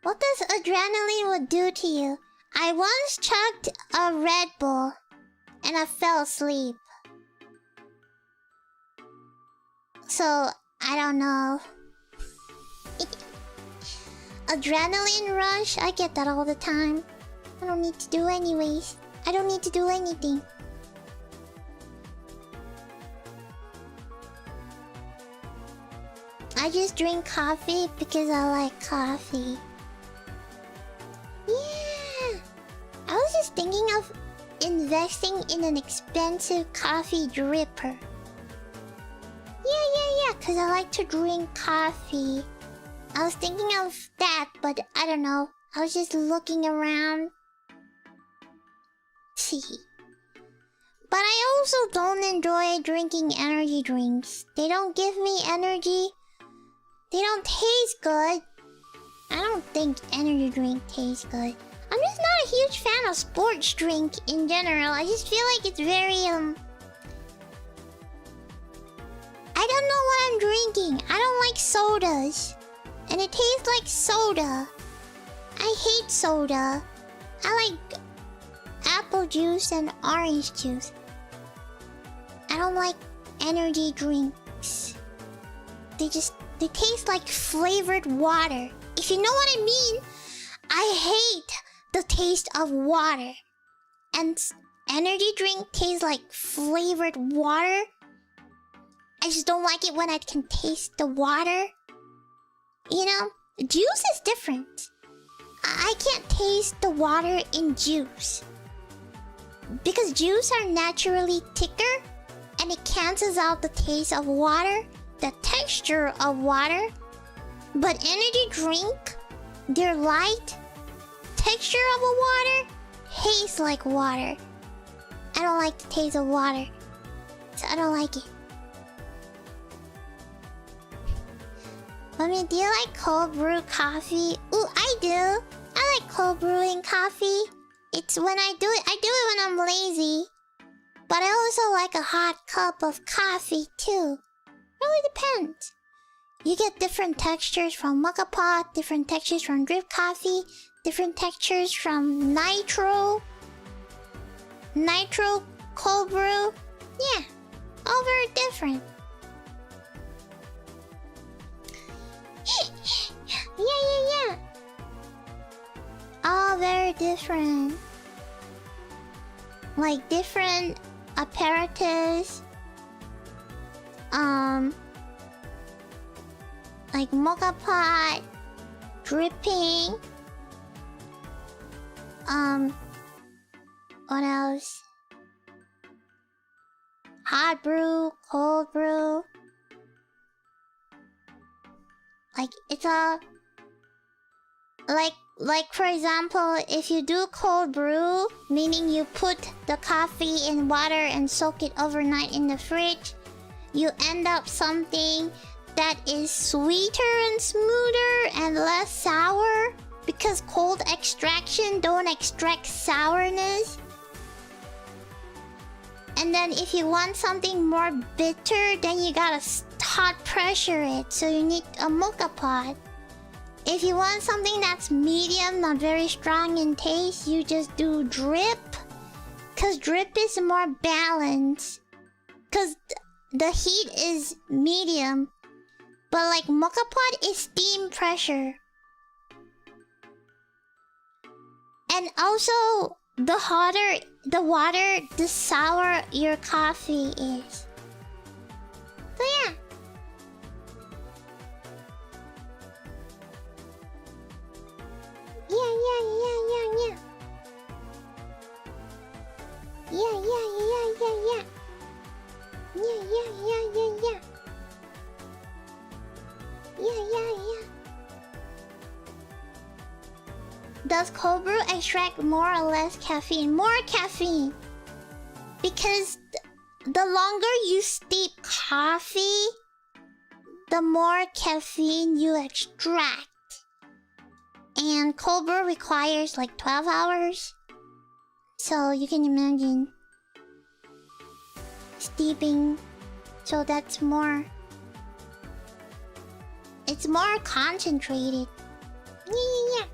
What does adrenaline would do to you? I once chugged a Red Bull and I fell asleep. So, I don't know. Adrenaline rush? I get that all the time. I don't need to do anyways. I don't need to do anything. I just drink coffee because I like coffee. Yeah! I was just thinking of investing in an expensive coffee dripper. Yeah, because I like to drink coffee. I was thinking of that, but I don't know. I was just looking around. See. But I also don't enjoy drinking energy drinks. They don't give me energy. They don't taste good. I don't think energy drink tastes good. I'm just not a huge fan of sports drink in general. I just feel like it's very, I don't know what I'm drinking. I don't like sodas. And it tastes like soda. I hate soda. I like apple juice and orange juice. I don't like energy drinks. They taste like flavored water. If you know what I mean, I hate the taste of water. And energy drink tastes like flavored water. I just don't like it when I can taste the water. You know, juice is different. I can't taste the water in juice. Because juice are naturally thicker and it cancels out the taste of water. the texture of water. But energy drink, they're light. Texture of a water tastes like water. I don't like the taste of water, so I don't like it. I mean, do you like cold brew coffee? Ooh, I do. I like cold brewing coffee. It's when I do it when I'm lazy. But I also like a hot cup of coffee too. Really depends. You get different textures from mocha pot, different textures from drip coffee, different textures from nitro cold brew. Yeah, all very different. Yeah. All very different. Like different apparatus. Like mocha pot, dripping. What else? Hot brew, cold brew. Like it's a like for example, if you do cold brew, meaning you put the coffee in water and soak it overnight in the fridge, you end up something that is sweeter and smoother and less sour, because cold extraction don't extract sourness. And then if you want something more bitter, then you gotta hot pressure it, so you need a mocha pot. If you want something that's medium, not very strong in taste, you just do drip, cause drip is more balanced, cause the heat is medium. But like mocha pot is steam pressure. And also, the hotter the water, the sour your coffee is. So yeah. Yeah. Does cold brew extract more or less caffeine? More caffeine. Because the longer you steep coffee, the more caffeine you extract. And cold brew requires like 12 hours. So you can imagine steeping. So that's more. It's more concentrated. Yeah.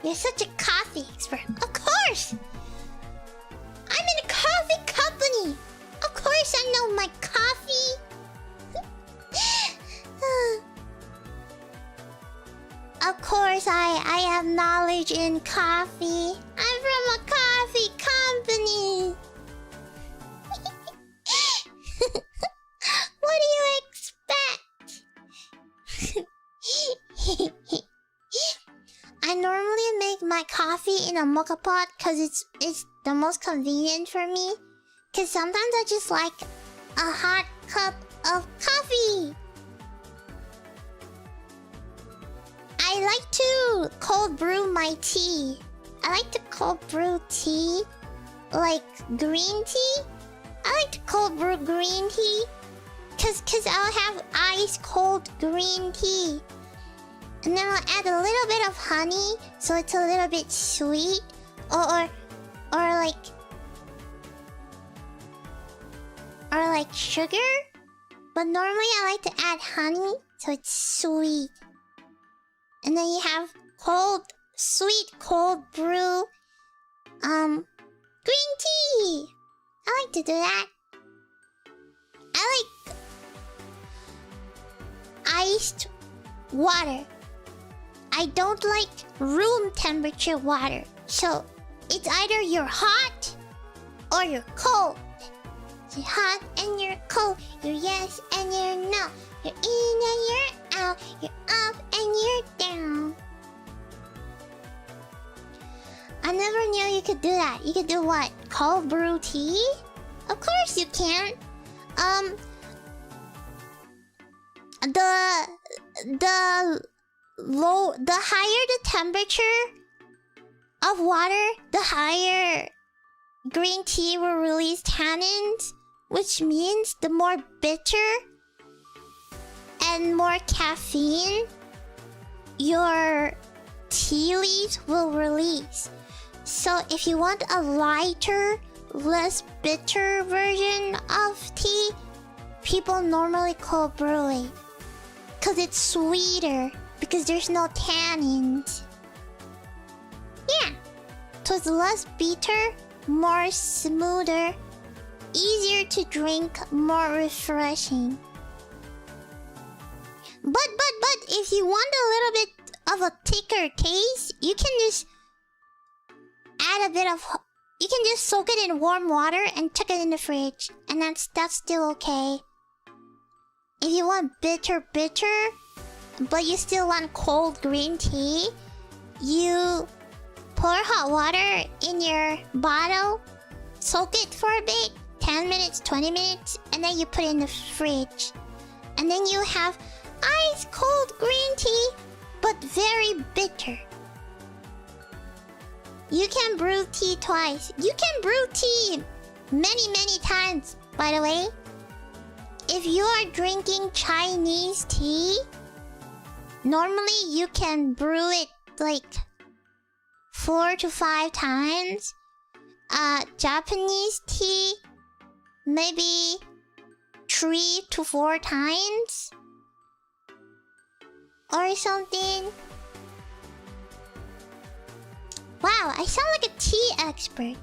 You're such a coffee expert. Of course! I'm in a coffee company! Of course I know my coffee! Of course I have knowledge in coffee. I'm from a coffee company! What do you expect? I normally make my coffee in a mocha pot because it's the most convenient for me. Because sometimes I just like a hot cup of coffee. I like to cold brew my tea. I like to cold brew tea. Like green tea. I like to cold brew green tea. Cause I'll have ice cold green tea. And then I'll add a little bit of honey, so it's a little bit sweet, or like sugar. But normally I like to add honey, so it's sweet. And then you have sweet cold brew, green tea. I like to do that. I like iced water. I don't like room temperature water. So it's either you're hot or you're cold. You're hot and you're cold. You're yes and you're no. You're in and you're out. You're up and you're down. I never knew you could do that. You could do what? Cold brew tea? Of course you can. the higher the temperature of water, the higher green tea will release tannins, which means the more bitter and more caffeine your tea leaves will release. So if you want a lighter, less bitter version of tea, people normally cold brew it. Cause it's sweeter, because there's no tannins. Yeah. So it's less bitter, more smoother, easier to drink, more refreshing. But if you want a little bit of a thicker taste, you can just add a bit of... You can just soak it in warm water and chuck it in the fridge. And that's still okay. If you want bitter, but you still want cold green tea, you pour hot water in your bottle, soak it for a bit, 10 minutes, 20 minutes, and then you put it in the fridge. And then you have ice cold green tea, but very bitter. You can brew tea twice. You can brew tea many times, by the way. If you are drinking Chinese tea, normally you can brew it like 4 to 5 times. Japanese tea, maybe 3 to 4 times. Or something. Wow, I sound like a tea expert.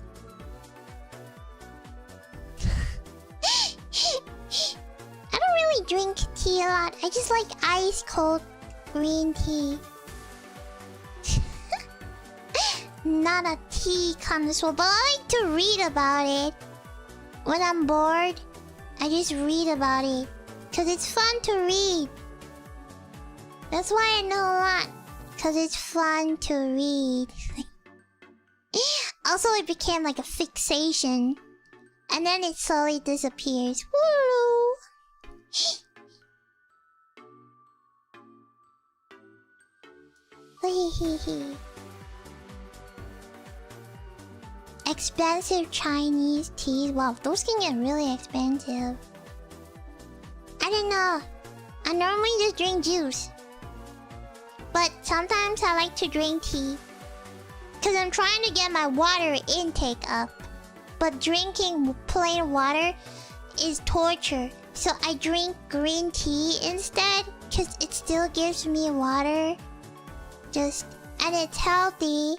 I don't really drink tea a lot. I just like ice cold green tea. Not a tea connoisseur, but I like to read about it. When I'm bored, I just read about it. Cause it's fun to read. That's why I know a lot. Cause it's fun to read. Also, it became like a fixation. And then it slowly disappears. Woo! Expensive Chinese teas. Wow, those can get really expensive. I don't know. I normally just drink juice. But sometimes I like to drink tea. Cause I'm trying to get my water intake up. But drinking plain water is torture. So I drink green tea instead. Cause it still gives me water. And it's healthy.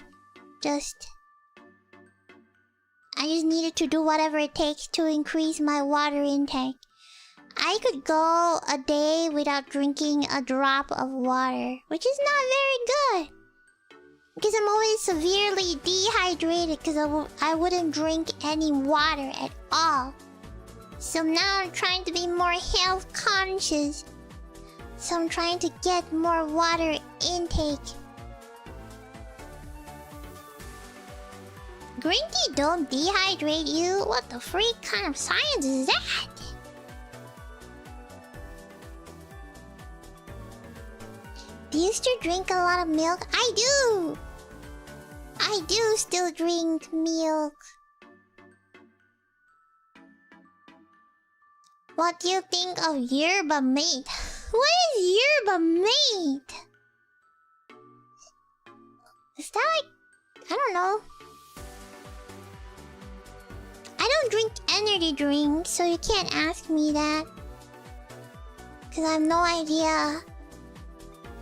I just needed to do whatever it takes to increase my water intake. I could go a day without drinking a drop of water, which is not very good. Because I'm always severely dehydrated because I wouldn't drink any water at all. So now I'm trying to be more health conscious. So I'm trying to get more water intake. Green tea don't dehydrate you? What the freak kind of science is that? Do you still drink a lot of milk? I do! I do still drink milk. What do you think of yerba mate? What is yerba mate? Is that like... I don't know. I don't drink energy drinks, so you can't ask me that. Because I have no idea.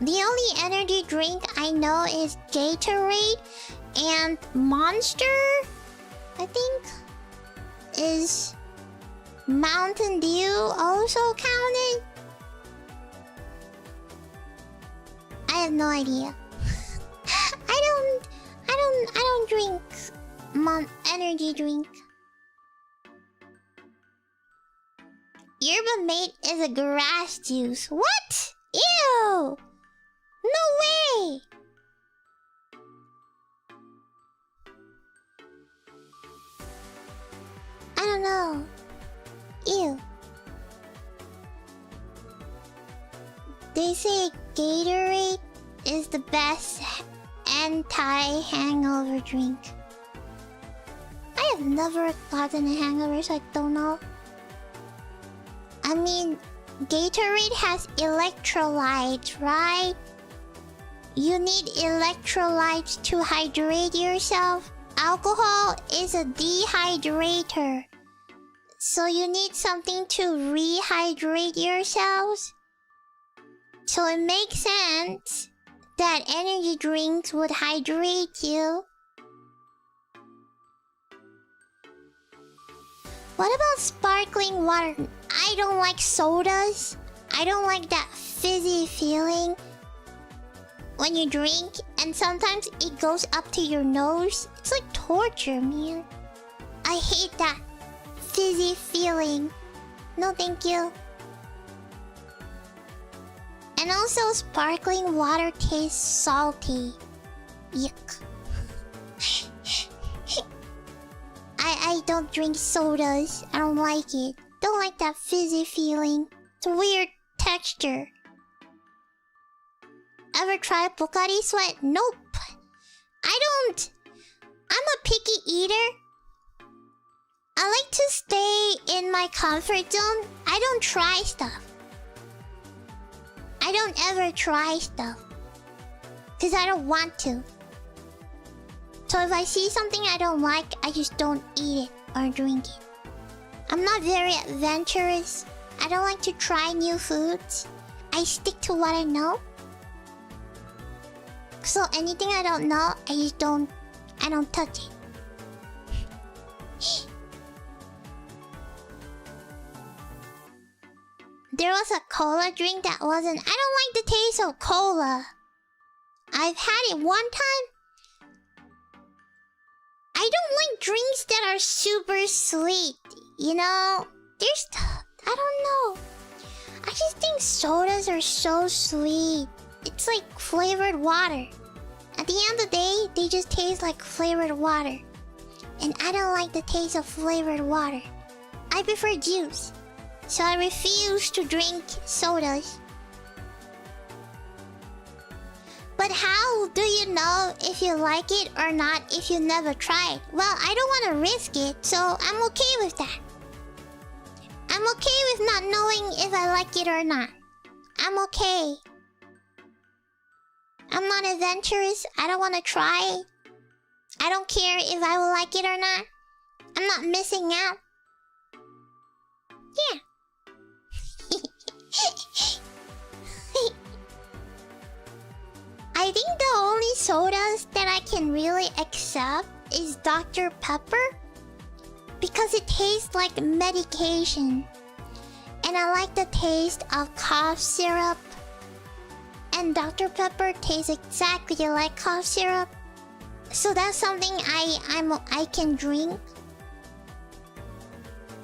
The only energy drink I know is Gatorade and Monster, I think. Is Mountain Dew also counted? I have no idea. I don't drink energy drink. Yerba mate is a grass juice. What? Ew! No way! I don't know. Ew. They say Gatorade is the best anti-hangover drink. I have never gotten a hangover, so I don't know. I mean, Gatorade has electrolytes, right? You need electrolytes to hydrate yourself. Alcohol is a dehydrator. So you need something to rehydrate yourselves. So it makes sense that energy drinks would hydrate you. What about sparkling water? I don't like sodas. I don't like that fizzy feeling when you drink, and sometimes it goes up to your nose. It's like torture, man. I hate that fizzy feeling. No, thank you. And also, sparkling water tastes salty. Yuck. I don't drink sodas. I don't like it. Don't like that fizzy feeling. It's a weird texture. Ever tried Pocari Sweat? Nope. I don't. I'm a picky eater. I like to stay in my comfort zone. I don't try stuff. I don't ever try stuff. Because I don't want to. So if I see something I don't like, I just don't eat it or drink it. I'm not very adventurous. I don't like to try new foods. I stick to what I know. So anything I don't know, I don't touch it. There was a cola drink that wasn't... I don't like the taste of cola. I've had it one time. I don't like drinks that are super sweet. You know? There's... I don't know. I just think sodas are so sweet. It's like flavored water. At the end of the day, they just taste like flavored water. And I don't like the taste of flavored water. I prefer juice. So I refuse to drink sodas. But how do you know if you like it or not if you never tried? Well, I don't want to risk it, so I'm okay with that. I'm okay with not knowing if I like it or not. I'm okay. I'm not adventurous. I don't want to try. I don't care if I will like it or not. I'm not missing out. Yeah. I think the only sodas that I can really accept is Dr. Pepper. Because it tastes like medication. And I like the taste of cough syrup. And Dr. Pepper tastes exactly like cough syrup. So that's something I can drink.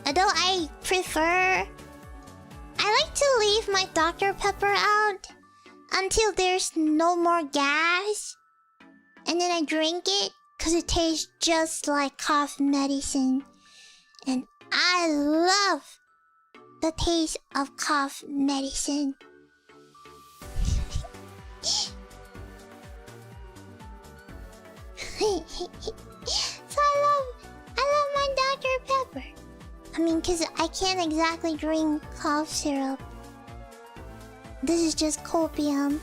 Although I prefer... I like to leave my Dr. Pepper out until there's no more gas. And then I drink it because it tastes just like cough medicine. And I love the taste of cough medicine. So I love my Dr. Pepper. I mean, because I can't exactly drink cough syrup. This is just copium.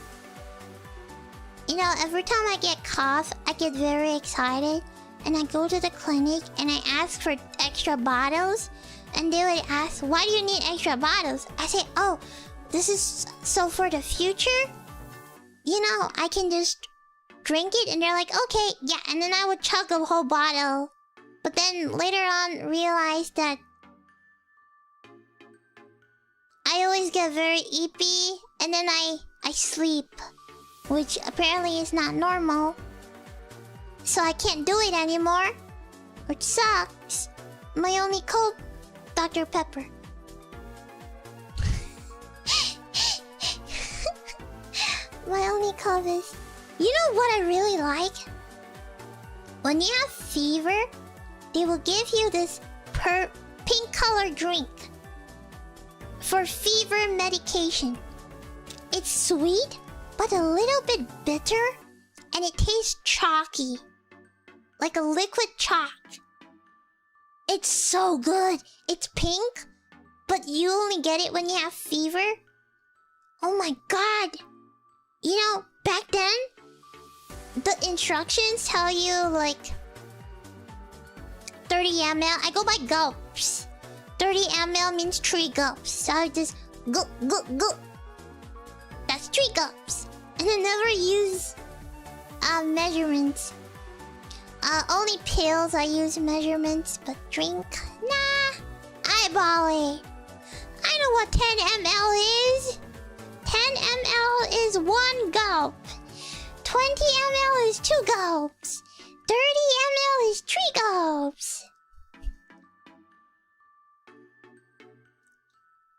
You know, every time I get cough, I get very excited. And I go to the clinic and I ask for extra bottles. And they would ask, why do you need extra bottles? I say, oh, this is so for the future. You know, I can just drink it. And they're like, okay, yeah. And then I would chug a whole bottle. But then later on realize that I always get very eepy. And then I sleep. Which apparently is not normal. So I can't do it anymore. Which sucks. My only cope, Dr. Pepper. My only cope is... You know what I really like? When you have fever, they will give you this pink color drink. For fever medication. It's sweet, but a little bit bitter, and it tastes chalky. Like a liquid chalk. It's so good. It's pink, but you only get it when you have fever. Oh my god. You know, back then, the instructions tell you like 30 ml. I go by gulps. 30 ml means 3 gulps. So I just gulp, gulp, gulp. That's 3 gulps. And I never use measurements. Only pills I use measurements, but drink, nah. Eyeball it. I know what 10 ml is. 10 ml is 1 gulp. 20 ml is 2 gulps. 30 ml is 3 gulps.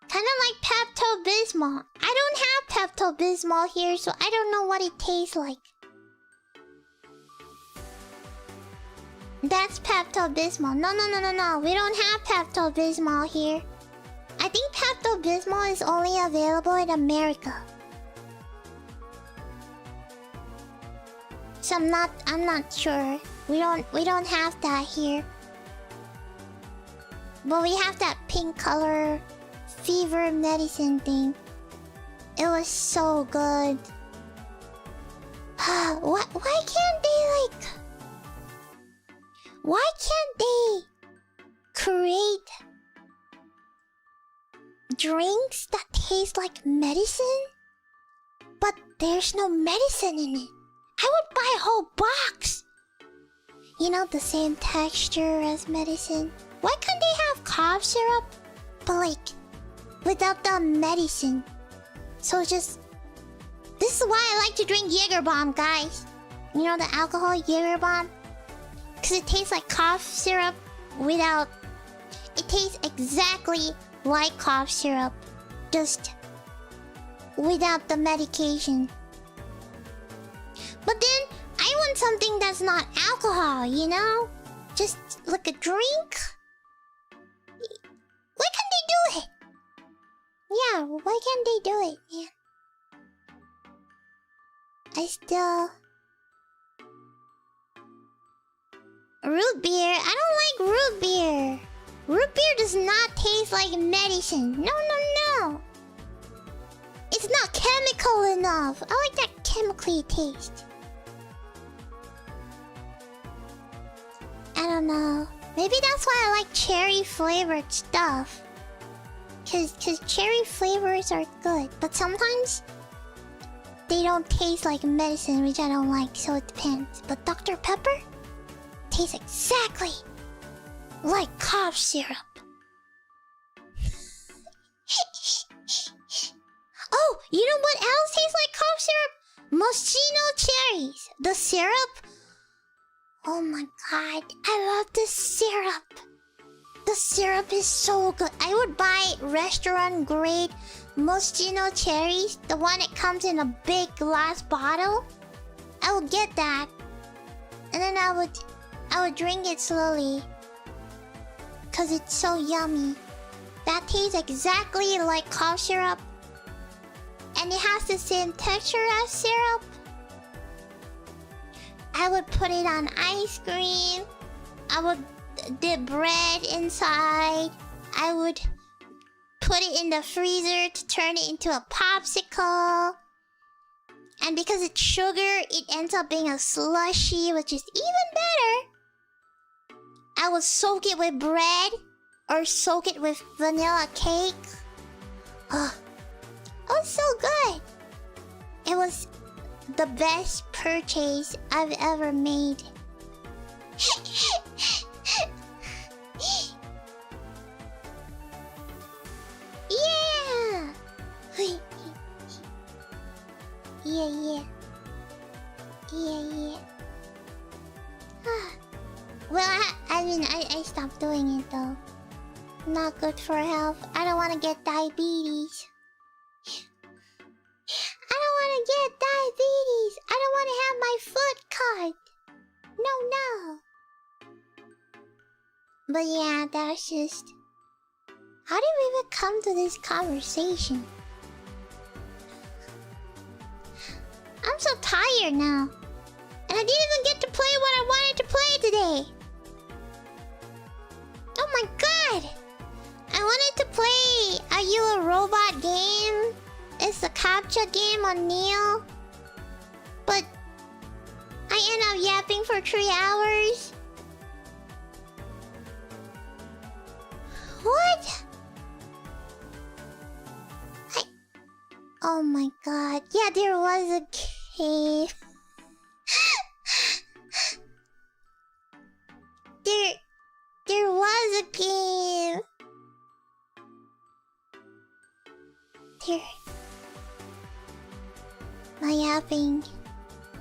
Kinda like Pepto-Bismol. I don't have Pepto-Bismol here, so I don't know what it tastes like. That's Pepto-Bismol. No. We don't have Pepto-Bismol here. I think Pepto-Bismol is only available in America. So I'm not sure. We don't have that here. But we have that pink color fever medicine thing. It was so good. Why can't they like... Why can't they create drinks that taste like medicine? But there's no medicine in it. I would buy a whole box. You know, the same texture as medicine. Why can't they have cough syrup, but like without the medicine? So just... This is why I like to drink Jaeger Bomb, guys. You know the alcohol Jaeger Bomb? Because it tastes like cough syrup without... It tastes exactly like cough syrup. Just without the medication. But then, I want something that's not alcohol, you know? Just like a drink? Why can't they do it? Yeah, why can't they do it? Yeah. I still... Root beer? I don't like root beer. Root beer does not taste like medicine. No. It's not chemical enough. I like that chemically taste. I don't know. Maybe that's why I like cherry flavored stuff. Cause cherry flavors are good. But sometimes they don't taste like medicine, which I don't like, so it depends. But Dr. Pepper tastes exactly like cough syrup. Oh, you know what else tastes like cough syrup? Moschino cherries. The syrup? Oh my god, I love the syrup. The syrup is so good. I would buy restaurant grade Moschino cherries. The one that comes in a big glass bottle. I would get that. And then I would drink it slowly. Cause it's so yummy. That tastes exactly like cough syrup. And it has the same texture as syrup. I would put it on ice cream. I would dip bread inside. I would put it in the freezer to turn it into a popsicle. And because it's sugar, it ends up being a slushy, which is even better. I would soak it with bread or soak it with vanilla cake. Oh, it was so good. It was the best purchase I've ever made. Yeah! Yeah. Well, I stopped doing it though. Not good for health. I don't want to get diabetes. I don't want to get diabetes. I don't want to have my foot cut. No. But yeah, that's just... How did we even come to this conversation? I'm so tired now. And I didn't even get to play what I wanted to play today. Oh my god! I wanted to play Are You a Robot game. It's a captcha game on Neo. But I end up yapping for 3 hours. What? Oh my god. Yeah, there was a game. There was a game. My yapping.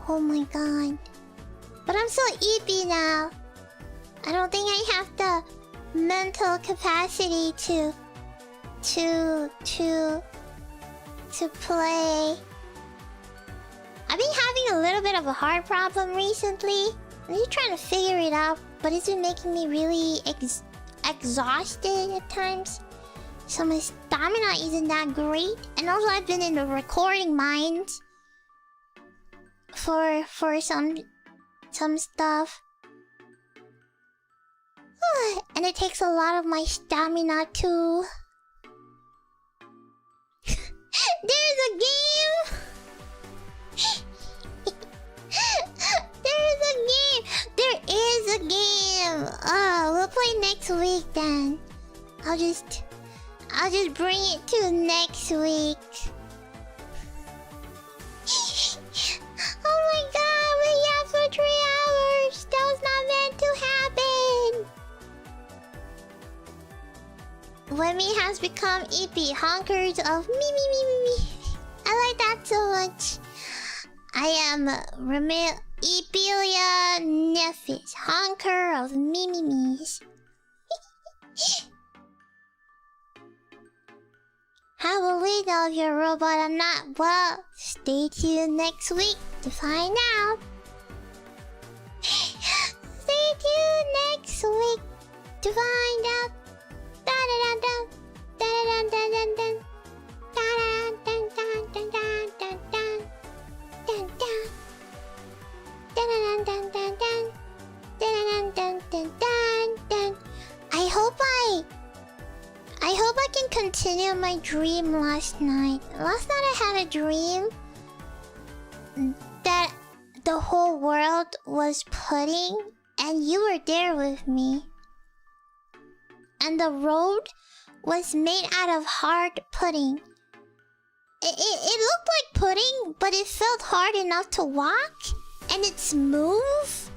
Oh my god. But I'm so eepy now. I don't think I have the mental capacity to play. I've been having a little bit of a heart problem recently. I'm just trying to figure it out, but it's been making me really exhausted at times. So my stamina isn't that great. And also I've been in the recording mines for some stuff. And it takes a lot of my stamina too. There's a game! There is a game! Oh, we'll play next week then. I'll just bring it to next week. Oh my god, we yapped for 3 hours! That was not meant to happen! Wemmy has become eepy, honkers of me. I like that so much. I am Remilia Nephis, honker of me's. How will we know if you're a robot or not? Well, stay tuned next week to find out. Stay tuned next week to find out. I hope I can continue my dream last night. Last night I had a dream that the whole world was pudding and you were there with me. And the road was made out of hard pudding. It looked like pudding, but it felt hard enough to walk. And it's smooth.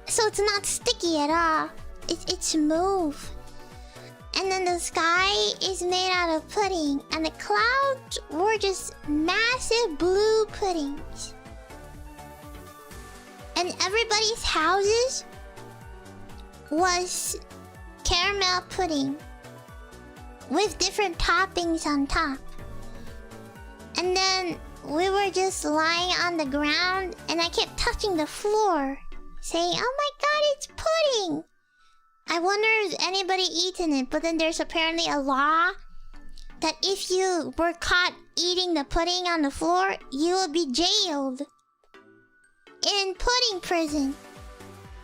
So it's not sticky at all. It's smooth. And then the sky is made out of pudding. And the clouds were just massive blue puddings. And everybody's houses was caramel pudding with different toppings on top. And then we were just lying on the ground and I kept touching the floor saying, oh my god, it's pudding! I wonder if anybody eaten it, but then there's apparently a law that if you were caught eating the pudding on the floor, you would be jailed in pudding prison.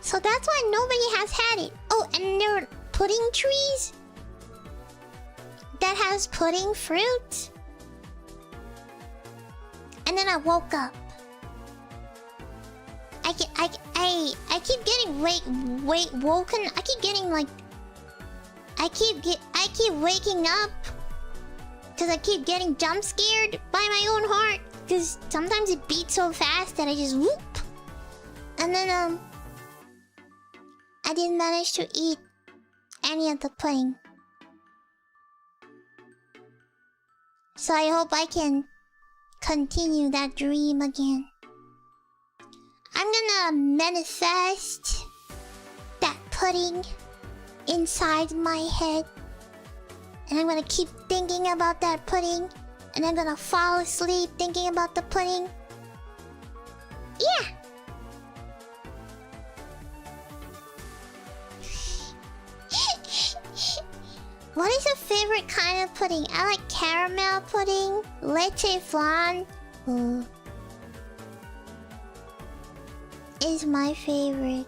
So that's why nobody has had it. Oh, and there are pudding trees that has pudding fruit. And then I woke up. I keep getting woken. I keep getting like I keep waking up because I keep getting jump scared by my own heart because sometimes it beats so fast that I just whoop. And then I didn't manage to eat any of the pudding. So I hope I can continue that dream again. I'm gonna manifest that pudding inside my head. And I'm gonna keep thinking about that pudding. And I'm gonna fall asleep thinking about the pudding. Yeah! What is your favorite kind of pudding? I like caramel pudding, leche flan. is my favorite.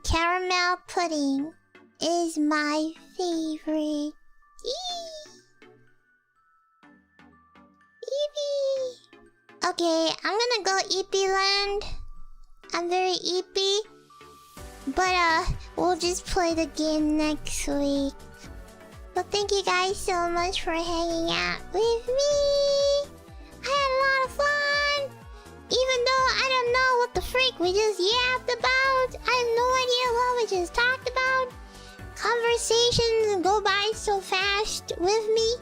Caramel pudding is my favorite. Eepee. Okay, I'm gonna go Eepee land. I'm very Eepee. But we'll just play the game next week. But thank you guys so much for hanging out with me. I had a lot of fun. Even though I don't know what the freak we just yapped about. I have no idea what we just talked about. Conversations go by so fast with me.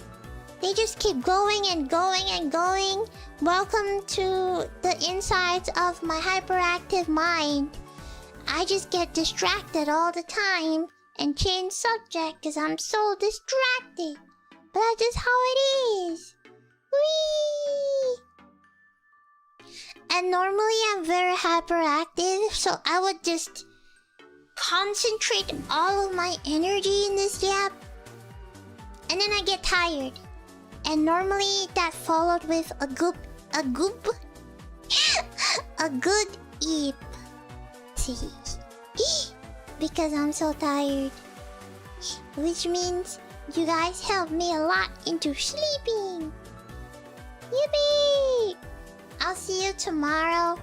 They just keep going and going and going. Welcome to the insides of my hyperactive mind. I just get distracted all the time and change subject because I'm so distracted. But that's just how it is. Whee! And normally I'm very hyperactive, so I would just concentrate all of my energy in this yap. And then I get tired. And normally that followed with a good eep. Because I'm so tired. Which means you guys help me a lot into sleeping. Yippee! I'll see you tomorrow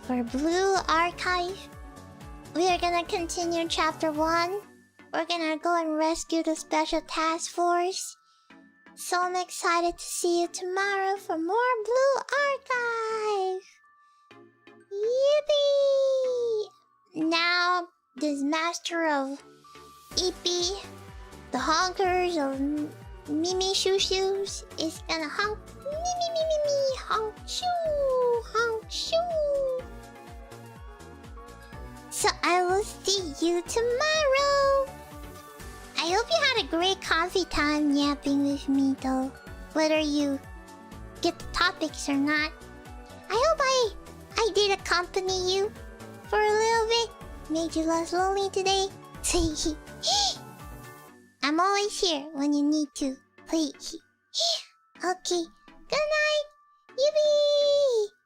for Blue Archive. We are gonna continue chapter 1. We're gonna go and rescue the special task force. So I'm excited to see you tomorrow for more Blue Archive. Yippee! Now, this master of Eepee, the honkers of Mimi Shoo Shoes, is gonna honk me, honk shoo. So I will see you tomorrow. I hope you had a great coffee time yapping with me though. Whether you get the topics or not. I hope I did accompany you for a little bit. Made you less lonely today. I'm always here when you need to. Okay. Good night. Yippee!